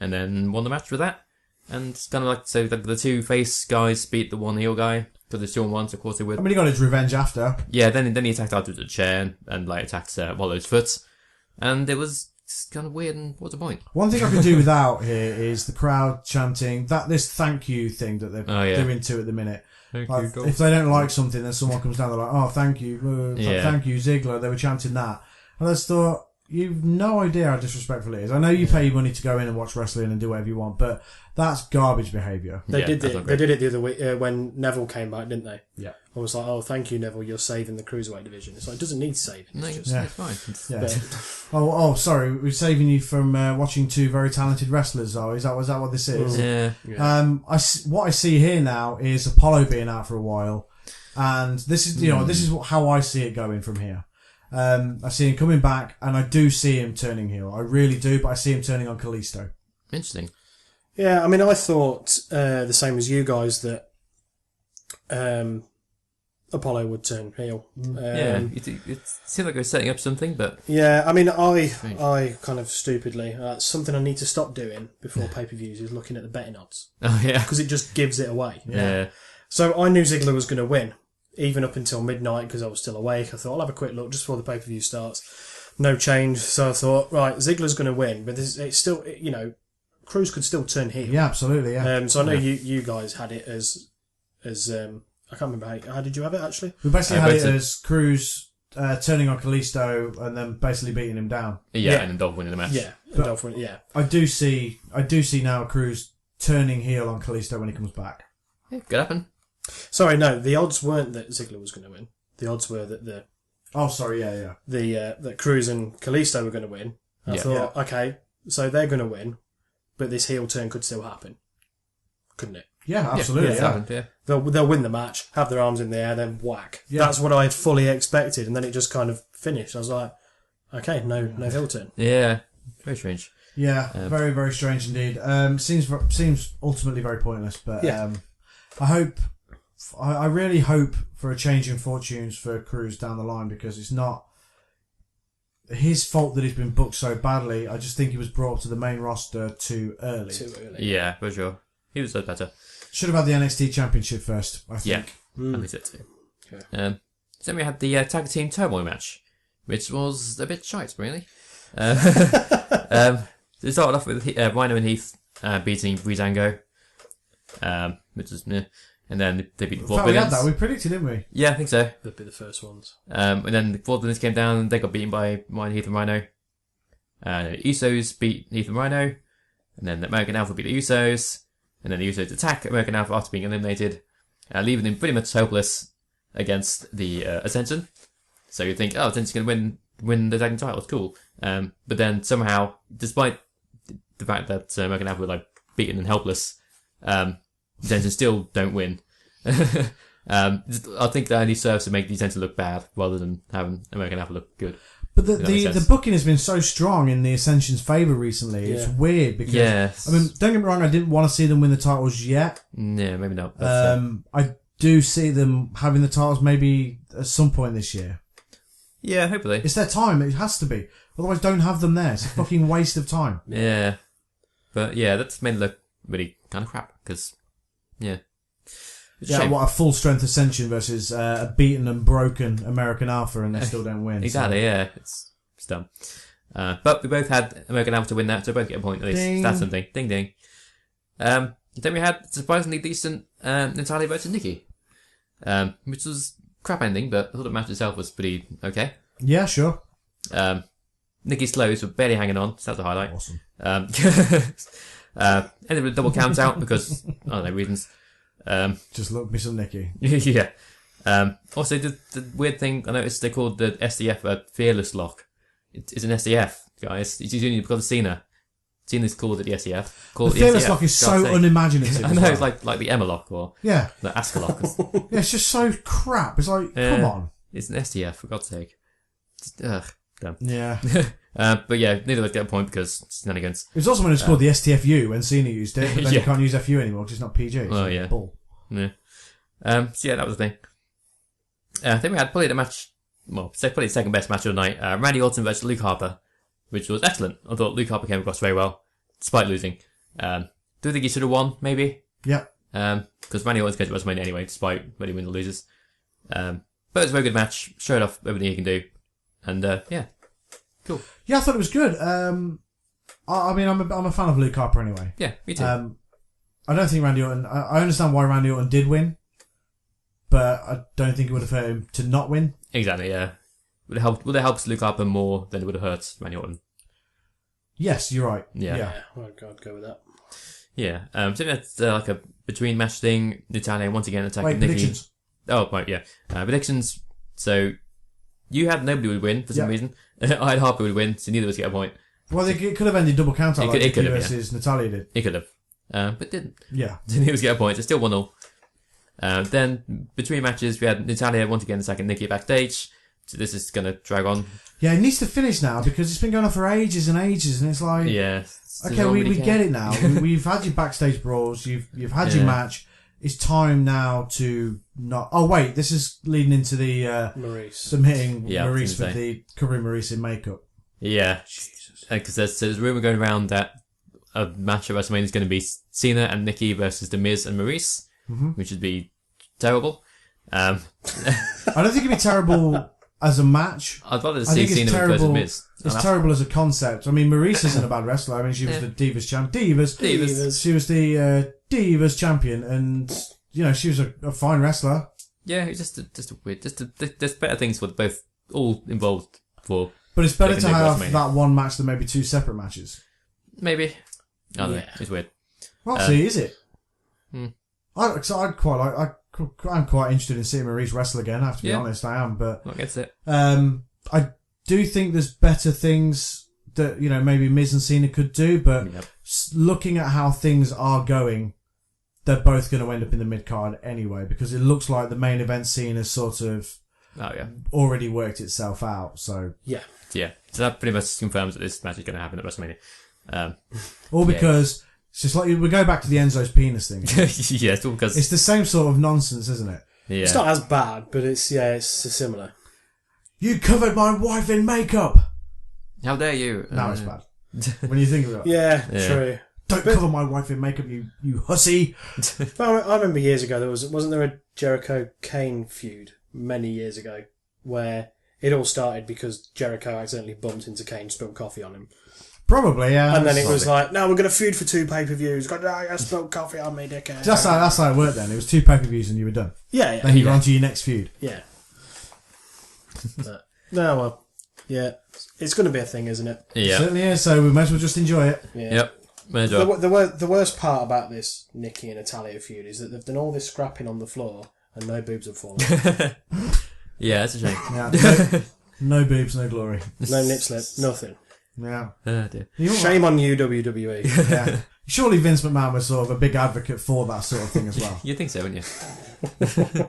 and then won the match with that. And it's kind of like, so the two face guys beat the one heel guy, because there's two on one, so of course they would. I mean, he got his revenge after. Yeah, then he attacked after the chair, and like attacked Apollo's foot. And it was kind of weird, and what's the point? One thing I could do without here is the crowd chanting this thank you thing that they're doing to at the minute. Like, if they don't like something, then someone comes down, they're like, oh, thank you, thank you, Ziggler. They were chanting that. And I just thought, you've no idea how disrespectful it is. I know you pay your money to go in and watch wrestling and do whatever you want, but that's garbage behaviour. They did it the other week when Neville came back, didn't they? Yeah. I was like, oh, thank you, Neville, you're saving the Cruiserweight division. It's like, it doesn't need saving. No, It's it's fine. Yeah. Sorry, we're saving you from watching two very talented wrestlers, though. Is that what this is? Yeah. What I see here now is Apollo being out for a while, and this is this is how I see it going from here. I see him coming back, and I do see him turning heel. I really do, but I see him turning on Kalisto. Interesting. Yeah, I mean, I thought the same as you guys that Apollo would turn heel. It seemed like they were setting up something, but... Yeah, I mean, I kind of stupidly, something I need to stop doing before pay-per-views is looking at the betting odds. Oh, yeah. Because it just gives it away. Yeah. So I knew Ziggler was going to win, even up until midnight, because I was still awake. I thought, I'll have a quick look just before the pay-per-view starts. No change. So I thought, right, Ziggler's going to win, but it's still, Cruz could still turn heel. Yeah, absolutely, yeah. So I know you guys had it as I can't remember how did you have it actually? We basically had it as Cruz turning on Kalisto and then basically beating him down. Yeah. And then Dolph winning the match. Yeah, and Dolph winning. Yeah, I do see now Cruz turning heel on Kalisto when he comes back. Yeah, could happen. Sorry, no, the odds weren't that Ziggler was going to win. The odds were that that Cruz and Kalisto were going to win. I thought, okay, so they're going to win, but this heel turn could still happen, couldn't it? Yeah, absolutely. Yeah. Happened, yeah. They'll win the match, have their arms in the air, then whack. Yeah. That's what I had fully expected, and then it just kind of finished. I was like, okay, no heel turn. Yeah, very strange. Yeah, very, very strange indeed. Seems ultimately very pointless, but I really hope for a change in fortunes for Cruz down the line, because it's not his fault that he's been booked so badly. I just think he was brought up to the main roster too early. Yeah, for sure. He was better. Should have had the NXT Championship first, I think. Yeah, I think so too. Okay. So then we had the tag team turmoil match, which was a bit shite, really. It started off with Rhino and Heath beating Breezango, which was and then they beat the Four We had Villains. that. We predicted, didn't we? Yeah, I think so. They'd be the first ones. And then the Four Villains came down and they got beaten by Ryan, Heath and Rhino. Usos beat Heath and Rhino, and then American Alpha beat the Usos. And then the Usos attack American Alpha after being eliminated, leaving them pretty much helpless against the Ascension. So you think, Ascension's going to win the tag team titles, cool. But then somehow, despite the fact that American Alpha were beaten and helpless, Ascension still don't win. I think that only serves to make the Ascension look bad rather than having American Alpha look good. But the booking has been so strong in the Ascension's favour recently. It's weird because I mean, don't get me wrong, I didn't want to see them win the titles yet. Yeah, maybe not. I do see them having the titles maybe at some point this year. Yeah, hopefully. It's their time. It has to be. Otherwise, don't have them there. It's a fucking waste of time. Yeah, but yeah, that's made it look really kind of crap because Yeah, what a full strength Ascension versus a beaten and broken American Alpha, and they still don't win. Exactly, yeah. It's dumb. But we both had American Alpha to win that, so we both get a point at least. Ding. That's something. Ding ding. Then we had surprisingly decent Natalia versus Nikki, which was crap ending, but I thought the match itself was pretty okay. Yeah, sure. Nikki's slows were barely hanging on, so that's a highlight. Awesome. Ended with a double count out because I don't know reasons. Just look me some Nikki. Yeah. Also, the weird thing I noticed they called the SDF a fearless lock. It's an SDF, guys. It's usually because of Cena. Cena's called it the SDF. The fearless lock is so unimaginative. I know, it's like the Emma lock or the Asuka lock. Yeah, it's just so crap. It's like, come on. It's an SDF, for God's sake. Ugh, dumb. Yeah. But yeah, neither of us get a point because shenanigans. It was also when it was called the STFU when Cena used it, but then you Yeah. can't use FU anymore because it's not PG. Oh, yeah. Bull. Yeah. So yeah, that was the thing. I think we had probably the match, probably the second best match of the night. Randy Orton versus Luke Harper, which was excellent. I thought Luke Harper came across very well, despite losing. Do think he should have won, maybe? Yeah. Because Randy Orton's going to WrestleMania anyway, despite whether he wins or loses. But it was a very good match. Showed off everything he can do. And, yeah. Cool. Yeah, I thought it was good. I mean, I'm a fan of Luke Harper anyway. Yeah, me too. I don't think Randy Orton... I understand why Randy Orton did win, but I don't think it would have hurt him to not win. Exactly, yeah. Would it help Luke Harper more than it would have hurt Randy Orton? Yes, you're right. Yeah. I'd go with that. Yeah. So that's like a between match thing. Natalia once again attacking Wait, Nikki. predictions. Oh, right, yeah. Predictions. So you had nobody would win for some reason. I had Harper would win, so neither of us get a point. Well, it could have ended double count out like it could Nikki have, versus Natalia did. It could have. But didn't. Yeah. So neither of us get a point. It's still 1-0. Then between matches, we had Natalia once again attacking Nikki backstage. So this is going to drag on. Yeah, it needs to finish now because it's been going on for ages and ages, and it's like... Yeah. Okay, we get it now. We've had your backstage brawls. You've had your match. It's time now to not. Oh wait, this is leading into the Maurice submitting Maurice for the covering Maurice in makeup. Yeah, because there's a rumor going around that a match at WrestleMania is going to be Cena and Nikki versus The Miz and Maurice, which would be terrible. I don't think it'd be terrible as a match. I'd rather see Cena versus Miz. It's terrible as a concept. I mean, Maurice isn't a bad wrestler. I mean, she was the Divas champ. Divas. She was the Divas champion, and you know, she was a fine wrestler. Yeah, it's just a weird. There's better things for both, all involved for. But it's better to have that one match than maybe two separate matches. Maybe. I don't know. It's weird. Well, see, is it? I'm quite interested in seeing Maurice wrestle again. I have to be honest, I am. But I guess it. I do think there's better things that, you know, maybe Miz and Cena could do, but looking at how things are going, they're both going to end up in the mid-card anyway, because it looks like the main event scene has sort of already worked itself out, so... Yeah. So that pretty much confirms that this match is going to happen at WrestleMania. All because... It's just like, we go back to the Enzo's penis thing. Yeah, it's all because... It's the same sort of nonsense, isn't it? Yeah. It's not as bad, but it's similar. You covered my wife in makeup! How dare you? Now it's bad. When you think of it. Yeah, true. Don't cover my wife in makeup, you hussy! Well, I remember years ago, wasn't there a Jericho-Kane feud many years ago, where it all started because Jericho accidentally bumped into Kane, spilled coffee on him. Probably, yeah. And then it was like, no, we're going to feud for 2 pay-per-views. I spilled coffee on me, dickhead. That's how it worked then. It was 2 pay-per-views and you were done. Yeah. Then you go on to your next feud. Yeah. But, no, well, yeah. It's going to be a thing, isn't it? Yeah. It certainly is, so we might as well just enjoy it. Yeah. Yep. May as well. The worst part about this Nikki and Natalia feud is that they've done all this scrapping on the floor and no boobs have fallen. Yeah, that's a shame. Yeah, no boobs, no glory. No nip slip, nothing. Yeah. Dear. Shame on you, WWE. Yeah. Surely Vince McMahon was sort of a big advocate for that sort of thing as well. You'd think so, wouldn't you?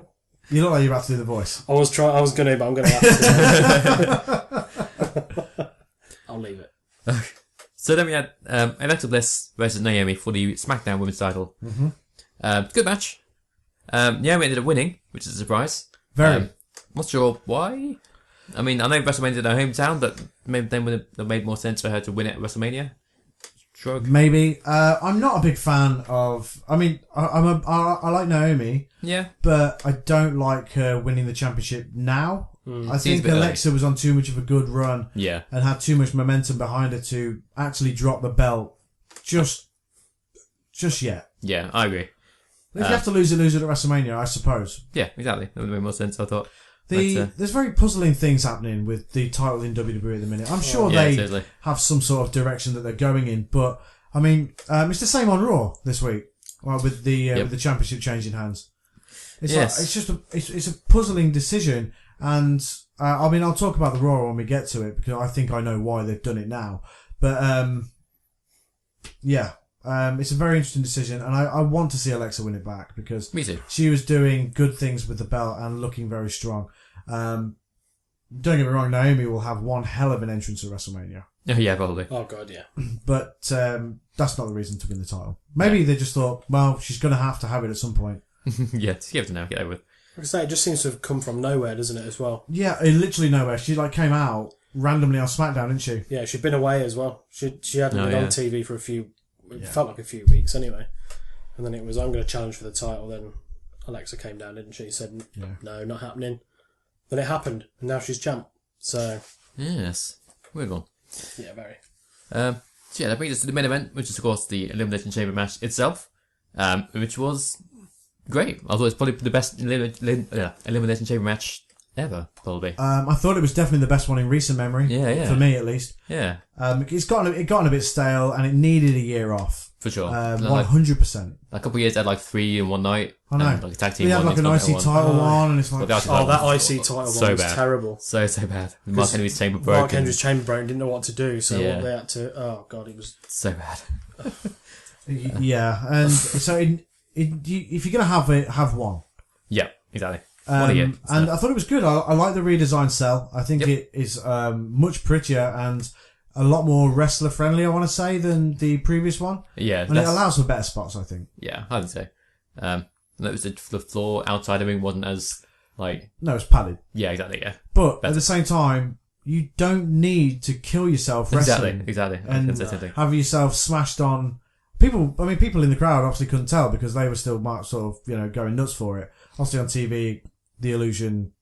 You look like you're about to do the voice. I was going to, but I'm going to have to. I'll leave it. So then we had Alexa Bliss versus Naomi for the SmackDown Women's title. Good match. Naomi ended up winning, which is a surprise. Very. Not sure why. I mean, I know WrestleMania's in her hometown, but maybe then would have made more sense for her to win it at WrestleMania. Shrug. Maybe. I'm not a big fan of. I mean, I like Naomi, Yeah. but I don't like her winning the championship now. I Seems think a bit Alexa was on too much of a good run Yeah. and had too much momentum behind her to actually drop the belt just yet. Yeah, I agree. If you have to lose it at WrestleMania, I suppose. Yeah, exactly. That would make more sense, I thought. There's very puzzling things happening with the title in WWE at the minute. I'm sure Yeah, they totally. have some sort of direction that they're going in, but I mean, it's the same on Raw this week with the championship changing hands. It's Yes. it's just it's a puzzling decision, and I mean, I'll talk about the Raw when we get to it because I think I know why they've done it now. But it's a very interesting decision, and I want to see Alexa win it back because Me too. she was doing good things with the belt and looking very strong. Don't get me wrong, Naomi will have one hell of an entrance at WrestleMania. Yeah, probably. Oh god, yeah. But that's not the reason to win the title. Maybe they just thought, well, she's going to have it at some point. Yeah, just give it to now, get over with. Like I say, it just seems to have come from nowhere, doesn't it, as well? Yeah, literally nowhere. She came out randomly on SmackDown, didn't she? Yeah, she'd been away as well. She hadn't been on TV for it felt like a few weeks anyway. And then it was, I'm going to challenge for the title. Then Alexa came down, didn't she? Said, no, not happening. Then it happened, and now she's champ. So Yes. Weird one. yeah, very. So yeah, that brings us to the main event, which is of course the Elimination Chamber match itself, which was great. I thought it was probably the best Elimination Chamber match ever, probably. I thought it was definitely the best one in recent memory. Yeah. For me, at least. Yeah, It gotten a bit stale, and it needed a year off. for sure. 100%. A couple of years, they had like 3 in one night. I know. And, like a tag team We had one, like an Intercontinental IC one. title one, and it's like... Well, That IC title so one was bad. terrible. So bad. Mark Henry's chamber broke. Mark Henry's chamber broke, didn't know what to do, so Yeah. they had to... Oh god, it was... So bad. Yeah, and so if you're going to have it, have one. Yeah, exactly. One a year. And I thought it was good. I like the redesigned cell. I think it is much prettier and a lot more wrestler friendly, I want to say, than the previous one. Yeah. And it allows for better spots, I think. Yeah, I would say. Notice the floor outside the ring wasn't as, like... No, it's padded. Yeah, exactly, yeah. But at the same time, you don't need to kill yourself wrestling. Exactly. And have yourself smashed on... People in the crowd obviously couldn't tell because they were still sort of, going nuts for it. Obviously on TV, the illusion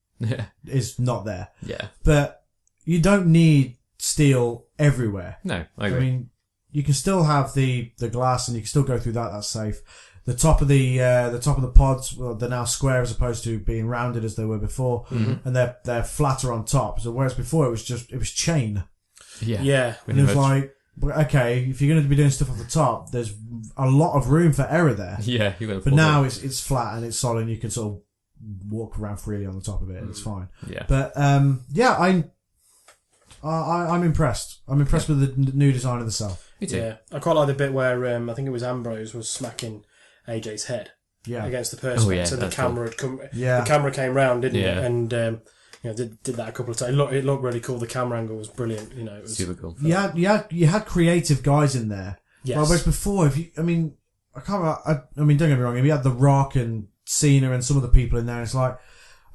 is not there. Yeah. But you don't need steel everywhere. No, I agree. I mean, you can still have the glass and you can still go through that. That's safe. The top of the pods, well, they're now square as opposed to being rounded as they were before, and they're flatter on top. So whereas before it was chain. Yeah. Yeah. And it was like, okay, if you're going to be doing stuff off the top, there's a lot of room for error there. Yeah, you're going to. But now it's flat and it's solid. And you can sort of walk around freely on the top of it, and it's fine. Yeah. But I'm impressed. I'm impressed with the new design of the cell. Me too. Yeah. I quite like the bit where I think it was Ambrose was smacking AJ's head against the perspex. Oh, yeah, so the that's camera had come. Yeah. The camera came round, didn't Yeah. it? And did that a couple of times. It looked really cool. The camera angle was brilliant. It was Super cool. You had creative guys in there. Yes. Whereas before, don't get me wrong. If you had The Rock and Cena and some of the people in there, it's like,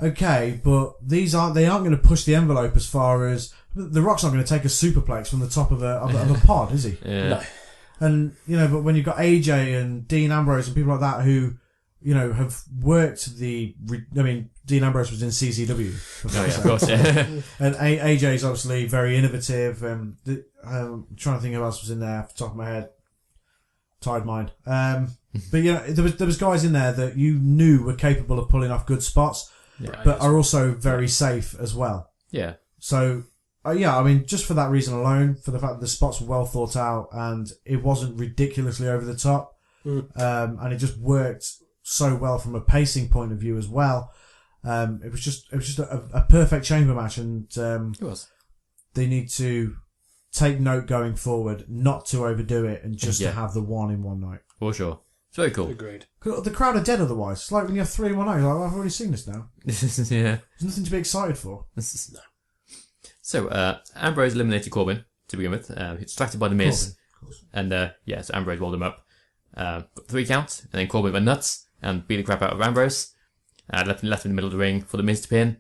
okay, but they aren't going to push the envelope as far as The Rock's not going to take a superplex from the top of a pod, is he? Yeah. No. And but when you've got AJ and Dean Ambrose and people like that who, have worked Dean Ambrose was in CZW. Oh yeah, of course. Yeah. And AJ's obviously very innovative. I'm trying to think who else was in there off the top of my head. Tired mind. But there was guys in there that you knew were capable of pulling off good spots, but are also very safe as well. Yeah. So just for that reason alone, for the fact that the spots were well thought out and it wasn't ridiculously over the top, and it just worked so well from a pacing point of view as well. It was just a perfect chamber match, and It was. they need to take note going forward, not to overdo it, and just to have the one in one night. For sure. It's very cool. Agreed. 'Cause the crowd are dead otherwise. It's like when you have 3 in one night, you're like, I've already seen this now. Yeah. There's nothing to be excited for. So, Ambrose eliminated Corbin to begin with. He's distracted by The Miz. And, so Ambrose rolled him up. Got 3 counts, and then Corbin went nuts and beat the crap out of Ambrose. Left him in the middle of the ring for The Miz to pin,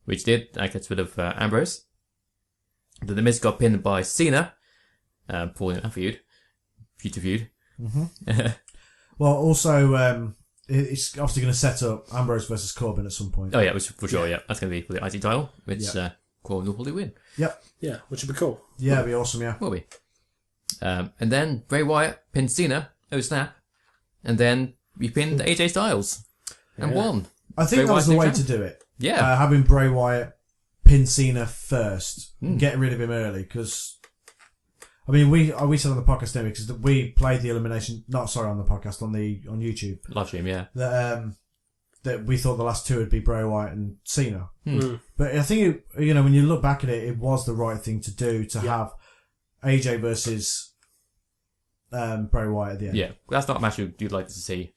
which did. That gets rid of Ambrose. Then The Miz got pinned by Cena, pulling that feud. future feud. Well, also, it's obviously going to set up Ambrose versus Corbin at some point. Oh yeah, for sure. Yeah, that's going to be for the IC title, which Corbin will probably win. Yep. Yeah, which would be cool. Yeah, it'd be awesome. Yeah. Will be. And then Bray Wyatt pinned Cena. Oh snap! And then we pinned AJ Styles and won. I think Bray that was the way Wyatt's to do it. Yeah. Having Bray Wyatt pin Cena first, getting rid of him early, because I mean we said on the podcast anyway, because we played the elimination. Not sorry, on the podcast on YouTube Live stream, yeah. That we thought the last two would be Bray Wyatt and Cena. But I think when you look back at it, it was the right thing to do to have AJ versus Bray Wyatt at the end. Yeah, that's not a match you'd like to see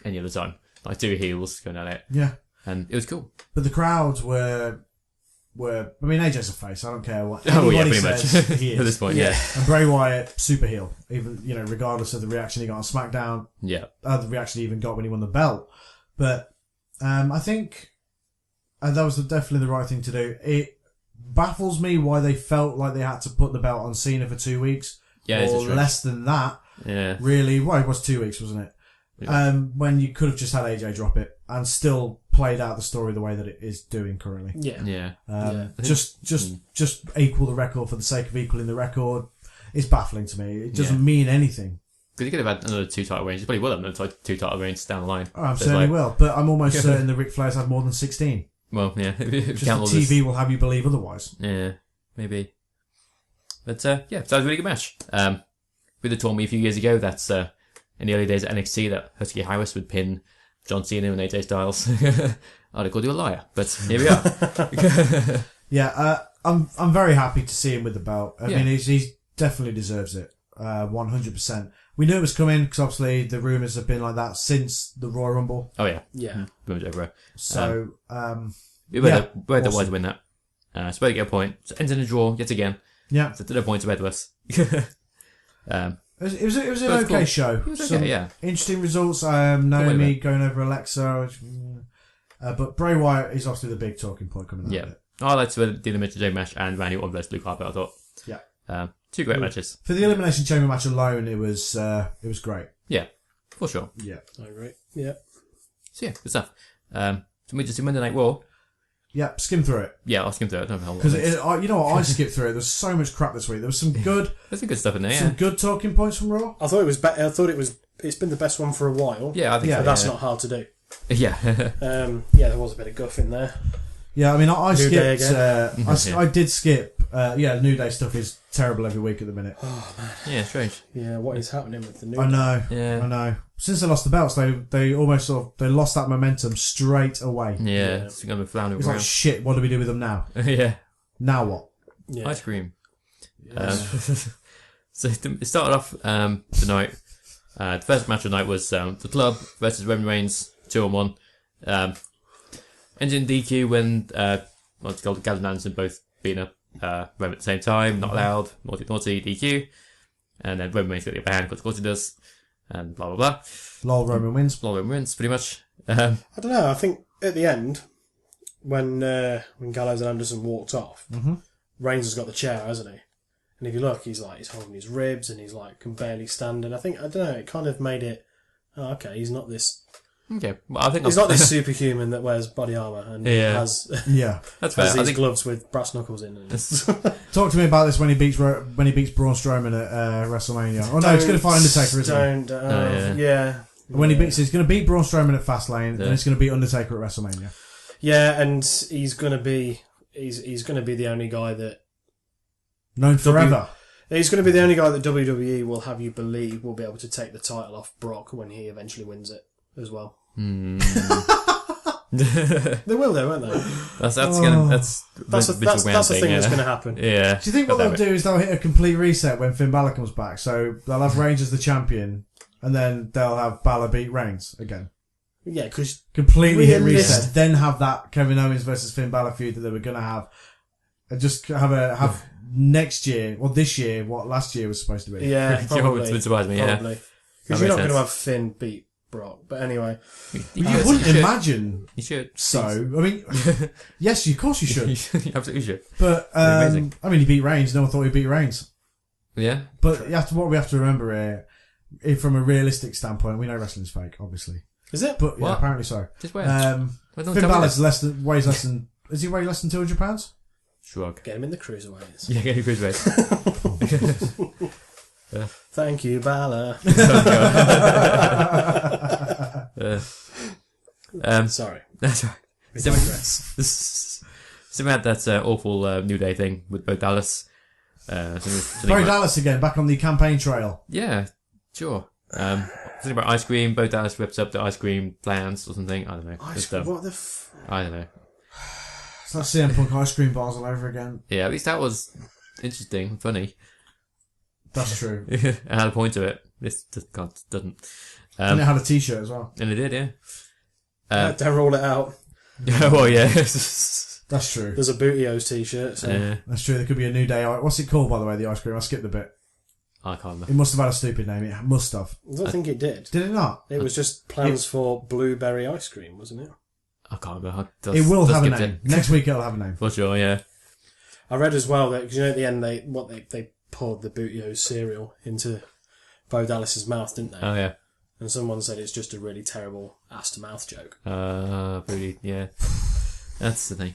any other time. Like two heels going at it. Yeah. And it was cool. But the crowds were I mean, AJ's a face. I don't care what Oh yeah, anybody pretty says much. he is. At this point, yeah. And Bray Wyatt, super heel. Even, regardless of the reaction he got on SmackDown. Yeah. The reaction he even got when he won the belt. But I think that was definitely the right thing to do. It baffles me why they felt like they had to put the belt on Cena for 2 weeks. Yeah, or less than that. Yeah. Really. Well, it was 2 weeks, wasn't it? Yeah. When you could have just had AJ drop it and still played out the story the way that it is doing currently. Yeah. Just equal the record for the sake of equaling the record. It's baffling to me. It doesn't mean anything. Because he could have had another 2 title reigns. He probably will have another 2 title reigns down the line. Oh, I'm certainly will. But I'm almost certain that Ric Flair's had more than 16. Well, yeah. Just the TV will have you believe otherwise. Yeah, maybe. But, so it was a really good match. With the told me a few years ago that's in the early days at NXT that Husky Harris would pin John Cena and AJ Styles. I'd have called you a liar, but here we are. Yeah, I'm very happy to see him with the belt. I mean, he definitely deserves it, 100%. We knew it was coming because obviously the rumours have been like that since the Royal Rumble. Oh yeah, yeah. Rumours everywhere. So, we were the ones to win that. So we get a point. So ends in a draw yet again. Yeah, so no points ahead of us. It was an okay show. It was okay, yeah. Interesting results. Naomi going over Alexa. But Bray Wyatt is obviously the big talking point coming out of it. I liked the Elimination Chamber match and Randy Orton versus Luke Harper, I thought. Yeah. 2 great matches. For the Elimination Chamber match alone, it was great. Yeah, for sure. Yeah. I agree. Yeah. So good stuff. So we just do Monday Night Raw. Yeah, skim through it. Yeah, I'll skim through it. I don't know how long because you know what, I skipped through it. There's so much crap this week. There was some good. There's some good stuff in there. Some good talking points from Raw. I thought it was. I thought it was. It's been the best one for a while. Yeah, I think so. But that's not hard to do. Yeah. There was a bit of guff in there. Yeah, I mean, I skipped. I did skip. New Day stuff is terrible every week at the minute. Oh man. Yeah, strange. Yeah, what is happening with the New Day? I know. Yeah. I know. Since they lost the belts, they almost they lost that momentum straight away. Yeah. It's going to be floundering around. It's like, shit, what do we do with them now? Yeah. Now what? Yeah. Ice cream. So it started off tonight. The first match of the night was the Club versus Roman Reigns 2-on-1. Ended in DQ when Gallagher and Anderson both being up Roman at the same time, not allowed, naughty DQ. And then Roman Reigns got the upper hand, of course he does, and blah blah blah. Lol, Roman wins. Lol, Roman wins, pretty much. I don't know, I think at the end, when Gallows and Anderson walked off, Reigns has got the chair, hasn't he? And if you look, he's holding his ribs and he's can barely stand. And I don't know, it kind of made it, he's not this. Okay, well, I think he's not this superhuman that wears body armour and has that's fair. Has these gloves with brass knuckles in. Talk to me about this when he beats Braun Strowman at WrestleMania. Oh no, he's going to fight Undertaker, isn't he? When he's going to beat Braun Strowman at Fastlane, and he's going to beat Undertaker at WrestleMania. Yeah, and he's going to be the only guy that known forever. He's going to be the only guy that WWE will have you believe will be able to take the title off Brock when he eventually wins it as well. They will, though, won't they? That's the thing that's going to happen. Yeah. Do you think what they'll do is they'll hit a complete reset when Finn Balor comes back? So they'll have Reigns as the champion, and then they'll have Balor beat Reigns again. Yeah, because completely hit reset, then have that Kevin Owens versus Finn Balor feud that they were going to have, and just have next year or this year what last year was supposed to be. Yeah, probably. It would surprise me. Probably. Because you're not going to have Finn beat Brock, but anyway, you wouldn't imagine. You should. So, I mean, yes, of course you should. You absolutely should. But I mean, he beat Reigns. No one thought he beat Reigns. Yeah. But what we have to remember here, from a realistic standpoint, we know wrestling's fake, obviously. Is it? But yeah, What? apparently so. Just wait. Finn Balor's weighs less than. Is he weigh less than 200 pounds? Shrug. Get him in the cruiserweights. Yeah, get your cruiserweight. Thank you, Balor. Sorry. That's right. We digress. So we had that awful New Day thing with Bo Dallas. Bo Dallas again, back on the campaign trail. Yeah, sure. Something about ice cream. Bo Dallas rips up the ice cream plants or something. I don't know. Ice cream? What the I don't know. It's like CM Punk ice cream bars all over again. Yeah, at least that was interesting and funny. That's true. And had a point to it. This doesn't. And it had a t-shirt as well. And it did, yeah. don't roll it out. Well, yeah. That's true. There's a Booty-O's t-shirt. So. That's true. There could be a New Day. What's it called, by the way, the ice cream? I skipped the bit. I can't remember. It must have had a stupid name. It must have. I don't think it did. Did it not? It was just plans for blueberry ice cream, wasn't it? I can't remember. It will have a name. Next week it'll have a name. For sure, yeah. I read as well that, because you know at the end they poured the Booty-O's cereal into Bo Dallas's mouth, didn't they? Oh, yeah. And someone said it's just a really terrible ass-to-mouth joke. Booty, yeah. That's the thing.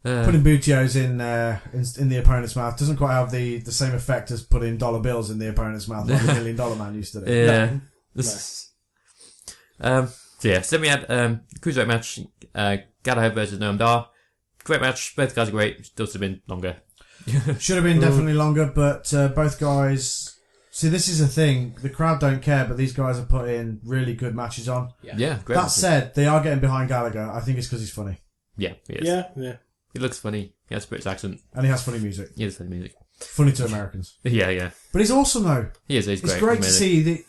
Putting Booty-O's in the opponent's mouth doesn't quite have the same effect as putting dollar bills in the opponent's mouth like the $1 Million Man used to do. Yeah. No. So yeah, so then we had cruiserweight match, Gallagher versus Noam Dar. Great match, both guys are great, still should have been longer. Should have been definitely longer, but both guys... See, this is a thing, the crowd don't care, but these guys are putting really good matches on. Yeah, great. That said, they are getting behind Gallagher. I think it's because he's funny. Yeah, he is. Yeah. He looks funny, he has a British accent. And he has funny music. He has funny music. Funny to Americans. Yeah. But he's awesome, though. He is, he's great. It's great to see,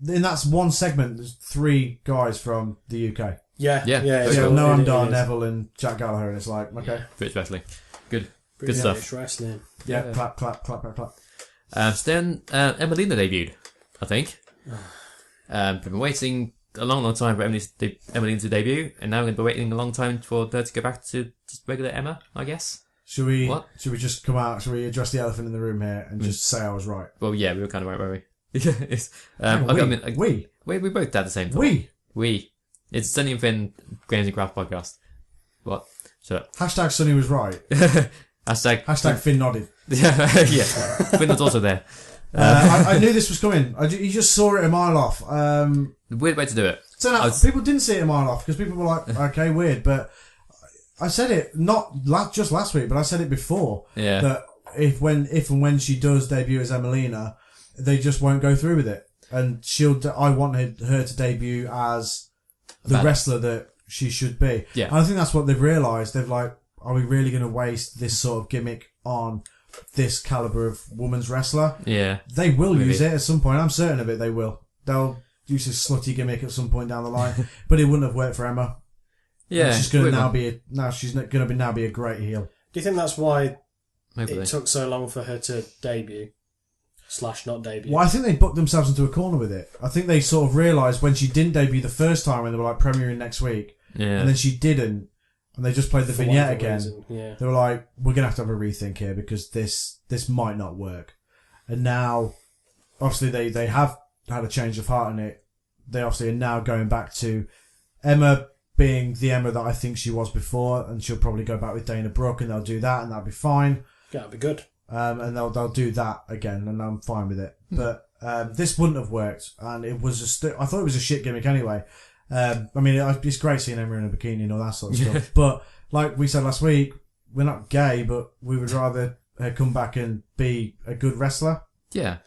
in that one segment, there's 3 guys from the UK. Yeah. Noam Dar, Neville, and Jack Gallagher, and it's like, okay. British wrestling. Good British stuff. Wrestling. Yeah, clap, clap, clap, clap, clap. So then, Emelina debuted, I think. We've been waiting a long time for Emelina to debut, and now we're going to be waiting a long time for her to go back to just regular Emma, I guess. Should we just come out, should we address the elephant in the room here and just say I was right? Well, yeah, we were kind of right, weren't we? We both had the same thought. We. It's Sunny and Finn, Games and Craft podcast. What? Shut up. Hashtag Sunny was right. Hashtag Finn nodded. yeah. Finn was also there. I knew this was coming. You just saw it a mile off. Weird way to do it. People didn't see it a mile off because people were like, okay, weird. But I said it not just last week, but I said it before. Yeah. That if and when she does debut as Emelina, they just won't go through with it. And I wanted her to debut as the wrestler that she should be. Yeah. And I think that's what they've realised. They've like, are we really going to waste this sort of gimmick on this caliber of women's wrestler? Yeah. They will use it at some point. I'm certain of it. They will. They'll use a slutty gimmick at some point down the line. But it wouldn't have worked for Emma. Yeah. And she's going to she's going to be a great heel. Do you think that's why Maybe it took so long for her to debut? / not debut. Well, I think they booked themselves into a corner with it. I think they sort of realised when she didn't debut the first time when they were like premiering next week, and then she didn't, and they just played the vignette again. They were like, we're going to have a rethink here because this might not work. And now, obviously, they have had a change of heart in it. They obviously are now going back to Emma being the Emma that I think she was before, and she'll probably go back with Dana Brooke, and they'll do that, and that'll be fine. Yeah, that'll be good. And they'll do that again, and I'm fine with it. But this wouldn't have worked, and it was I thought it was a shit gimmick anyway. I mean, it's great seeing Emma in a bikini and all that sort of stuff. But like we said last week, we're not gay, but we would rather her come back and be a good wrestler. Yeah,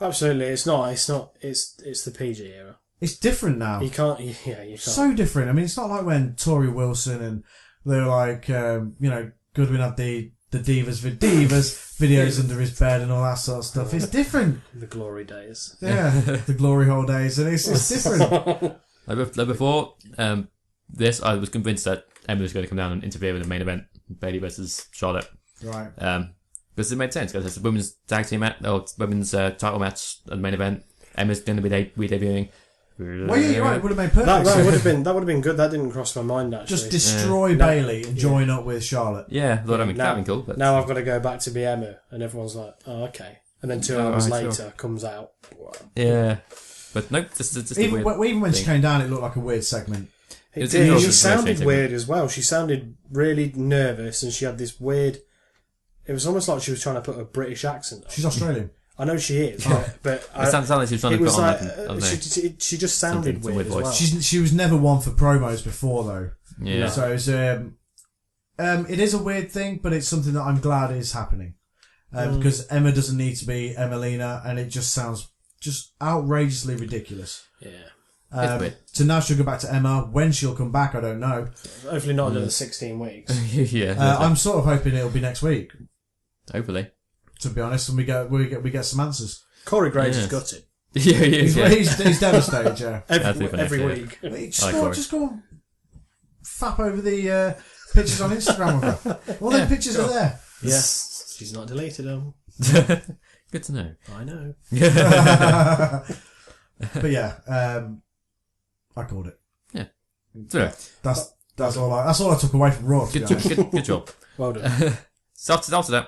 absolutely. It's not. It's the PG era. It's different now. You can't. You can't. So different. I mean, it's not like when Tori Wilson and they were like, Goodwin had the Divas videos under his bed and all that sort of stuff. It's different. The glory days. Yeah, the glory hole days. And it's different. Like before this, I was convinced that Emma was going to come down and interfere with the main event, Bayley versus Charlotte. Right. Because it made sense, because it's a women's tag team match, or women's title match at the main event. Emma's going to be debuting. Well, yeah, you're right. It would have made perfect sense. That would have been good. That didn't cross my mind, actually. Just destroy Bayley and join up with Charlotte. Yeah, that'd been cool. But now I've got to go back to be Emma, and everyone's like, oh, okay. And then 2 hours later comes out. Yeah. But nope, just even, a weird even when she thing. came down, it looked like a weird segment. It did. did. She It was sounded very weird as well. She sounded really nervous, and she had this weird. It was almost like she was trying to put a British accent on. She's Australian. I know she is, but It sounds like she was trying it to was put on like I don't know. she just sounded Some weird weird as voice. well. She was never one for promos before though. Yeah. So it's, it is a weird thing, but it's something that I'm glad is happening because Emma doesn't need to be Emmalina, and it just sounds just outrageously ridiculous. Yeah. So now she'll go back to Emma. When she'll come back, I don't know. Hopefully not another 16 weeks. Yeah. I'm sort of hoping it'll be next week. Hopefully. To be honest, and we get some answers. Corey Graves Yes. is gutted. Yeah, he is. Yeah. He's devastated. Yeah. Every Yeah. week. Just go and fap over the pictures on Instagram of her. All the pictures are there. Yeah. She's not deleted them. Good to know. I know. But yeah, I called it. Yeah. So, That's all I took away from Raw. To be honest. good job. Well done. So after that,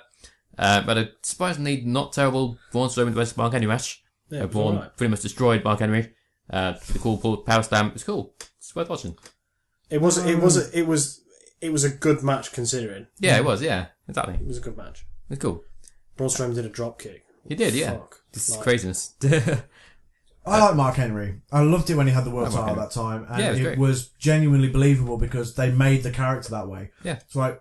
but a surprisingly not terrible Braun Strowman versus Mark Henry match. Yeah, it was Braun alright. pretty much destroyed Mark Henry. The cool power slam. It's cool. It's worth watching. It was a good match considering. Yeah, it was. Yeah, exactly. It was a good match. It's cool. Braun Strowman did a drop kick. He did. Yeah. Fuck. This is Like- craziness. I like Mark Henry. I loved it when he had the world I like title Mark at that time, and Yeah, it was it great. was genuinely believable because they made the character that way. Yeah. It's like,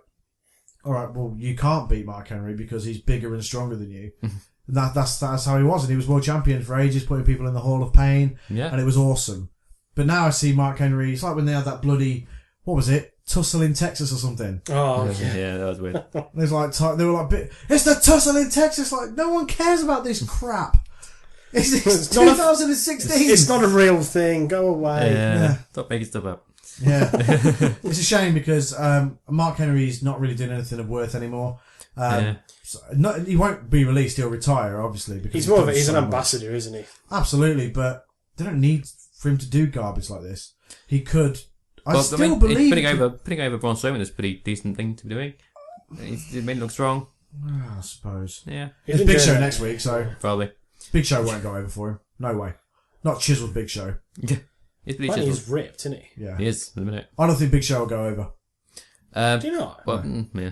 all right, well, you can't beat Mark Henry because he's bigger and stronger than you. And that's how he was, and he was world champion for ages, putting people in the Hall of Pain, Yeah. and it was awesome. But now I see Mark Henry. It's like when they had that bloody, what was it, tussle in Texas or something. Oh, Yeah, that was weird. There's like they were like, it's the tussle in Texas. Like no one cares about this crap. It's not a- 2016. it's not a real thing. Go away. Yeah. Stop making stuff up. Yeah, it's a shame because Mark Henry's not really doing anything of worth anymore. Yeah. So he won't be released. He'll retire, obviously. Because He's more of done he's an so much. ambassador, isn't he? Absolutely, but they don't need for him to do garbage like this. He could. I Well, still mean, believe putting over Braun Strowman is a pretty decent thing to be doing. It made him look strong. I suppose Yeah, He's it's been Big doing Show that. next week, so probably. Big Show won't go over for him. No way. Not chiseled Big Show. He's pretty Apparently chiseled. he's ripped, isn't he? Yeah, He is at the minute. I don't think Big Show will go over. Do you know? Well, yeah.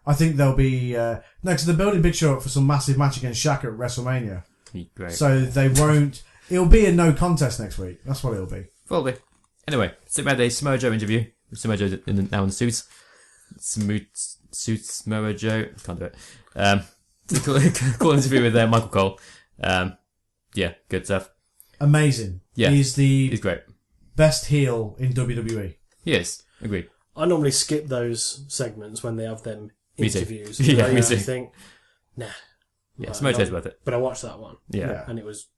I think there'll be no, because they're building Big Show up for some massive match against Shaq at WrestleMania. Great. So they won't. It'll be a no contest next week. That's what it'll be. Probably. Anyway, so we had a Samoa Joe interview. Samoa Joe now in the suits. Suits Samoa Joe. Can't do it. Cool interview with Michael Cole. Yeah, good stuff. Amazing. Yeah. He's the He's great. best heel in WWE. He is. Agreed. I normally skip those segments when they have them Me too. interviews. Yeah, I me usually too. think, nah. Yeah, Right, Samoa no. Joe's worth it. But I watched that one, Yeah. and it was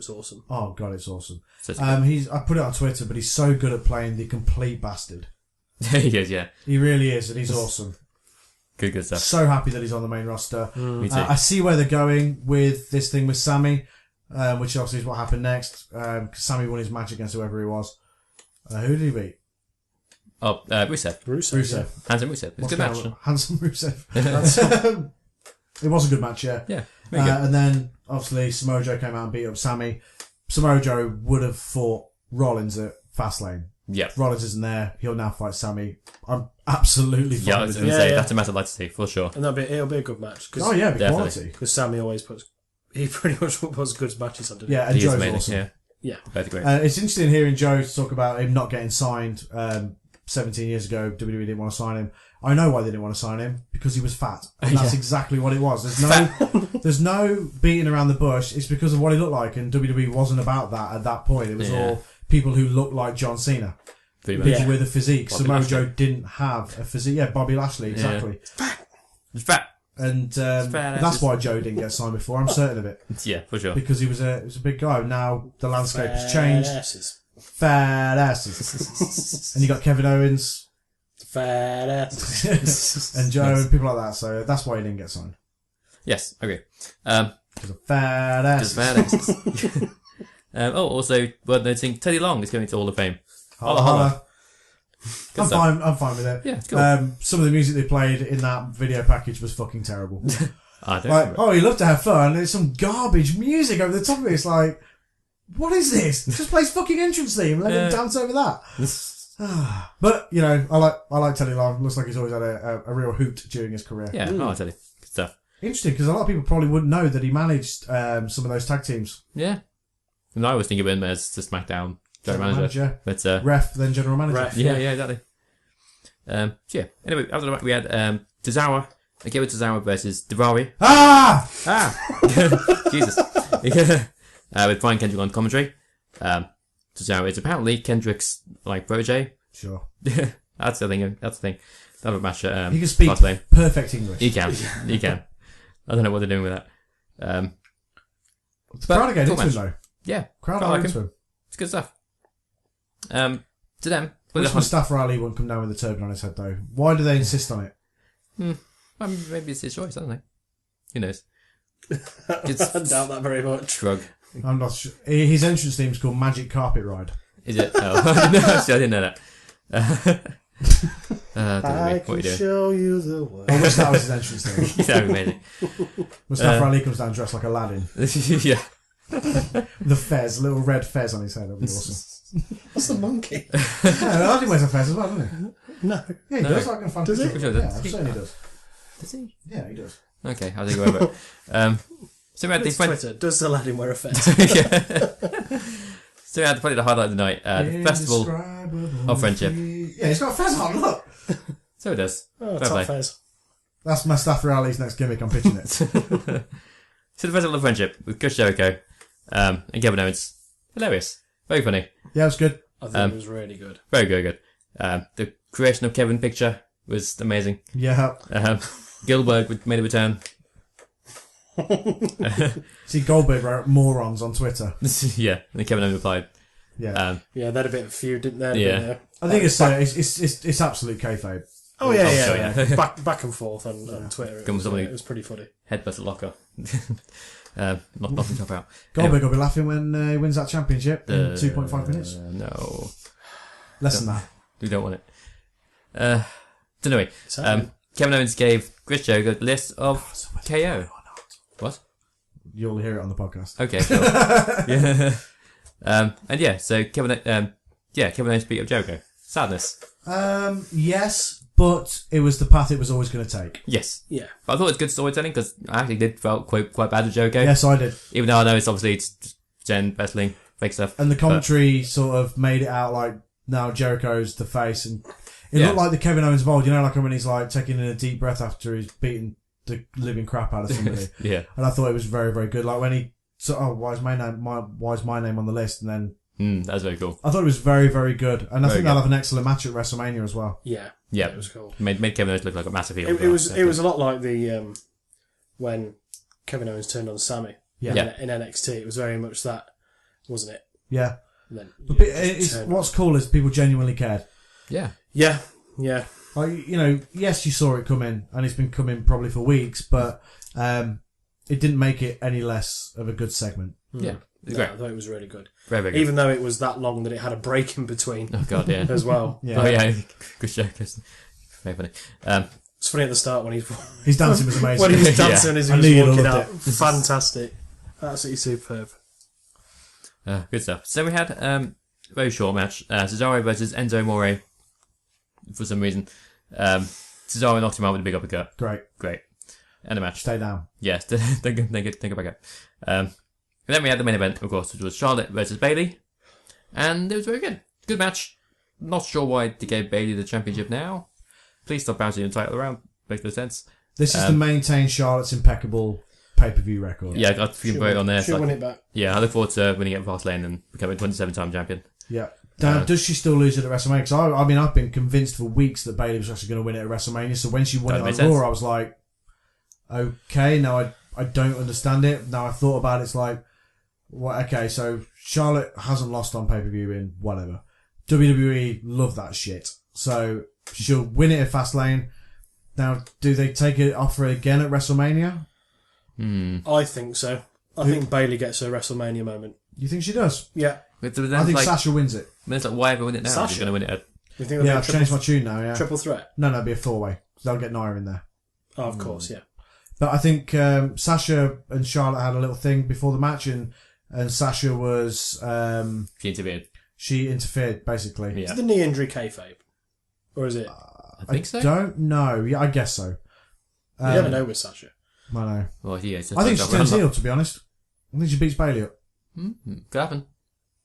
awesome. Oh god, it's awesome. So I put it on Twitter, but he's so good at playing the complete bastard. he is, yeah. He really is, and he's awesome. Good stuff. So happy that he's on the main roster. Me too. I see where they're going with this thing with Sammy, which obviously is what happened next. Because Sammy won his match against whoever he was. Who did he beat? Oh, Rusev. Rusev. Handsome Rusev. It's a good match. Handsome Rusev. It was a good match, yeah. Yeah, very good. And then obviously Samoa Joe came out and beat up Sammy. Samoa Joe would have fought Rollins at Fastlane. Yeah. Rollins isn't there. He'll now fight Sammy. I'm absolutely fine Yeah, I with was it. going to Yeah, say, yeah. that's a match I'd like to see, for sure. And it'll be a good match. Oh yeah, it'd be Definitely. quality. Because Sammy always he pretty much puts good matches on. Yeah, and He is Joe's amazing, awesome. yeah. Yeah. Both great. It's interesting hearing Joe talk about him not getting signed 17 years ago. WWE didn't want to sign him. I know why they didn't want to sign him, because he was fat. And that's exactly what it was. There's no beating around the bush. It's because of what he looked like, and WWE wasn't about that at that point. It was all people who looked like John Cena. Pretty much. People with a physique. Bobby Samoa Lashley. Joe didn't have a physique. Yeah, Bobby Lashley, exactly. It's fat. And fat that's asses. why Joe didn't get signed before. I'm certain of it. Yeah, for sure. Because he was a big guy. Now the landscape has changed. Asses. Fat asses. And you got Kevin Owens Fat asses. and Joe and people like that. So that's why he didn't get signed. Yes, okay. Because of fat asses. Just fat asses. Also, worth noting, Teddy Long is going to Hall of Fame. Holla, holla. Good I'm stuff. fine with it. Yeah, it's cool. Some of the music they played in that video package was fucking terrible. I don't Like, remember. oh, you love to have fun. There's some garbage music over the top of it. It's like, what is this? Just play his fucking entrance theme. Let him dance over that. But you know, I like Teddy Long. Looks like he's always had a real hoot during his career. Yeah, I'll tell you. Good stuff. Interesting, because a lot of people probably wouldn't know that he managed some of those tag teams. Yeah. And I always think of him as the SmackDown general manager. But, Ref, then general manager. Ref. yeah, exactly. So yeah. Anyway, after that we had Tozawa. Akira Tozawa versus Daivari. Ah! Jesus. With Brian Kendrick on commentary. Tozawa is apparently Kendrick's like protege. Sure. That's the thing. That would match. He can speak Fastlane. perfect English. He can. He can. I don't know what they're doing with that. The crowd are getting cool into him, match. though. Yeah. Crowd I are like into him. It's good stuff. To them. Wish Mustafa Ali won't come down with a turban on his head, though. Why do they insist on it? Well, maybe it's his choice, I don't know. Who knows? I doubt that very much. Shrug. I'm not sure. His entrance theme is called Magic Carpet Ride. Is it? Oh, no, actually, I didn't know that. I what are you can doing? show you the way. I wish that was his entrance theme. That would be amazing. Mustafa Ali comes down dressed like Aladdin. Yeah. The fez, a little red fez on his head. That'd be awesome. What's the monkey? Yeah, Aladdin wears a fez as well, doesn't he? No. Yeah, he does. I can find Does he? pictures of Sure, it. Yeah, does I'm he? certain he does. Does he? Yeah, he does. Okay, I'll think about it. So we had the It's Twitter. Does Aladdin wear a fez? Yeah. So we had probably the highlight of the night, the Festival of Friendship. Yeah, he's got a fez on, look. So it does. Oh, Fair play. top fez. That's Mustafa Ali's next gimmick. I'm pitching it. So the Festival of Friendship with Chris Jericho and Kevin Owens. Hilarious. Very funny. Yeah, it was good. I think it was really good. Very good. The creation of Kevin picture was amazing. Yeah. Gilbert made a return. See, Goldberg wrote morons on Twitter. Yeah, and Kevin Owens replied. Yeah. Yeah, they had a bit of a feud, didn't they? Yeah. I think it's absolute kayfabe. Oh yeah, sure, yeah. Back and forth on Twitter. It was pretty funny. Headbutt a locker. Knocking top out. Goldberg will be laughing when he wins that championship in 2.5 minutes. No. Less than that. We don't want it. So anyway, So, Kevin Owens gave Chris Jericho the list of KO. What? You'll hear it on the podcast. Okay, sure. Yeah. And yeah, so Kevin Owens beat up Jericho. Sadness. Yes, but it was the path it was always going to take. Yes. yeah. But I thought it was good storytelling because I actually did felt quite bad with Jericho. Yes, I did. Even though I know it's Jen wrestling, fake stuff. And the commentary sort of made it out like now Jericho's the face, and it Yeah. looked like the Kevin Owens involved. You know, like when he's like taking in a deep breath after he's beaten the living crap out of somebody. Yeah. And I thought it was very, very good. Like when he why is my name on the list? And then That was very cool. I thought it was very, very good. And I Very think they'll good. have an excellent match at WrestleMania as well. Yeah. Yeah. It was cool. Made Kevin Owens look like a massive heel. It was a lot like the when Kevin Owens turned on Sammy Yeah. in NXT. It was very much that, wasn't it? Yeah. And then, But what's cool is people genuinely cared. Yeah. yeah. Like, you know, yes, you saw it coming, and it's been coming probably for weeks, but it didn't make it any less of a good segment. Yeah. It was No, great. I thought it was really good. Very, very good. Even though it was that long that it had a break in between Oh god, yeah. as well. Yeah. Oh yeah, Chris Jericho's very funny. It's funny at the start when His dancing was amazing. when he was Yeah. dancing as he I was knew you'd walking have out. loved Fantastic. Absolutely superb. Good stuff. So we had a very short match. Cesaro versus Enzo Amore. For some reason, Cesaro knocked him out with a big uppercut. Great. End of match. Stay down. Yes, they get back up. And then we had the main event, of course, which was Charlotte versus Bayley, and it was very good. Good match. Not sure why they gave Bayley the championship now. Please stop bouncing the title around. Makes no sense. This is to maintain Charlotte's impeccable pay-per-view record. Yeah, I got to put it on there. She'll So win it back. yeah, I look forward to winning it at Fastlane and becoming 27-time champion. Yeah. Now, does she still lose it at WrestleMania? Because I mean, I've been convinced for weeks that Bayley was actually going to win it at WrestleMania. So when she won That it on makes sense. Raw, I was like, okay, now I don't understand it. Now I thought about it, it's like, well, okay, so Charlotte hasn't lost on pay-per-view in whatever. WWE love that shit. So she'll win it at Fastlane. Now, do they take it off her again at WrestleMania? I think so. I think Bayley gets her WrestleMania moment. You think she does? Yeah. I think Sasha wins it. It's like, why ever win it now? Sasha? She's going to win it at... You think Yeah, they'll I've be changed my tune now, yeah. triple threat? No, it'll be a four-way. They'll get Nia in there. Oh, of course, yeah. But I think Sasha and Charlotte had a little thing before the match, and Sasha was She interfered. she interfered basically. Yeah. Is the knee injury kayfabe? Or is it? I think so. Don't know. Yeah, I guess so. You never know with Sasha. I know. Well, yeah, I think she turns heel, to be honest. I think she beats Bailey up. Could happen.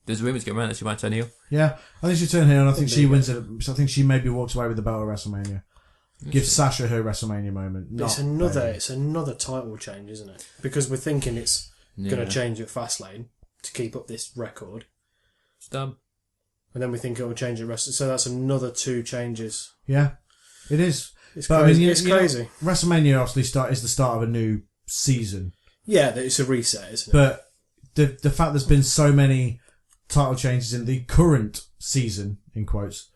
There's rumours going around that she might turn heel. Yeah, I think she turned heel, and I think she wins it. So I think she maybe walks away with the belt at WrestleMania. Gives Sasha her WrestleMania moment. It's another title change, isn't it? Because we're thinking it's going to change at Fastlane to keep up this record. It's done. And then we think it will change at WrestleMania. So that's another 2 changes. Yeah, it is. It's But, crazy. I mean, It's crazy. WrestleMania obviously is the start of a new season. Yeah, it's a reset, isn't it? But the fact there's been so many title changes in the current season, in quotes,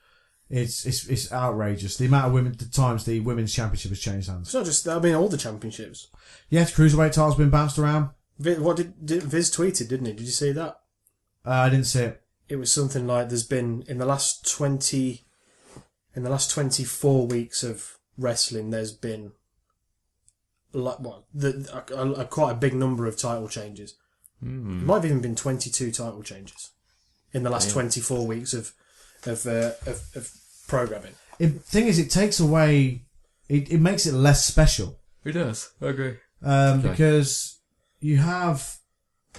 it's outrageous. The amount of the times the women's championship has changed hands. It's not just, I mean, all the championships. Yeah, the cruiserweight title's been bounced around. What did Viz tweeted, didn't he? Did you see that? I didn't see it. It was something like there's been in the last 24 weeks of wrestling, there's been like quite a big number of title changes. It might have even been 22 title changes in the last 24 weeks of programming. Thing is, it takes away. It makes it less special. It does. I agree. Because you have,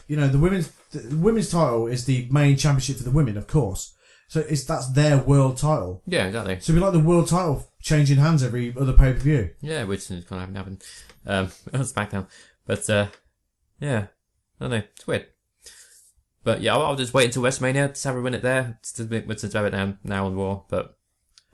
the women's title is the main championship for the women, of course. So that's their world title. Yeah, exactly. So it'd be like the world title changing hands every other pay-per-view. Yeah, which kind of happened. On SmackDown. But, yeah. I don't know. It's weird. But yeah, I'll just wait until WrestleMania to have her win it there. Since have it now on Raw. But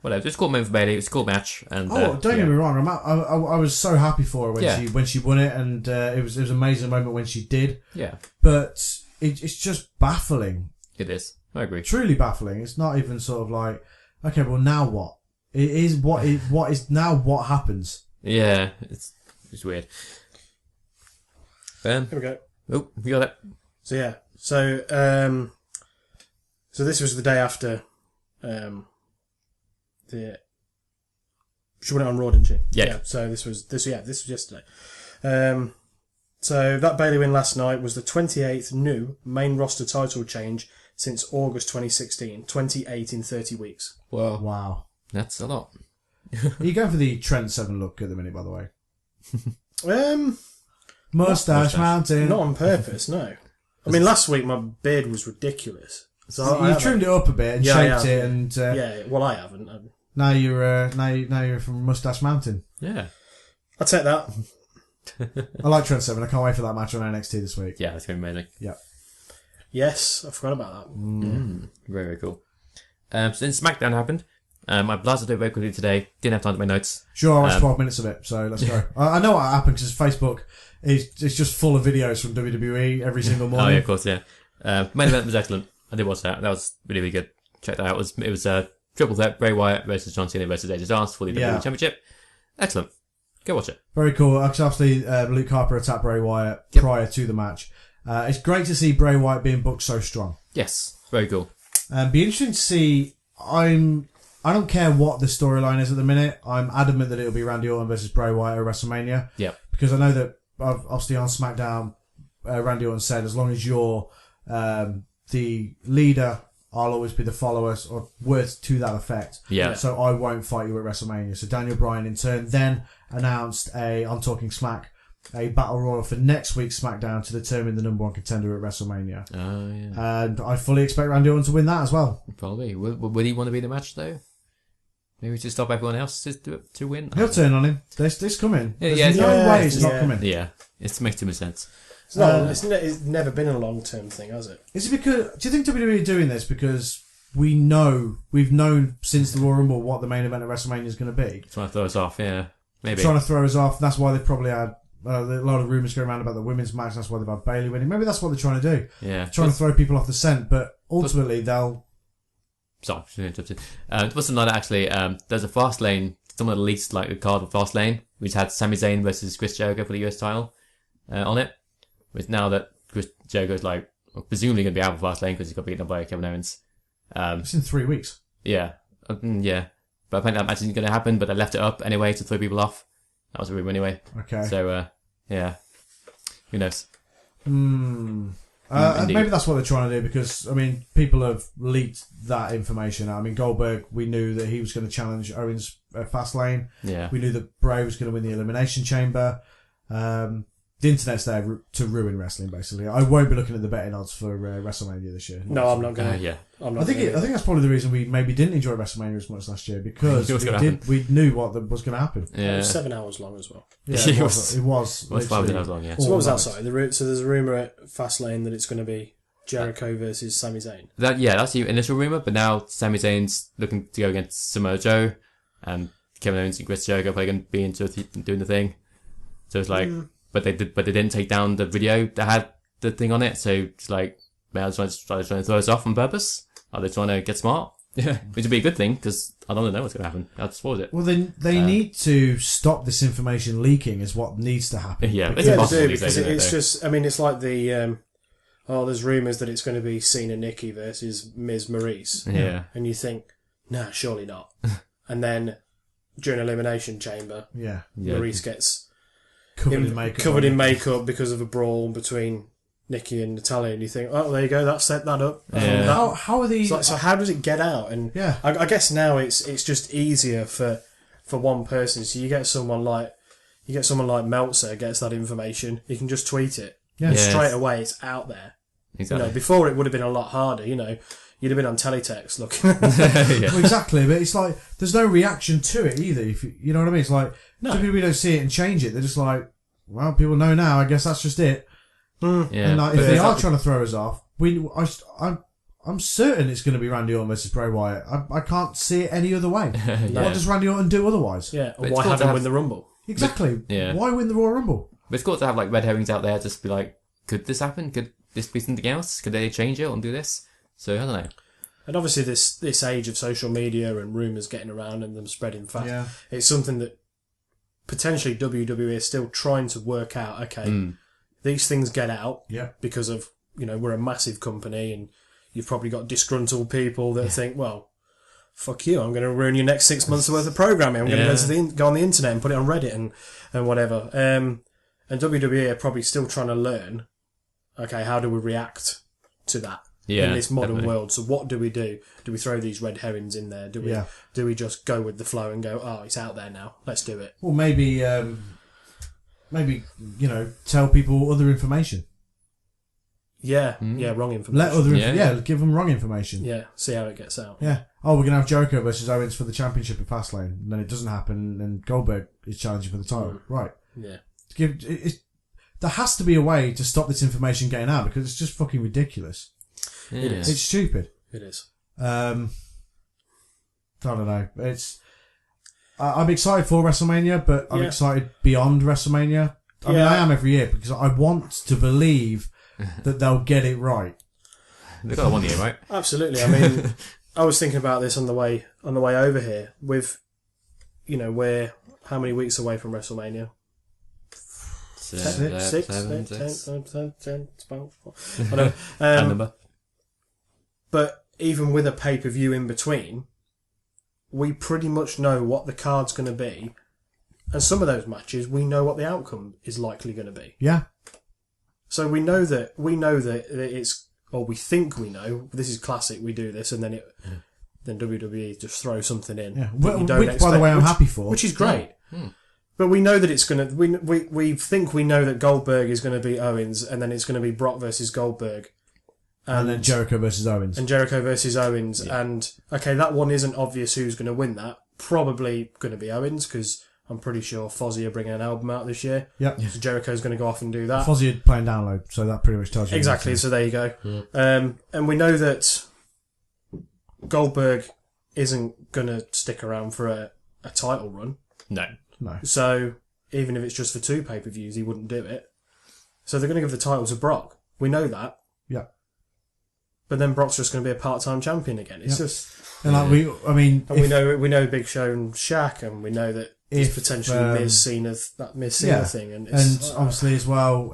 whatever. It's a cool move for Bailey. It's a cool match. And don't get me wrong. I was so happy for her when she won it, and it was an amazing moment when she did. Yeah. But it's just baffling. It is. I agree. Truly baffling. It's not even sort of like, okay, well now what? It is what is now what happens. Yeah, it's weird. Ben? Here we go. Oh, you got it. So yeah. So this was the day after she went on Raw, didn't she? Yeah. So this was yesterday. So that Bailey win last night was the 28th new main roster title change since August 2016. 28 in 30 weeks. Well, Wow. that's a lot. Are you going for the Trent 7 look at the minute, by the way? Mustache Mountain. Not on purpose, no. I mean, last week my beard was ridiculous. So you trimmed it up a bit and shaped it, and well, I haven't. now you're from Mustache Mountain. Yeah. I'll take that. I like Trent 7. I can't wait for that match on NXT this week. Yeah, that's going to be amazing. Yeah. Yes, I forgot about that. Very, very cool. Since SmackDown happened, I blasted it very quickly today. Didn't have time to make notes. Sure, I watched 12 minutes of it, so let's go. I know what happened because Facebook is just full of videos from WWE every single morning. Oh, yeah, of course, yeah. Main event was excellent. I did watch that. That was really, really good. Check that out. It was triple threat, Bray Wyatt versus John Cena versus AJ Styles for the WWE Championship. Excellent. Go watch it. Very cool. Obviously, Luke Harper attacked Bray Wyatt prior to the match. It's great to see Bray Wyatt being booked so strong. Yes, very cool. Be interesting to see. I don't care what the storyline is at the minute. I'm adamant that it'll be Randy Orton versus Bray Wyatt at WrestleMania. Yeah. Because I know that obviously on SmackDown, Randy Orton said, as long as you're the leader, I'll always be the follower, or words to that effect. Yeah. So I won't fight you at WrestleMania. So Daniel Bryan in turn then announced on Talking Smack a battle royal for next week's SmackDown to determine the number one contender at WrestleMania. Oh, yeah. And I fully expect Randy Orton to win that as well. Probably. Would he want to be in the match, though? Maybe to stop everyone else to win? He'll turn on him. This coming. There's no yeah, way it's not yeah. coming. Yeah. It makes too much sense. It's never been a long-term thing, has it? Is it because... Do you think WWE are doing this because we've known since the Royal Rumble what the main event of WrestleMania is going to be? Trying to throw us off, yeah. Maybe. Trying to throw us off. That's why they probably had a lot of rumours going around about the women's match. That's why they've had Bailey winning. Maybe that's what they're trying to do. Yeah. Trying to throw people off the scent, but ultimately they'll... Sorry, interrupted. It wasn't like that, actually. There's a Fastlane, someone released like a card of Fastlane, which had Sami Zayn versus Chris Jericho for the US title on it. Which now that Chris Jericho's presumably going to be out of Fastlane because he's got beaten up by Kevin Owens. It's in 3 weeks. Yeah. Yeah. But apparently that match isn't going to happen, but they left it up anyway to throw people off. That was a rumor anyway. Okay. So, Yeah. Who knows? Maybe that's what they're trying to do, because, I mean, people have leaked that information. I mean, Goldberg, we knew that he was going to challenge Owens at Fastlane. Yeah. We knew that Bray was going to win the Elimination Chamber. The internet's there to ruin wrestling, basically. I won't be looking at the betting odds for WrestleMania this year. No, I'm not going to. Yeah. I think that's probably the reason we maybe didn't enjoy WrestleMania as much last year, because we knew what was going to happen. Yeah. It was 7 hours long as well. Yeah, it was. It was 5 hours long, yeah. So what was that, sorry? So there's a rumour at Fastlane that it's going to be Jericho versus Sami Zayn. That's the initial rumour, but now Sami Zayn's looking to go against Samoa Joe, and Kevin Owens and Chris Jericho are probably going to be into doing the thing. So it's like... But they didn't take down the video that had the thing on it, so it's like, are they trying to throw us off on purpose? Are they trying to get smart? Yeah. Which would be a good thing, because I don't know what's going to happen. I'll spoil it. Well, then they need to stop this information leaking, is what needs to happen. Yeah, it's impossible because it's just, I mean, it's like the, there's rumours that it's going to be Cena Nikki versus Miz Maurice. Yeah. And you think, nah, surely not. And then, during Elimination Chamber, Maurice gets... Covered in makeup because of a brawl between Nikki and Natalia, and you think, oh, there you go, that set that up. Yeah. How are these? So how does it get out? And I guess now it's just easier for one person. So you get someone like Meltzer gets that information. You can just tweet it. Yeah. And straight away it's out there. Exactly. Before it would have been a lot harder. You'd have been on teletext looking. Well, exactly, but it's like there's no reaction to it either. If you know what I mean? It's like we don't see it and change it. They're just like, well, people know now. I guess that's just it. Yeah. And like, if they are trying to throw us off, I'm certain it's going to be Randy Orton versus Bray Wyatt. I can't see it any other way. What does Randy Orton do otherwise? Yeah. Or why have him win the Rumble? Exactly. But, why win the Royal Rumble? But it's cool to have like red herrings out there. Just be like, could this happen? Could this be something else? Could they change it and do this? So I don't know. And obviously this age of social media and rumours getting around and them spreading fast, it's something that potentially WWE is still trying to work out. Okay, these things get out because of, we're a massive company, and you've probably got disgruntled people that think, well, fuck you, I'm going to ruin your next 6 months worth of programming. I'm going to go on the internet and put it on Reddit and whatever. And WWE are probably still trying to learn, okay, how do we react to that? In this modern world. So what do we do? Do we throw these red herrings in there? Do we just go with the flow and go, oh, it's out there now, let's do it? Or maybe tell people other information. Wrong information. Give them wrong information. Yeah, see how it gets out. Yeah. Oh, we're gonna have Jericho versus Owens for the championship at Fastlane, and then it doesn't happen, and Goldberg is challenging for the title. Right. Yeah. There has to be a way to stop this information getting out, because it's just fucking ridiculous. Yeah. It is. It's stupid. It is. I don't know. I'm excited for WrestleMania, but I'm excited beyond WrestleMania. I mean, I am every year, because I want to believe that they'll get it right. They've got 1 year, right? Absolutely. I mean, I was thinking about this on the way over here. With, we're how many weeks away from WrestleMania? 6, 10. I know. Number. But even with a pay-per-view in between, we pretty much know what the card's going to be, and some of those matches we know what the outcome is likely going to be. Yeah. So we know that it's, or we think we know. This is classic. We do this, and then WWE just throw something in. Yeah. Which, by the way, I'm happy for. Which is great. Yeah. But we know that it's going to. We think we know that Goldberg is going to beat Owens, and then it's going to be Brock versus Goldberg. And then Jericho versus Owens. Yeah. And, okay, that one isn't obvious who's going to win that. Probably going to be Owens, because I'm pretty sure Fozzy are bringing an album out this year. Yep. So Jericho's going to go off and do that. Fozzy are playing download, so that pretty much tells you. Exactly, so there you go. Yeah. And we know that Goldberg isn't going to stick around for a title run. No. So, even if it's just for 2 pay-per-views, he wouldn't do it. So they're going to give the title to Brock. We know that. Yeah. But then Brock's just going to be a part-time champion again. It's just... And like we know Big Show and Shaq, and we know that it's potentially Miz Cena thing. And obviously as well,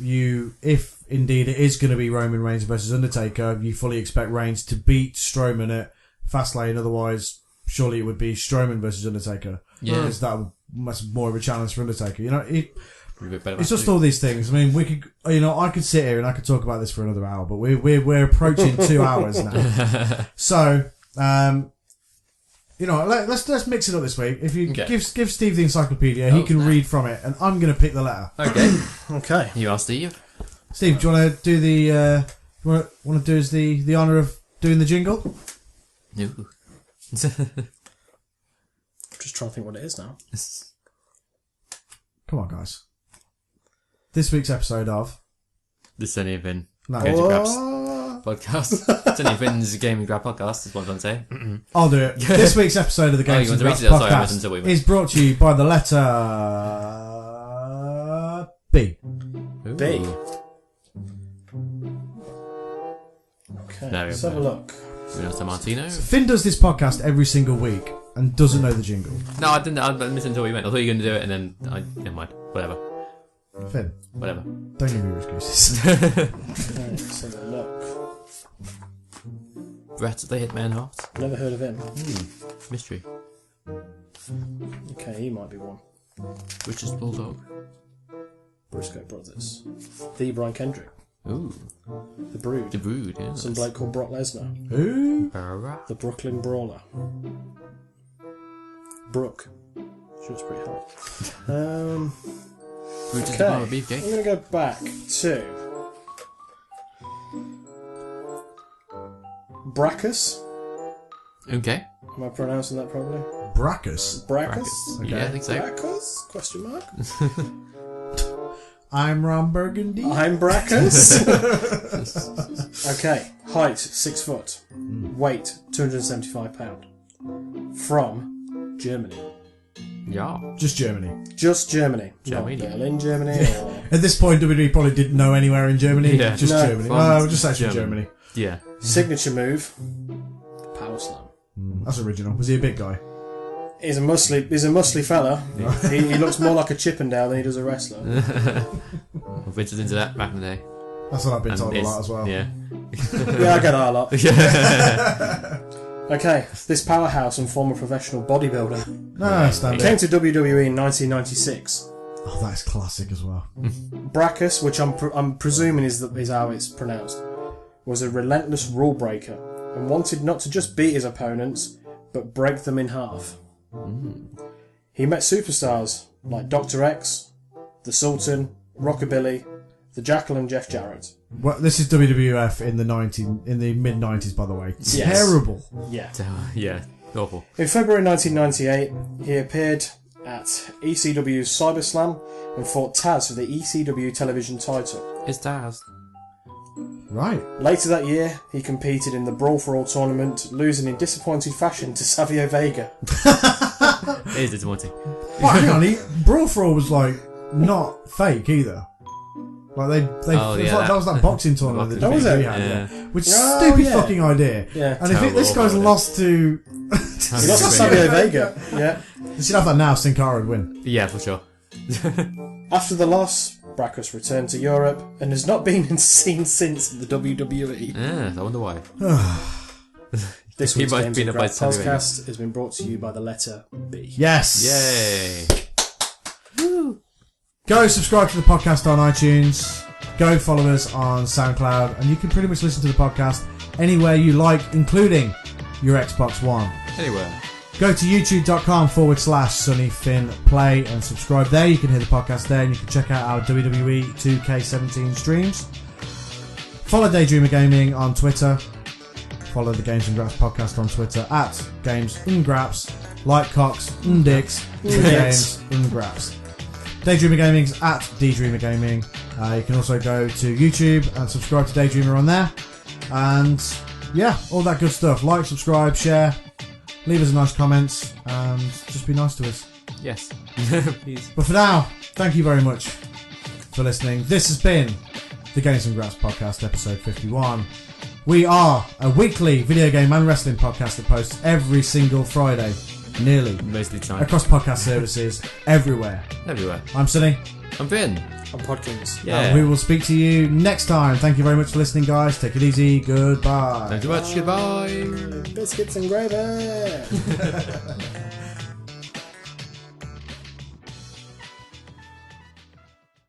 if indeed it is going to be Roman Reigns versus Undertaker, you fully expect Reigns to beat Strowman at Fastlane. Otherwise, surely it would be Strowman versus Undertaker. Yeah. Because that's more of a challenge for Undertaker. It's just all these things. I mean, we could, I could sit here and I could talk about this for another hour, but we're approaching 2 hours now. So, let's mix it up this week. If you give Steve the encyclopedia, he can read from it, and I'm going to pick the letter. Okay. Okay. You are Steve. Steve, do you want to do the? Want to do us the honour of doing the jingle? No. Just trying to think what it is now. Come on, guys. This week's episode of This only been No. Games and Graps podcast. It's only been Gaming Grab podcast. Is what I'm trying to say. I'll do it. This week's episode of the Games you and want Graps to read it? Sorry, I podcast wasn't is brought to you by the letter B. B. Okay, No, let's have a look. San Martino. Finn does this podcast every single week and doesn't know the jingle. No, I didn't. I missed until we went. I thought you were going to do it, and then never mind. Whatever. Finn, Whatever. don't give me excuses. Okay, let's have a look. Brett the Hitman Heart. Never heard of him. Mystery. Okay, he might be one. Richard Bulldog. Briscoe Brothers. The Brian Kendrick. Ooh. The Brood. The Brood. Yeah. Some bloke called Brock Lesnar. Who? The Brooklyn Brawler. Brooke. She was pretty hot. Richard Okay, Barber I'm Beefcake. going to go back to Brackus. Okay. Am I pronouncing that properly? Brackus. Brackus? Okay. Yeah, I think so. Brackus? Question mark? I'm Ron Burgundy. I'm Brackus. Okay, height 6 foot, weight £275. From Germany. Yeah. Just Germany. Just Germany. Germany. Not Berlin, Germany. Or... At this point, WWE probably didn't know anywhere in Germany. Yeah. Just No, Germany. from We'll just say from Germany. Yeah. Signature move, power slam. That's original. Was he a big guy? He's a muscly fella. He looks more like a Chippendale than he does a wrestler. I've been into that back in the day. That's what I've been told a it's- lot as well. Yeah. Yeah, I get that a lot. Yeah. Okay, this powerhouse and former professional bodybuilder. No, stand He came it. to WWE in 1996. Oh, that's classic as well. Brackus, which I'm presuming is how it's pronounced, was a relentless rule breaker and wanted not to just beat his opponents, but break them in half. He met superstars like Dr. X, the Sultan, Rockabilly, the Jackal and Jeff Jarrett. Well, this is WWF in the mid 90s, by the way. Yes. Terrible. Yeah. Yeah. Awful. In February 1998, he appeared at ECW's CyberSlam and fought Taz for the ECW television title. It's Taz. Right. Later that year, he competed in the Brawl for All tournament, losing in disappointed fashion to Savio Vega. It is disappointing. Well, hang on. Brawl for All was like not fake either. Like they Oh, it was yeah, like, that was that boxing tournament that Oh, was WWE it? had, Yeah. which is Oh, stupid yeah. fucking idea. Yeah. And if this guy's Terrible lost to, He lost to Savio Vega. Yeah. you should have that now. Sin Cara would win. Yeah, for sure. After the loss, Brackus returned to Europe and has not been seen since the WWE. Yeah, I wonder why. This He week's might Games be and in a bad Graps Savio Vega. podcast has been brought to you by the letter B. Yes. Yay. Go subscribe to the podcast on iTunes. Go follow us on SoundCloud, and you can pretty much listen to the podcast anywhere you like, including your Xbox One. Anywhere. Go to youtube.com/SunnyFinnPlay and subscribe there. You can hear the podcast there, and you can check out our WWE 2K17 streams. Follow Daydreamer Gaming on Twitter. Follow the Games and Graps podcast on Twitter at Games and Graps. Like cocks and dicks for Games and Graps. Daydreamer Gaming's at Ddreamer Gaming. You can also go to YouTube and subscribe to Daydreamer on there. And yeah, all that good stuff. Like, subscribe, share. Leave us nice comments and just be nice to us. Yes. Please. But for now, thank you very much for listening. This has been the Games and Graps podcast, episode 51. We are a weekly video game and wrestling podcast that posts every single Friday, nearly, Mostly time. across podcast services everywhere. Everywhere. I'm Sunny. I'm Finn. On Podkins. Yeah. And we will speak to you next time. Thank you very much for listening, guys. Take it easy. Goodbye. Thank you much. Goodbye. Biscuits and gravy.